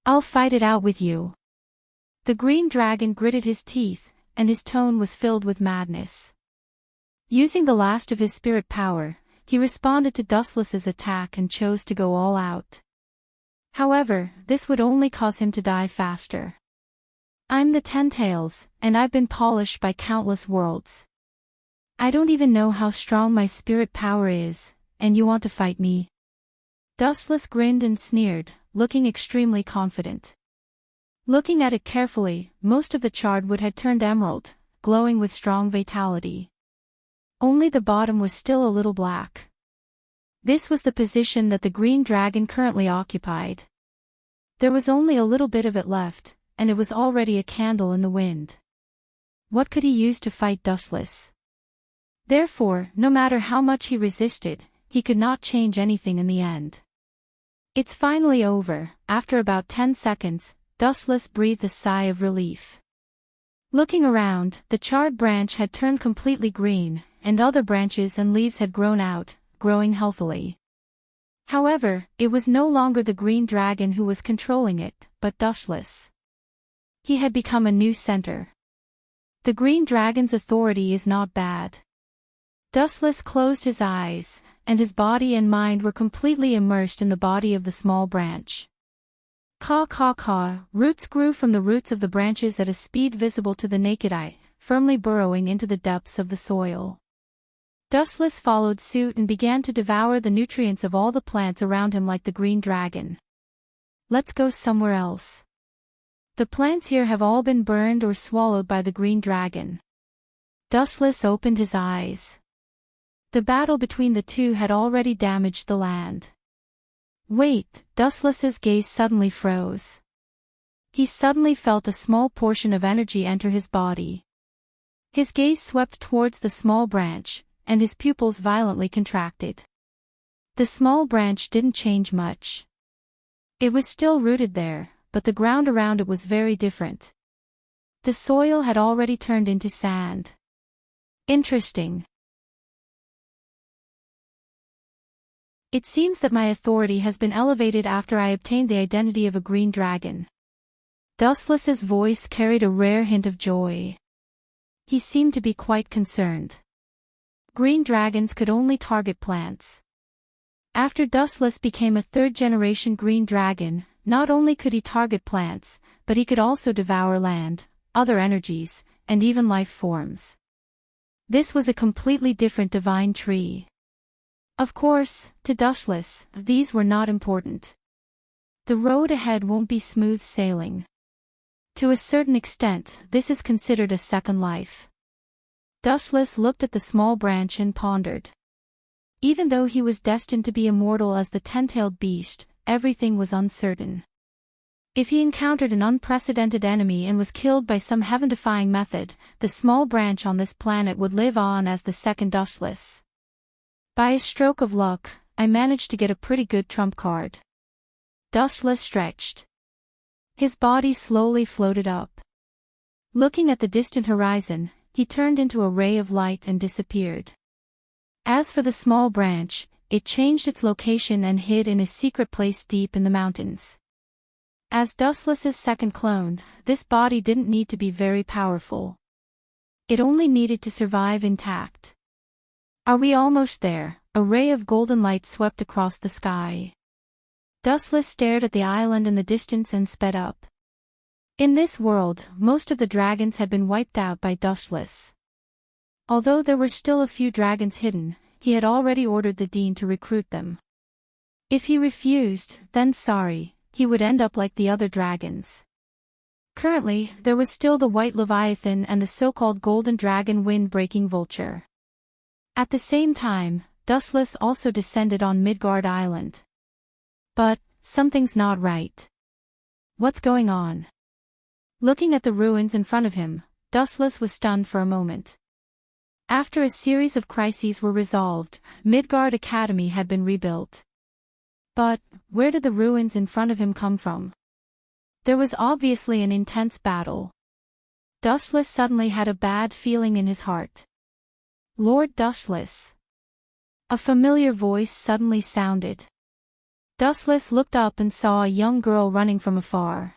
I'll fight it out with you. The green dragon gritted his teeth, and his tone was filled with madness. Using the last of his spirit power, he responded to Dustless's attack and chose to go all out. However, this would only cause him to die faster. I'm the Ten Tails, and I've been polished by countless worlds. I don't even know how strong my spirit power is, and you want to fight me? Dustless grinned and sneered, looking extremely confident. Looking at it carefully, most of the charred wood had turned emerald, glowing with strong vitality. Only the bottom was still a little black. This was the position that the green dragon currently occupied. There was only a little bit of it left, and it was already a candle in the wind. What could he use to fight Dustless? Therefore, no matter how much he resisted, he could not change anything in the end. It's finally over. After about 10 seconds, Dustless breathed a sigh of relief. Looking around, the charred branch had turned completely green, and other branches and leaves had grown out, growing healthily. However, it was no longer the green dragon who was controlling it, but Dustless. He had become a new center. The green dragon's authority is not bad. Dustless closed his eyes, and his body and mind were completely immersed in the body of the small branch. Caw caw caw, roots grew from the roots of the branches at a speed visible to the naked eye, firmly burrowing into the depths of the soil. Dustless followed suit and began to devour the nutrients of all the plants around him like the green dragon. Let's go somewhere else. The plants here have all been burned or swallowed by the green dragon. Dustless opened his eyes. The battle between the two had already damaged the land. Wait, Dustless's gaze suddenly froze. He suddenly felt a small portion of energy enter his body. His gaze swept towards the small branch, and his pupils violently contracted. The small branch didn't change much. It was still rooted there, but the ground around it was very different. The soil had already turned into sand. Interesting. It seems that my authority has been elevated after I obtained the identity of a green dragon. Dustless's voice carried a rare hint of joy. He seemed to be quite concerned. Green dragons could only target plants. After Dustless became a third-generation green dragon, not only could he target plants, but he could also devour land, other energies, and even life forms. This was a completely different divine tree. Of course, to Dustless, these were not important. The road ahead won't be smooth sailing. To a certain extent, this is considered a second life. Dustless looked at the small branch and pondered. Even though he was destined to be immortal as the ten-tailed beast, everything was uncertain. If he encountered an unprecedented enemy and was killed by some heaven-defying method, the small branch on this planet would live on as the second Dustless. By a stroke of luck, I managed to get a pretty good trump card. Dustless stretched. His body slowly floated up. Looking at the distant horizon, he turned into a ray of light and disappeared. As for the small branch, it changed its location and hid in a secret place deep in the mountains. As Dustless's second clone, this body didn't need to be very powerful. It only needed to survive intact. Are we almost there? A ray of golden light swept across the sky. Dustless stared at the island in the distance and sped up. In this world, most of the dragons had been wiped out by Dustless. Although there were still a few dragons hidden, he had already ordered the dean to recruit them. If he refused, then sorry, he would end up like the other dragons. Currently, there was still the white leviathan and the so-called golden dragon wind-breaking vulture. At the same time, Dustless also descended on Midgard Island. But, Something's not right. What's going on? Looking at the ruins in front of him, Dustless was stunned for a moment. After a series of crises were resolved, Midgard Academy had been rebuilt. But, where did the ruins in front of him come from? There was obviously an intense battle. Dustless suddenly had a bad feeling in his heart. Lord Dustless. A familiar voice suddenly sounded. Dustless looked up and saw a young girl running from afar.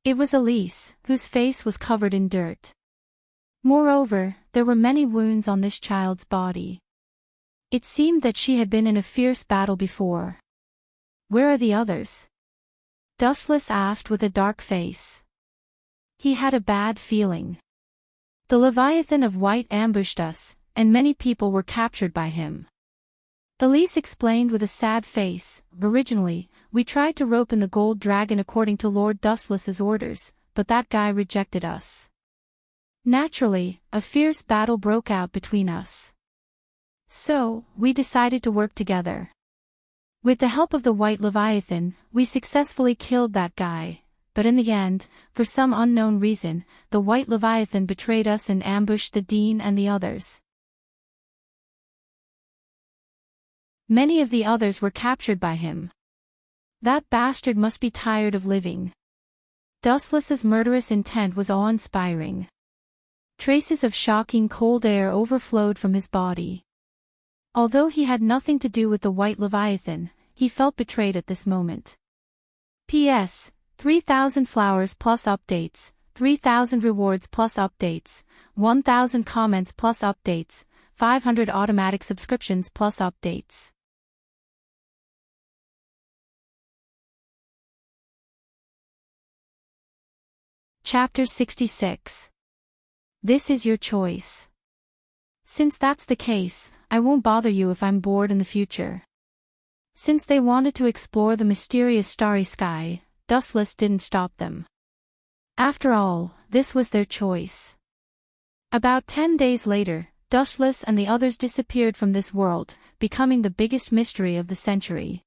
It was Elise, whose face was covered in dirt. Moreover, there were many wounds on this child's body. It seemed that she had been in a fierce battle before. Where are the others? Dustless asked with a dark face. He had a bad feeling. The Leviathan of White ambushed us, and many people were captured by him. Elise explained with a sad face, originally, we tried to rope in the gold dragon according to Lord Dustless's orders, but that guy rejected us. Naturally, a fierce battle broke out between us. So, we decided to work together. With the help of the White Leviathan, we successfully killed that guy, but in the end, for some unknown reason, the White Leviathan betrayed us and ambushed the Dean and the others. Many of the others were captured by him. That bastard must be tired of living. Dustless's murderous intent was awe-inspiring. Traces of shocking cold air overflowed from his body. Although he had nothing to do with the White Leviathan, he felt betrayed at this moment. P.S. 3,000 flowers plus updates, 3,000 rewards plus updates, 1,000 comments plus updates, 500 automatic subscriptions plus updates. Chapter 66. This is your choice. Since that's the case, I won't bother you if I'm bored in the future. Since they wanted to explore the mysterious starry sky, Dustless didn't stop them. After all, this was their choice. About 10 days later, Dustless and the others disappeared from this world, becoming the biggest mystery of the century.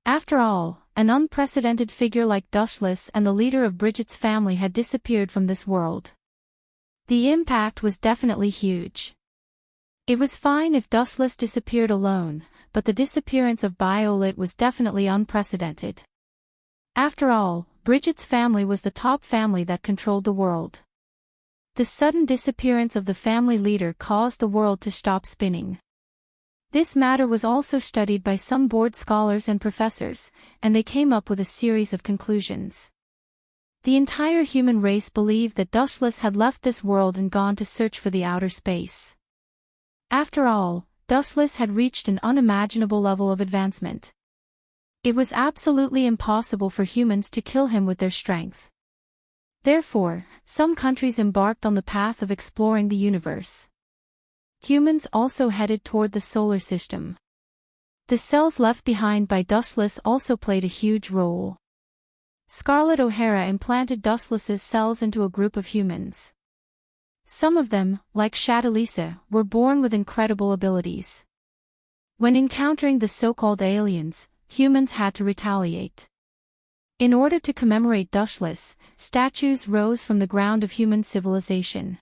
After all, an unprecedented figure like Dustless and the leader of Bridget's family had disappeared from this world. The impact was definitely huge. It was fine if Dustless disappeared alone, but the disappearance of Violet was definitely unprecedented. After all, Bridget's family was the top family that controlled the world. The sudden disappearance of the family leader caused the world to stop spinning. This matter was also studied by some board scholars and professors, and they came up with a series of conclusions. The entire human race believed that Dustless had left this world and gone to search for the outer space. After all, Dustless had reached an unimaginable level of advancement. It was absolutely impossible for humans to kill him with their strength. Therefore, some countries embarked on the path of exploring the universe. Humans also headed toward the solar system. The cells left behind by Dustless also played a huge role. Scarlett O'Hara implanted Dustless's cells into a group of humans. Some of them, like Shadalisa, were born with incredible abilities. When encountering the so-called aliens, humans had to retaliate. In order to commemorate Dustless, statues rose from the ground of human civilization.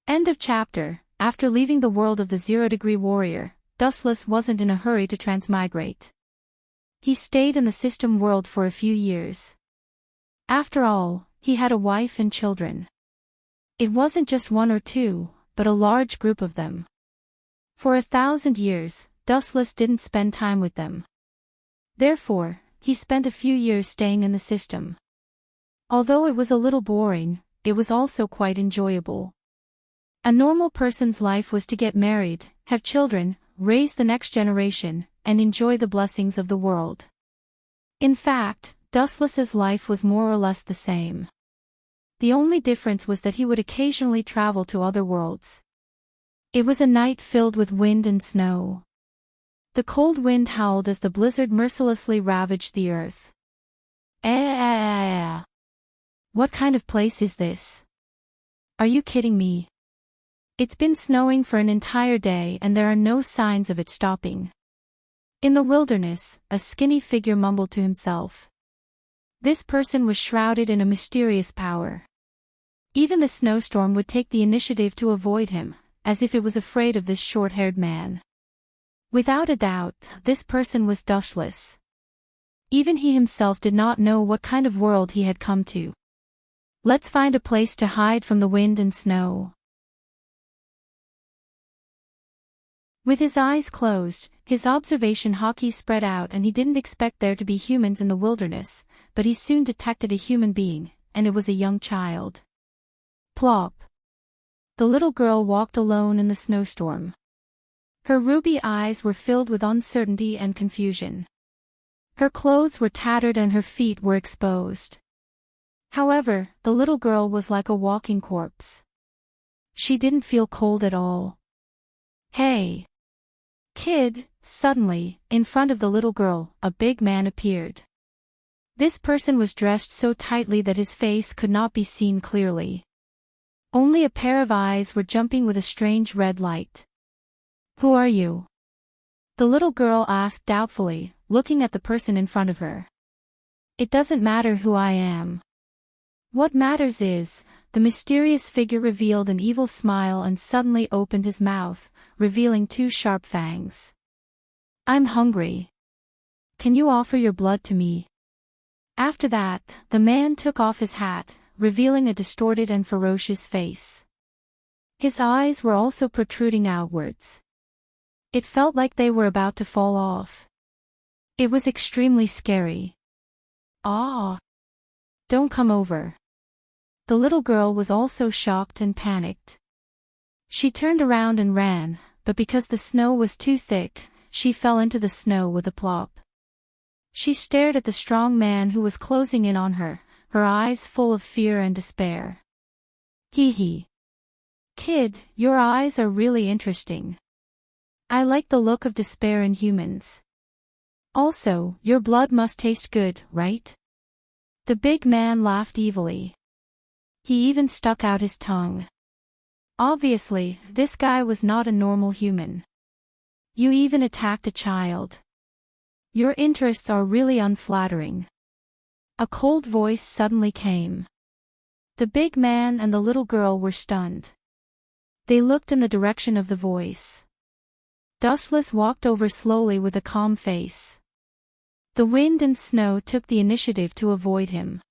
End of chapter. After leaving the world of the Zero-Degree Warrior, Dustless wasn't in a hurry to transmigrate. He stayed in the system world for a few years. After all, he had a wife and children. It wasn't just one or two, but a large group of them. For 1,000 years, Dustless didn't spend time with them. Therefore, he spent a few years staying in the system. Although it was a little boring, it was also quite enjoyable. A normal person's life was to get married, have children, raise the next generation, and enjoy the blessings of the world. In fact, Dustless's life was more or less the same. The only difference was that he would occasionally travel to other worlds. It was a night filled with wind and snow. The cold wind howled as the blizzard mercilessly ravaged the earth. What kind of place is this? Are you kidding me? It's been snowing for an entire day and there are no signs of it stopping. In the wilderness, a skinny figure mumbled to himself. This person was shrouded in a mysterious power. Even the snowstorm would take the initiative to avoid him, as if it was afraid of this short-haired man. Without a doubt, this person was dustless. Even he himself did not know what kind of world he had come to. Let's find a place to hide from the wind and snow. With his eyes closed, his observation hockey spread out, and he didn't expect there to be humans in the wilderness, but he soon detected a human being, and it was a young child. Plop. The little girl walked alone in the snowstorm. Her ruby eyes were filled with uncertainty and confusion. Her clothes were tattered and her feet were exposed. However, the little girl was like a walking corpse. She didn't feel cold at all. Hey! Kid! Suddenly, in front of the little girl, a big man appeared. This person was dressed so tightly that his face could not be seen clearly. Only a pair of eyes were jumping with a strange red light. Who are you? The little girl asked doubtfully, looking at the person in front of her. It doesn't matter who I am. What matters is, the mysterious figure revealed an evil smile and suddenly opened his mouth, revealing two sharp fangs. I'm hungry. Can you offer your blood to me? After that, the man took off his hat, revealing a distorted and ferocious face. His eyes were also protruding outwards. It felt like they were about to fall off. It was extremely scary. Ah! Don't come over. The little girl was also shocked and panicked. She turned around and ran, but because the snow was too thick, she fell into the snow with a plop. She stared at the strong man who was closing in on her, her eyes full of fear and despair. Hee hee. Kid, your eyes are really interesting. I like the look of despair in humans. Also, your blood must taste good, right? The big man laughed evilly. He even stuck out his tongue. Obviously, this guy was not a normal human. You even attacked a child. Your interests are really unflattering. A cold voice suddenly came. The big man and the little girl were stunned. They looked in the direction of the voice. Dustless walked over slowly with a calm face. The wind and snow took the initiative to avoid him.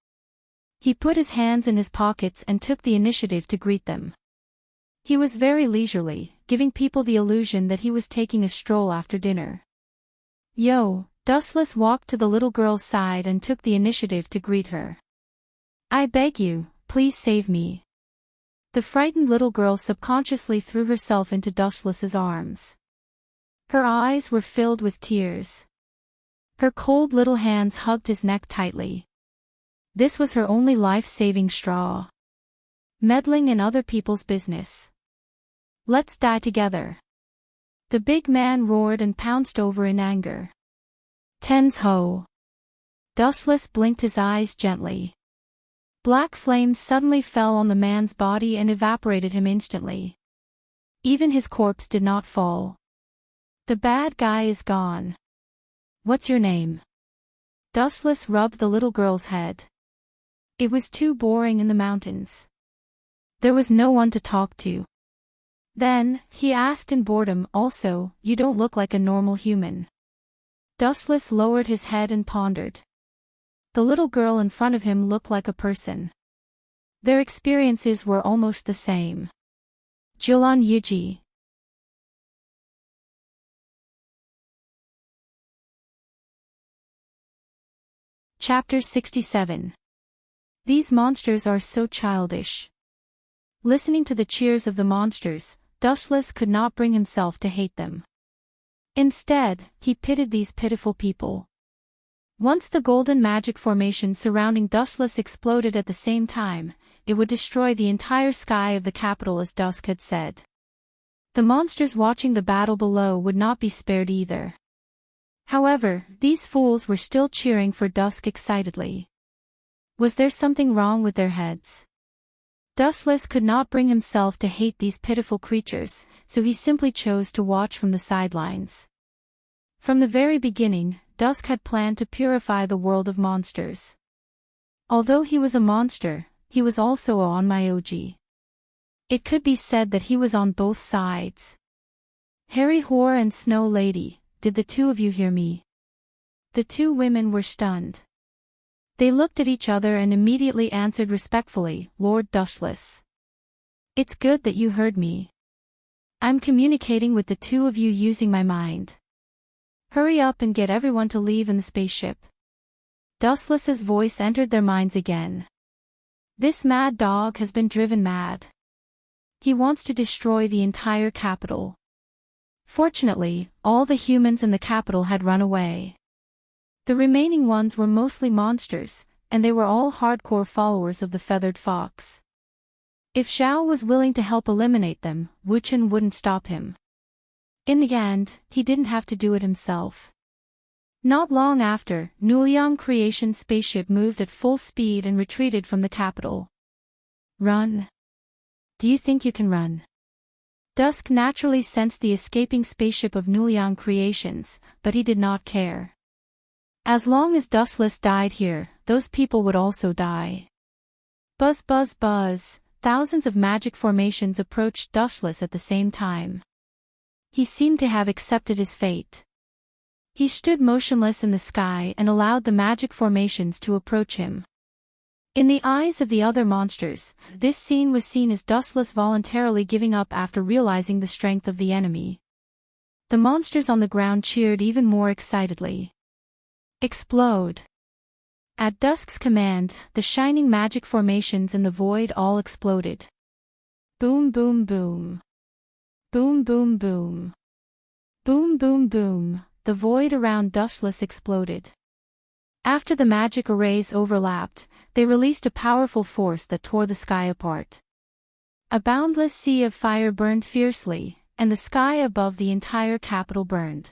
He put his hands in his pockets and took the initiative to greet them. He was very leisurely, giving people the illusion that he was taking a stroll after dinner. Yo! Dustless walked to the little girl's side and took the initiative to greet her. I beg you, please save me. The frightened little girl subconsciously threw herself into Dustless's arms. Her eyes were filled with tears. Her cold little hands hugged his neck tightly. This was her only life-saving straw. Meddling in other people's business. Let's die together. The big man roared and pounced over in anger. Tens ho! Dustless blinked his eyes gently. Black flames suddenly fell on the man's body and evaporated him instantly. Even his corpse did not fall. The bad guy is gone. What's your name? Dustless rubbed the little girl's head. It was too boring in the mountains. There was no one to talk to. Then, he asked in boredom, also, you don't look like a normal human. Dustless lowered his head and pondered. The little girl in front of him looked like a person. Their experiences were almost the same. Julan Yuji. Chapter 67. These monsters are so childish. Listening to the cheers of the monsters, Dustless could not bring himself to hate them. Instead, he pitied these pitiful people. Once the golden magic formation surrounding Dustless exploded at the same time, it would destroy the entire sky of the capital, as Dusk had said. The monsters watching the battle below would not be spared either. However, these fools were still cheering for Dusk excitedly. Was there something wrong with their heads? Dustless could not bring himself to hate these pitiful creatures, so he simply chose to watch from the sidelines. From the very beginning, Dusk had planned to purify the world of monsters. Although he was a monster, he was also on my OG. It could be said that he was on both sides. Harry Hoare and Snow Lady, did the two of you hear me? The two women were stunned. They looked at each other and immediately answered respectfully, Lord Dustless. It's good that you heard me. I'm communicating with the two of you using my mind. Hurry up and get everyone to leave in the spaceship. Dustless's voice entered their minds again. This mad dog has been driven mad. He wants to destroy the entire capital. Fortunately, all the humans in the capital had run away. The remaining ones were mostly monsters, and they were all hardcore followers of the Feathered Fox. If Xiao was willing to help eliminate them, Wu Chen wouldn't stop him. In the end, he didn't have to do it himself. Not long after, Nuliang Creation's spaceship moved at full speed and retreated from the capital. Run. Do you think you can run? Dusk naturally sensed the escaping spaceship of Nuliang Creations, but he did not care. As long as Dustless died here, those people would also die. Buzz buzz buzz, thousands of magic formations approached Dustless at the same time. He seemed to have accepted his fate. He stood motionless in the sky and allowed the magic formations to approach him. In the eyes of the other monsters, this scene was seen as Dustless voluntarily giving up after realizing the strength of the enemy. The monsters on the ground cheered even more excitedly. Explode! At Dusk's command, the shining magic formations in the void all exploded. Boom boom boom. Boom boom boom. Boom boom boom, the void around Dustless exploded. After the magic arrays overlapped, they released a powerful force that tore the sky apart. A boundless sea of fire burned fiercely, and the sky above the entire capital burned.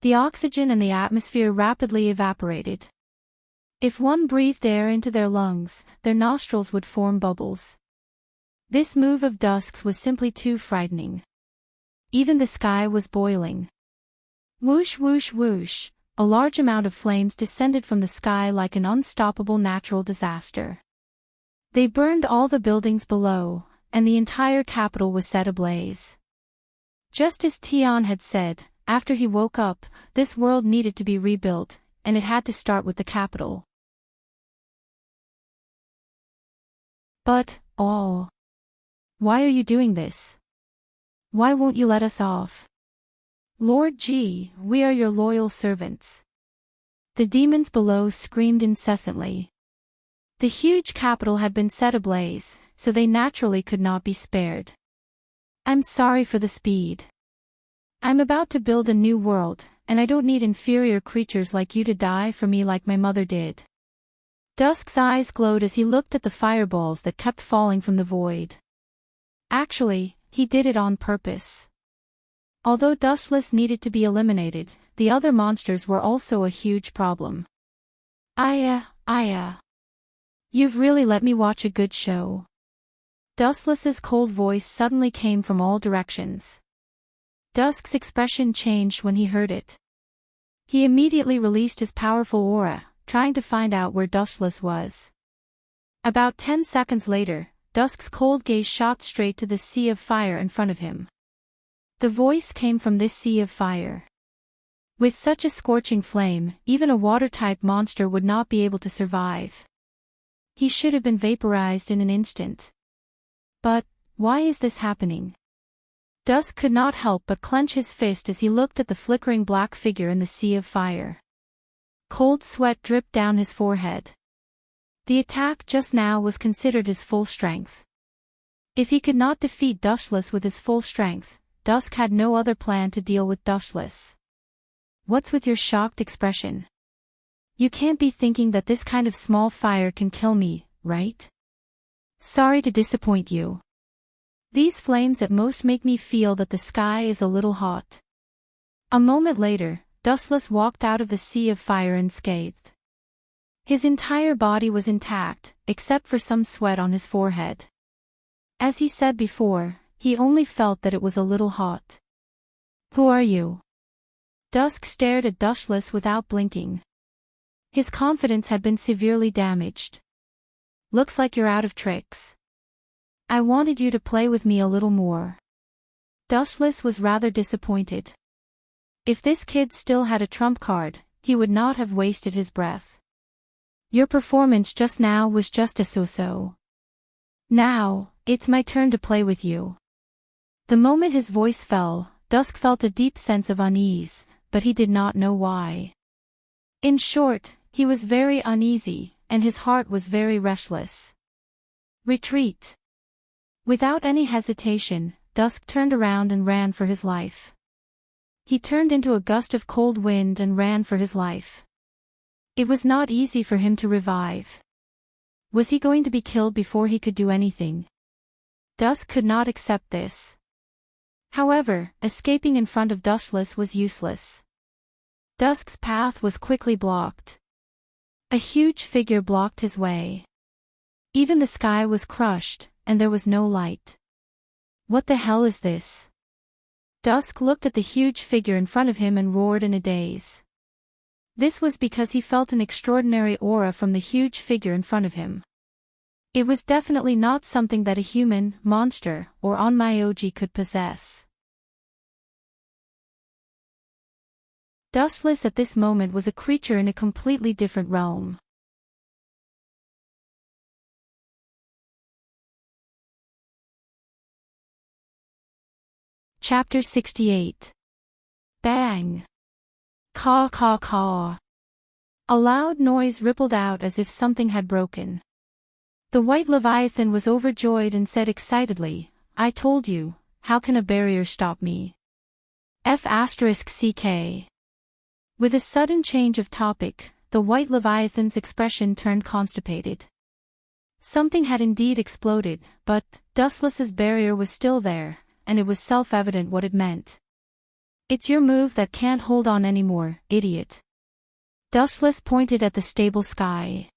The oxygen in the atmosphere rapidly evaporated. If one breathed air into their lungs, their nostrils would form bubbles. This move of Dusk's was simply too frightening. Even the sky was boiling. Whoosh whoosh whoosh, a large amount of flames descended from the sky like an unstoppable natural disaster. They burned all the buildings below, and the entire capital was set ablaze. Just as Tian had said, after he woke up, this world needed to be rebuilt, and it had to start with the capital. But, oh. Why are you doing this? Why won't you let us off? Lord G, we are your loyal servants. The demons below screamed incessantly. The huge capital had been set ablaze, so they naturally could not be spared. I'm sorry for the speed. I'm about to build a new world, and I don't need inferior creatures like you to die for me like my mother did. Dusk's eyes glowed as he looked at the fireballs that kept falling from the void. Actually, he did it on purpose. Although Dustless needed to be eliminated, the other monsters were also a huge problem. Aya. You've really let me watch a good show. Dustless's cold voice suddenly came from all directions. Dusk's expression changed when he heard it. He immediately released his powerful aura, trying to find out where Dustless was. About 10 seconds later, Dusk's cold gaze shot straight to the sea of fire in front of him. The voice came from this sea of fire. With such a scorching flame, even a water-type monster would not be able to survive. He should have been vaporized in an instant. But, why is this happening? Dusk could not help but clench his fist as he looked at the flickering black figure in the sea of fire. Cold sweat dripped down his forehead. The attack just now was considered his full strength. If he could not defeat Dustless with his full strength, Dusk had no other plan to deal with Dustless. What's with your shocked expression? You can't be thinking that this kind of small fire can kill me, right? Sorry to disappoint you. These flames at most make me feel that the sky is a little hot. A moment later, Dustless walked out of the sea of fire unscathed. His entire body was intact, except for some sweat on his forehead. As he said before, he only felt that it was a little hot. Who are you? Dusk stared at Dushless without blinking. His confidence had been severely damaged. Looks like you're out of tricks. I wanted you to play with me a little more. Dushless was rather disappointed. If this kid still had a trump card, he would not have wasted his breath. Your performance just now was just a so-so. Now, it's my turn to play with you. The moment his voice fell, Dusk felt a deep sense of unease, but he did not know why. In short, he was very uneasy, and his heart was very restless. Retreat. Without any hesitation, Dusk turned around and ran for his life. He turned into a gust of cold wind and ran for his life. It was not easy for him to revive. Was he going to be killed before he could do anything? Dusk could not accept this. However, escaping in front of Dushless was useless. Dusk's path was quickly blocked. A huge figure blocked his way. Even the sky was crushed, and there was no light. What the hell is this? Dusk looked at the huge figure in front of him and roared in a daze. This was because he felt an extraordinary aura from the huge figure in front of him. It was definitely not something that a human, monster, or onmyoji could possess. Dustless at this moment was a creature in a completely different realm. Chapter 68. Bang! Caw caw caw. A loud noise rippled out as if something had broken. The white leviathan was overjoyed and said excitedly, I told you, how can a barrier stop me? F***ck. With a sudden change of topic, the white leviathan's expression turned constipated. Something had indeed exploded, but Dustless's barrier was still there, and it was self-evident what it meant. It's your move that can't hold on anymore, idiot. Dustless pointed at the stable sky.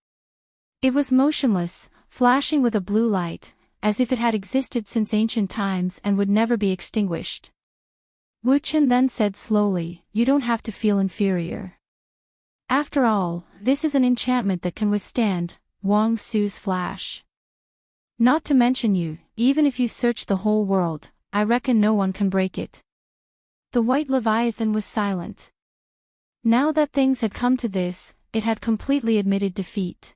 It was motionless, flashing with a blue light, as if it had existed since ancient times and would never be extinguished. Wu Chen then said slowly, you don't have to feel inferior. After all, this is an enchantment that can withstand Wang Su's flash. Not to mention you, even if you search the whole world, I reckon no one can break it. The white leviathan was silent. Now that things had come to this, it had completely admitted defeat.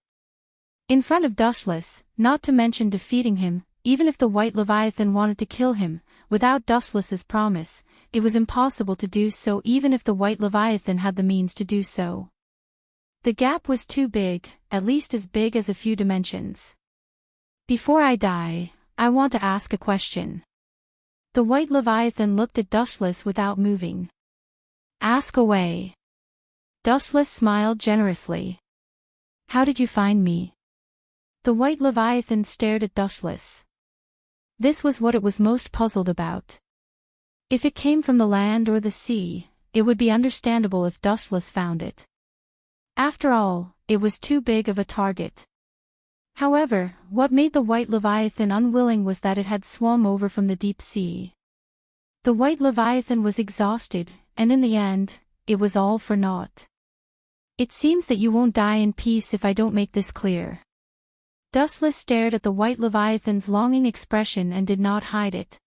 In front of Dustless, not to mention defeating him, even if the white leviathan wanted to kill him, without Dustless's promise, it was impossible to do so even if the white leviathan had the means to do so. The gap was too big, at least as big as a few dimensions. Before I die, I want to ask a question. The white leviathan looked at Dustless without moving. Ask away. Dustless smiled generously. How did you find me? The white leviathan stared at Dustless. This was what it was most puzzled about. If it came from the land or the sea, it would be understandable if Dustless found it. After all, it was too big of a target. However, what made the white leviathan unwilling was that it had swum over from the deep sea. The white leviathan was exhausted, and in the end, it was all for naught. It seems that you won't die in peace if I don't make this clear. Dustless stared at the white leviathan's longing expression and did not hide it.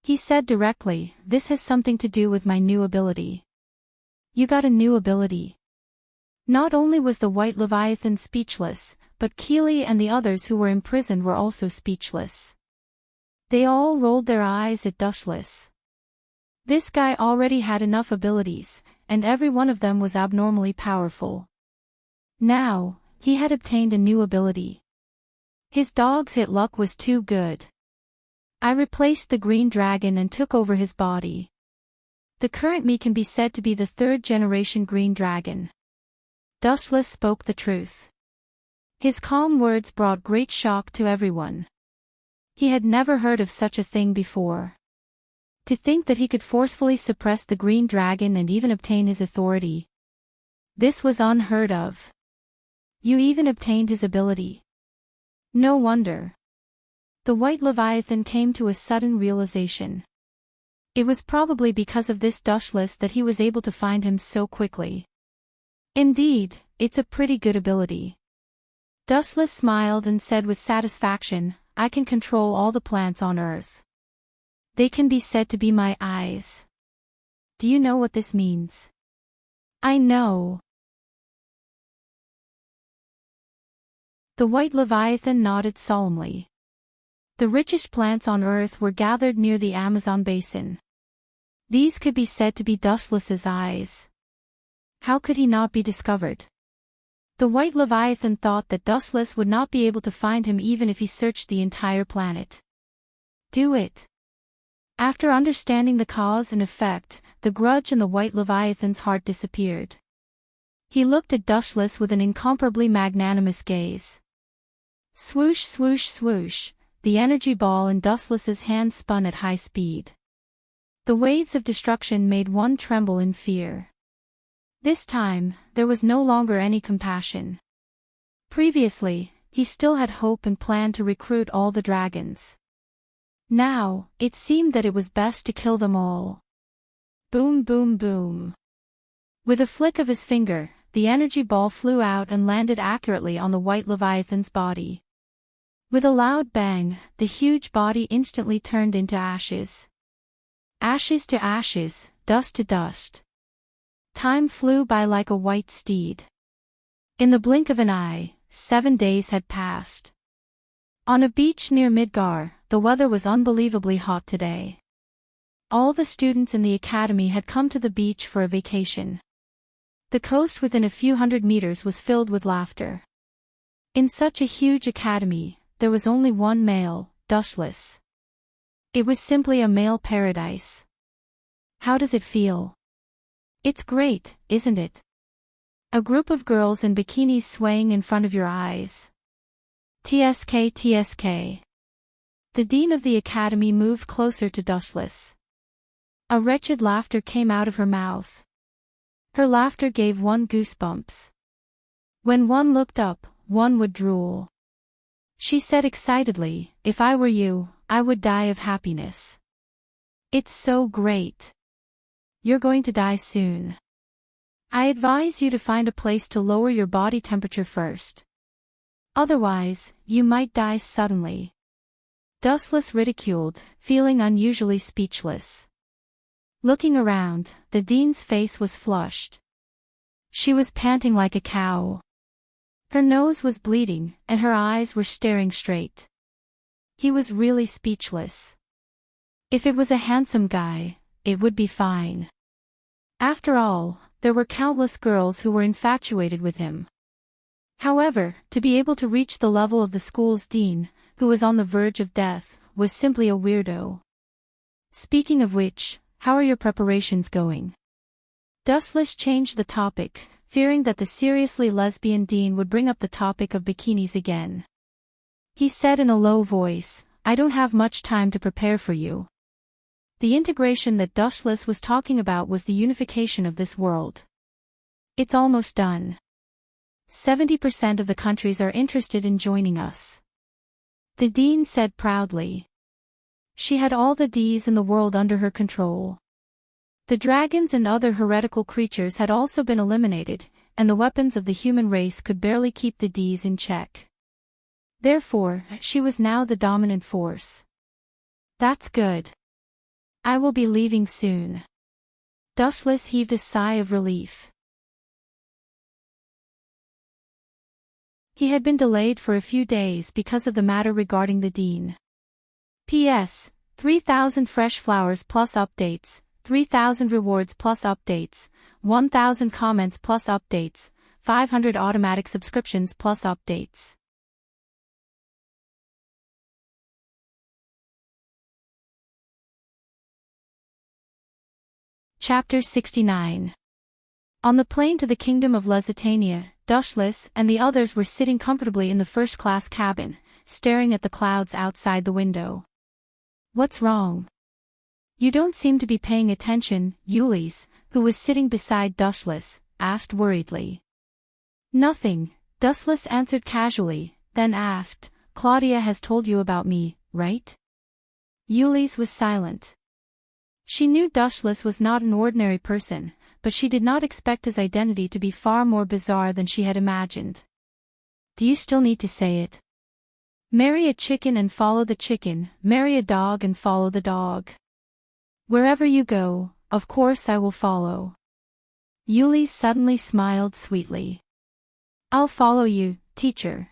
He said directly, this has something to do with my new ability. You got a new ability. Not only was the white leviathan speechless, but Keely and the others who were imprisoned were also speechless. They all rolled their eyes at Dustless. This guy already had enough abilities, and every one of them was abnormally powerful. Now, he had obtained a new ability. His dog's hit luck was too good. I replaced the green dragon and took over his body. The current me can be said to be the third-generation green dragon. Dustless spoke the truth. His calm words brought great shock to everyone. He had never heard of such a thing before. To think that he could forcefully suppress the green dragon and even obtain his authority. This was unheard of. You even obtained his ability. No wonder. The white leviathan came to a sudden realization. It was probably because of this Dustless that he was able to find him so quickly. Indeed, it's a pretty good ability. Dustless smiled and said with satisfaction, I can control all the plants on Earth. They can be said to be my eyes. Do you know what this means? I know. The white Leviathan nodded solemnly. The richest plants on Earth were gathered near the Amazon basin. These could be said to be Dustless's eyes. How could he not be discovered? The white Leviathan thought that Dustless would not be able to find him even if he searched the entire planet. Do it. After understanding the cause and effect, the grudge in the white Leviathan's heart disappeared. He looked at Dustless with an incomparably magnanimous gaze. Swoosh, swoosh, swoosh, the energy ball in Dustless's hand spun at high speed. The waves of destruction made one tremble in fear. This time, there was no longer any compassion. Previously, he still had hope and planned to recruit all the dragons. Now, it seemed that it was best to kill them all. Boom, boom, boom. With a flick of his finger, the energy ball flew out and landed accurately on the white Leviathan's body. With a loud bang, the huge body instantly turned into ashes. Ashes to ashes, dust to dust. Time flew by like a white steed. In the blink of an eye, 7 days had passed. On a beach near Midgar, the weather was unbelievably hot today. All the students in the academy had come to the beach for a vacation. The coast within a few hundred meters was filled with laughter. In such a huge academy, there was only one male, Dustless. It was simply a male paradise. How does it feel? It's great, isn't it? A group of girls in bikinis swaying in front of your eyes. TSK TSK. The dean of the academy moved closer to Dustless. A wretched laughter came out of her mouth. Her laughter gave one goosebumps. When one looked up, one would drool. She said excitedly, if I were you, I would die of happiness. It's so great. You're going to die soon. I advise you to find a place to lower your body temperature first. Otherwise, you might die suddenly. Dustless ridiculed, feeling unusually speechless. Looking around, the dean's face was flushed. She was panting like a cow. Her nose was bleeding, and her eyes were staring straight. He was really speechless. If it was a handsome guy, it would be fine. After all, there were countless girls who were infatuated with him. However, to be able to reach the level of the school's dean, who was on the verge of death, was simply a weirdo. Speaking of which, how are your preparations going? Dustless changed the topic, fearing that the seriously lesbian dean would bring up the topic of bikinis again. He said in a low voice, I don't have much time to prepare for you. The integration that Dustless was talking about was the unification of this world. It's almost done. 70% of the countries are interested in joining us. The dean said proudly. She had all the Ds in the world under her control. The dragons and other heretical creatures had also been eliminated, and the weapons of the human race could barely keep the Ds in check. Therefore, she was now the dominant force. That's good. I will be leaving soon. Dustless heaved a sigh of relief. He had been delayed for a few days because of the matter regarding the dean. P.S. 3,000 fresh flowers plus updates, 3,000 rewards plus updates, 1,000 comments plus updates, 500 automatic subscriptions plus updates. Chapter 69. On the plane to the kingdom of Lusitania, Dustless and the others were sitting comfortably in the first-class cabin, staring at the clouds outside the window. What's wrong? You don't seem to be paying attention, Ulysse, who was sitting beside Dustless, asked worriedly. Nothing, Dustless answered casually, then asked, Claudia has told you about me, right? Ulysse was silent. She knew Dushless was not an ordinary person, but she did not expect his identity to be far more bizarre than she had imagined. Do you still need to say it? Marry a chicken and follow the chicken, marry a dog and follow the dog. Wherever you go, of course I will follow. Yuli suddenly smiled sweetly. I'll follow you, teacher.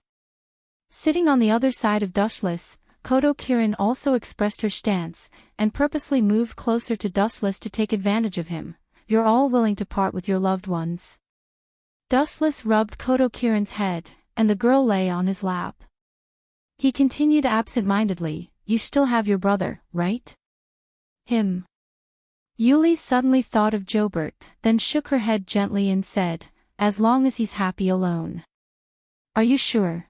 Sitting on the other side of Dushless, Kodo Kirin also expressed her stance, and purposely moved closer to Dustless to take advantage of him. You're all willing to part with your loved ones. Dustless rubbed Kodo Kirin's head, and the girl lay on his lap. He continued absent-mindedly, you still have your brother, right? Him. Yuli suddenly thought of Jobert, then shook her head gently and said, as long as he's happy alone. Are you sure?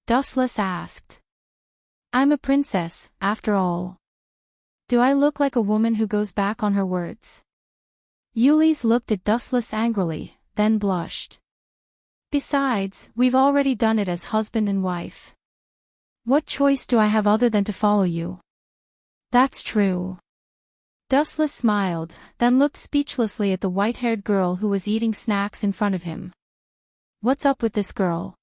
Dustless asked. I'm a princess, after all. Do I look like a woman who goes back on her words? Yuli's looked at Dustless angrily, then blushed. Besides, we've already done it as husband and wife. What choice do I have other than to follow you? That's true. Dustless smiled, then looked speechlessly at the white-haired girl who was eating snacks in front of him. What's up with this girl?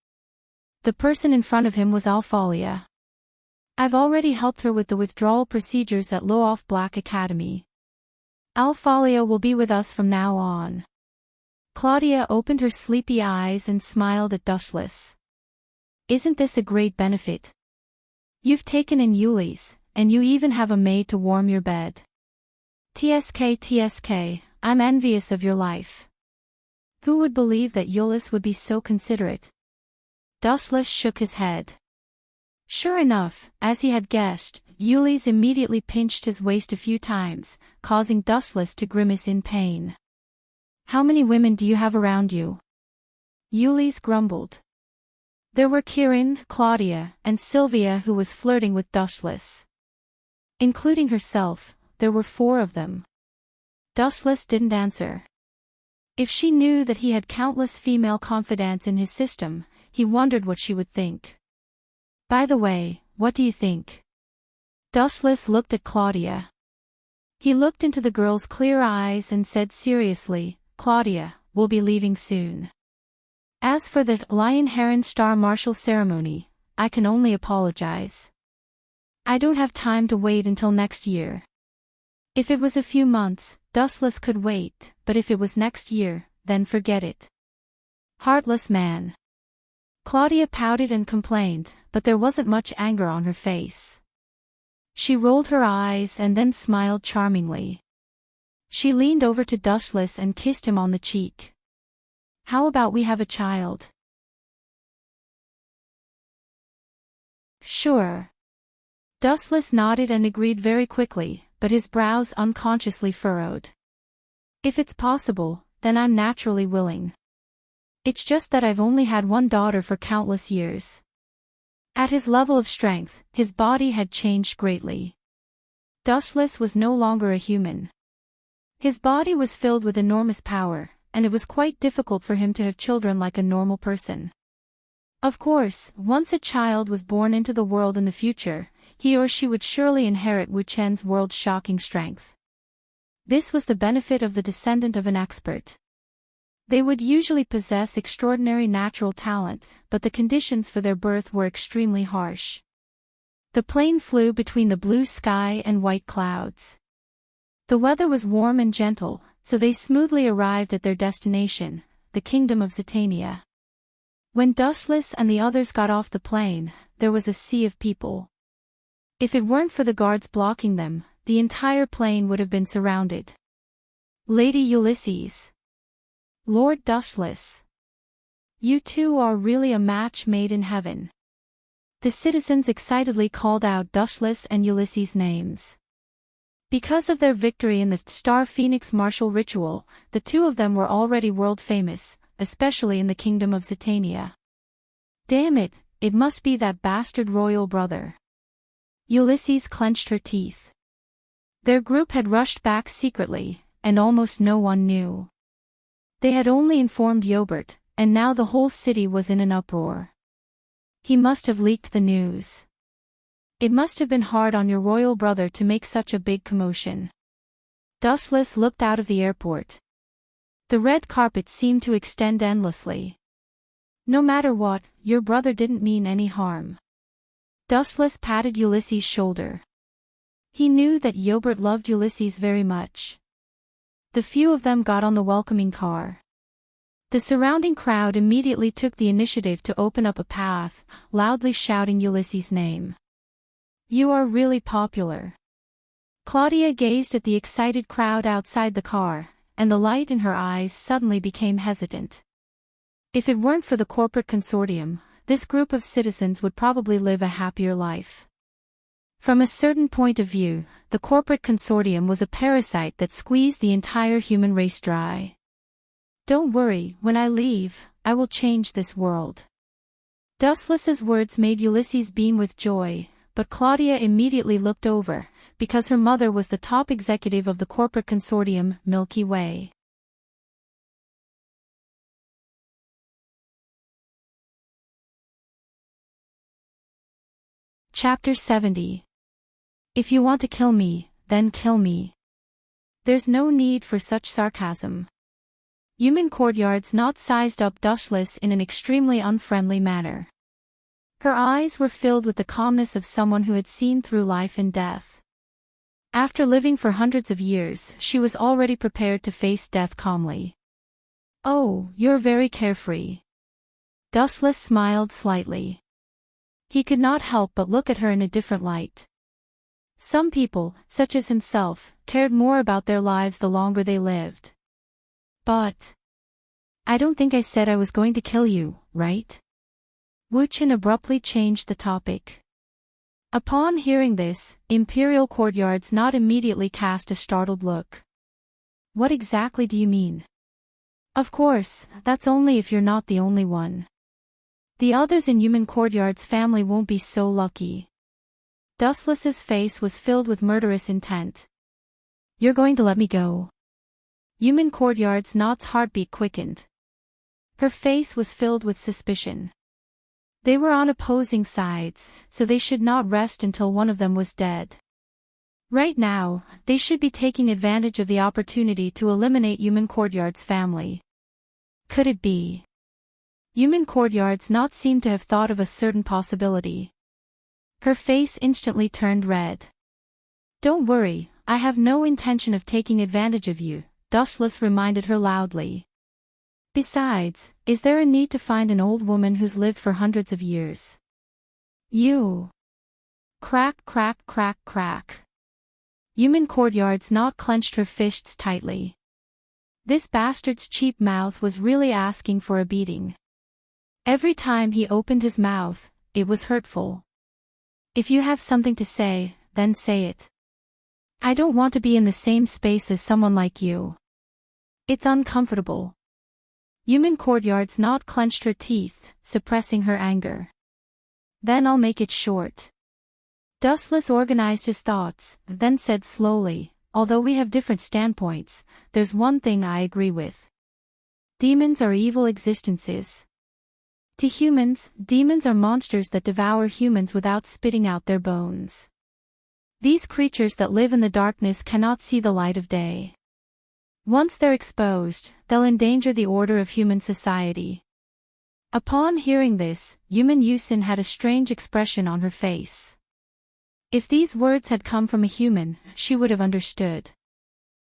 The person in front of him was Alphalia. I've already helped her with the withdrawal procedures at LoveLore Black Academy. Alphalia will be with us from now on. Claudia opened her sleepy eyes and smiled at Dustless. Isn't this a great benefit? You've taken in Yuli's, and you even have a maid to warm your bed. TSK, I'm envious of your life. Who would believe that Yulis would be so considerate? Dustless shook his head. Sure enough, as he had guessed, Yulis immediately pinched his waist a few times, causing Dustless to grimace in pain. How many women do you have around you? Yulis grumbled. There were Kirin, Claudia, and Sylvia who was flirting with Dustless. Including herself, there were 4 of them. Dustless didn't answer. If she knew that he had countless female confidants in his system, he wondered what she would think. By the way, what do you think? Dustless looked at Claudia. He looked into the girl's clear eyes and said seriously, Claudia, we'll be leaving soon. As for the Lion Heron Star Martial ceremony, I can only apologize. I don't have time to wait until next year. If it was a few months, Dustless could wait, but if it was next year, then forget it. Heartless man. Claudia pouted and complained, but there wasn't much anger on her face. She rolled her eyes and then smiled charmingly. She leaned over to Dustless and kissed him on the cheek. How about we have a child? Sure. Dustless nodded and agreed very quickly, but his brows unconsciously furrowed. If it's possible, then I'm naturally willing. It's just that I've only had one daughter for countless years. At his level of strength, his body had changed greatly. Dustless was no longer a human. His body was filled with enormous power, and it was quite difficult for him to have children like a normal person. Of course, once a child was born into the world in the future, he or she would surely inherit Wu Chen's world-shocking strength. This was the benefit of the descendant of an expert. They would usually possess extraordinary natural talent, but the conditions for their birth were extremely harsh. The plane flew between the blue sky and white clouds. The weather was warm and gentle, so they smoothly arrived at their destination, the kingdom of Zatannia. When Dustless and the others got off the plane, there was a sea of people. If it weren't for the guards blocking them, the entire plane would have been surrounded. Lady Ulysses. Lord Dustless. You two are really a match made in heaven. The citizens excitedly called out Dustless and Ulysses' names. Because of their victory in the Star Phoenix martial ritual, the 2 of them were already world famous, especially in the kingdom of Zatannia. Damn it, it must be that bastard royal brother. Ulysses clenched her teeth. Their group had rushed back secretly, and almost no one knew. They had only informed Jobert, and now the whole city was in an uproar. He must have leaked the news. It must have been hard on your royal brother to make such a big commotion. Dustless looked out of the airport. The red carpet seemed to extend endlessly. No matter what, your brother didn't mean any harm. Dustless patted Ulysses' shoulder. He knew that Yobert loved Ulysses very much. The few of them got on the welcoming car. The surrounding crowd immediately took the initiative to open up a path, loudly shouting Ulysses' name. You are really popular. Claudia gazed at the excited crowd outside the car, and the light in her eyes suddenly became hesitant. If it weren't for the corporate consortium, this group of citizens would probably live a happier life. From a certain point of view, the corporate consortium was a parasite that squeezed the entire human race dry. Don't worry, when I leave, I will change this world. Dustless's words made Ulysses beam with joy, but Claudia immediately looked over, because her mother was the top executive of the corporate consortium, Milky Way. Chapter 70. If you want to kill me, then kill me. There's no need for such sarcasm. Human Courtyard's not sized up Dustless in an extremely unfriendly manner. Her eyes were filled with the calmness of someone who had seen through life and death. After living for hundreds of years, she was already prepared to face death calmly. Oh, you're very carefree. Dustless smiled slightly. He could not help but look at her in a different light. Some people, such as himself, cared more about their lives the longer they lived. But I don't think I said I was going to kill you, right? Wu Chen abruptly changed the topic. Upon hearing this, Imperial Courtyard's not immediately cast a startled look. What exactly do you mean? Of course, that's only if you're not the only one. The others in Human Courtyard's family won't be so lucky. Dustless's face was filled with murderous intent. You're going to let me go? Human Courtyard's Not's heartbeat quickened. Her face was filled with suspicion. They were on opposing sides, so they should not rest until one of them was dead. Right now, they should be taking advantage of the opportunity to eliminate Human Courtyard's family. Could it be? Human Courtyard's Not seemed to have thought of a certain possibility. Her face instantly turned red. Don't worry, I have no intention of taking advantage of you, Dustless reminded her loudly. Besides, is there a need to find an old woman who's lived for hundreds of years? You. Crack, crack, crack, crack. Human Courtyard's Not clenched her fists tightly. This bastard's cheap mouth was really asking for a beating. Every time he opened his mouth, it was hurtful. If you have something to say, then say it. I don't want to be in the same space as someone like you. It's uncomfortable. Human Courtyard's Not clenched her teeth, suppressing her anger. Then I'll make it short. Dustless organized his thoughts, then said slowly, although we have different standpoints, there's one thing I agree with. Demons are evil existences. To humans, demons are monsters that devour humans without spitting out their bones. These creatures that live in the darkness cannot see the light of day. Once they're exposed, they'll endanger the order of human society. Upon hearing this, Human Yusin had a strange expression on her face. If these words had come from a human, she would have understood.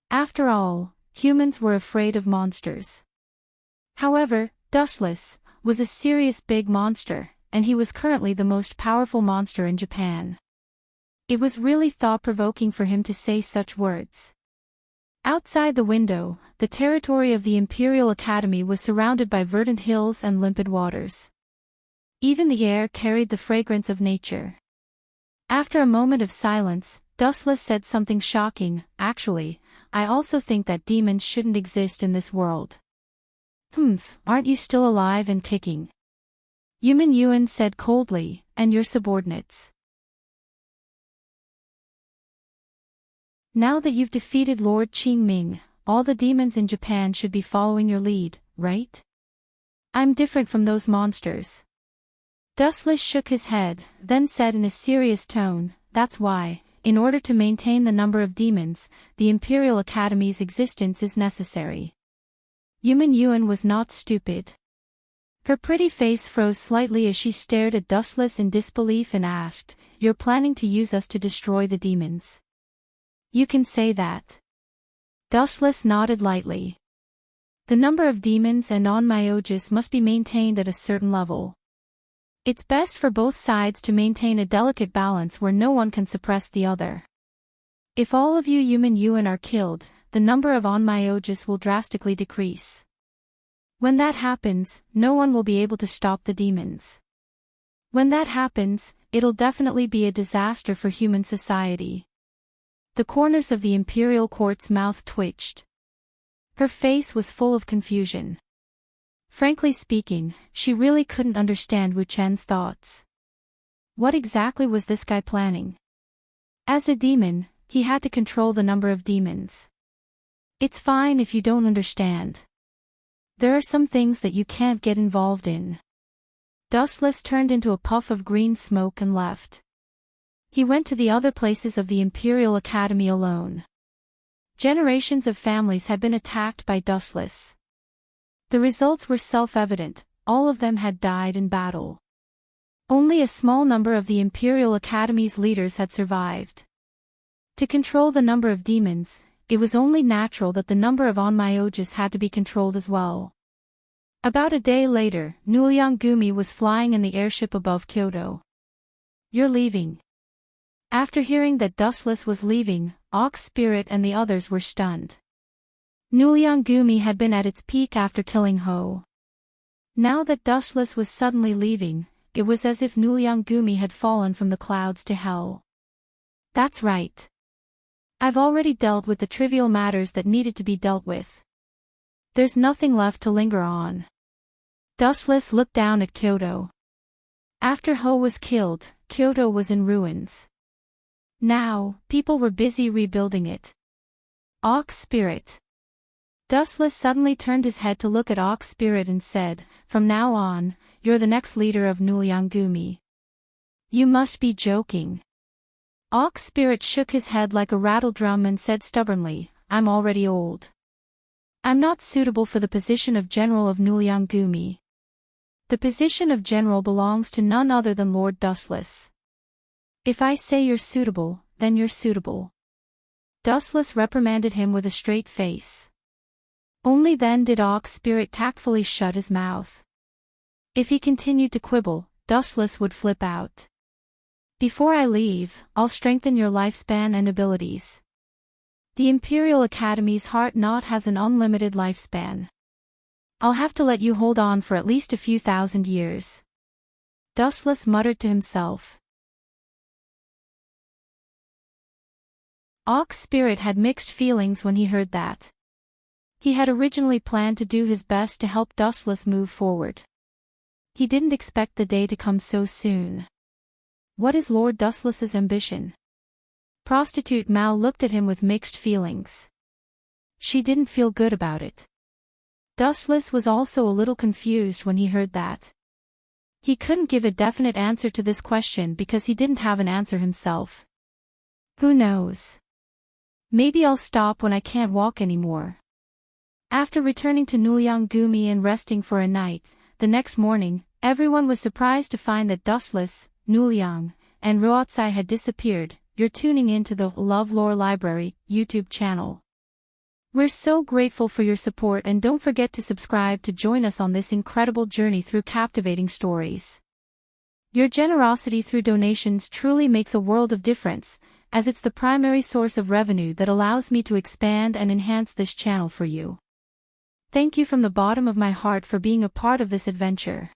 After all, humans were afraid of monsters. However, Dustless was a serious big monster, and he was currently the most powerful monster in Japan. It was really thought-provoking for him to say such words. Outside the window, the territory of the Imperial Academy was surrounded by verdant hills and limpid waters. Even the air carried the fragrance of nature. After a moment of silence, Dustless said something shocking. Actually, I also think that demons shouldn't exist in this world. Aren't you still alive and kicking? Human Yuan said coldly, and your subordinates. Now that you've defeated Lord Qingming, all the demons in Japan should be following your lead, right? I'm different from those monsters. Dustless shook his head, then said in a serious tone, that's why, in order to maintain the number of demons, the Imperial Academy's existence is necessary. Yuman Yuan was not stupid. Her pretty face froze slightly as she stared at Dustless in disbelief and asked, "You're planning to use us to destroy the demons?" "You can say that." Dustless nodded lightly. "The number of demons and on-myojis must be maintained at a certain level. It's best for both sides to maintain a delicate balance where no one can suppress the other. If all of you Yuman Yuan are killed, the number of on-myojis will drastically decrease. When that happens, no one will be able to stop the demons. When that happens, it'll definitely be a disaster for human society." The corners of the Imperial Court's mouth twitched. Her face was full of confusion. Frankly speaking, she really couldn't understand Wu Chen's thoughts. What exactly was this guy planning? As a demon, he had to control the number of demons. It's fine if you don't understand. There are some things that you can't get involved in. Dustless turned into a puff of green smoke and left. He went to the other places of the Imperial Academy alone. Generations of families had been attacked by Dustless. The results were self-evident, all of them had died in battle. Only a small number of the Imperial Academy's leaders had survived. To control the number of demons, it was only natural that the number of on-myojis had to be controlled as well. About a day later, Nuliang Gumi was flying in the airship above Kyoto. "You're leaving." After hearing that Dustless was leaving, Ox Spirit and the others were stunned. Nuliang Gumi had been at its peak after killing Ho. Now that Dustless was suddenly leaving, it was as if Nuliang Gumi had fallen from the clouds to hell. "That's right. I've already dealt with the trivial matters that needed to be dealt with. There's nothing left to linger on." Dustless looked down at Kyoto. After Ho was killed, Kyoto was in ruins. Now, people were busy rebuilding it. Ox Spirit. Dustless suddenly turned his head to look at Ox Spirit and said, "From now on, you're the next leader of Nuliang Gumi." "You must be joking." Ox Spirit shook his head like a rattledrum and said stubbornly, "I'm already old. I'm not suitable for the position of General of Nuliang Gumi. The position of General belongs to none other than Lord Dustless. If I say you're suitable, then you're suitable." Dustless reprimanded him with a straight face. Only then did Ox Spirit tactfully shut his mouth. If he continued to quibble, Dustless would flip out. "Before I leave, I'll strengthen your lifespan and abilities. The Imperial Academy's heart knot has an unlimited lifespan. I'll have to let you hold on for at least a few thousand years." Dustless muttered to himself. Ox Spirit had mixed feelings when he heard that. He had originally planned to do his best to help Dustless move forward. He didn't expect the day to come so soon. What is Lord Dustless's ambition? Prostitute Mao looked at him with mixed feelings. She didn't feel good about it. Dustless was also a little confused when he heard that. He couldn't give a definite answer to this question because he didn't have an answer himself. Who knows? Maybe I'll stop when I can't walk anymore. After returning to Nuliang Gumi and resting for a night, the next morning, everyone was surprised to find that Dustless, Nuliang, and Ruotsai had disappeared. You're tuning in to the LoveLore Library YouTube channel. We're so grateful for your support, and don't forget to subscribe to join us on this incredible journey through captivating stories. Your generosity through donations truly makes a world of difference, as it's the primary source of revenue that allows me to expand and enhance this channel for you. Thank you from the bottom of my heart for being a part of this adventure.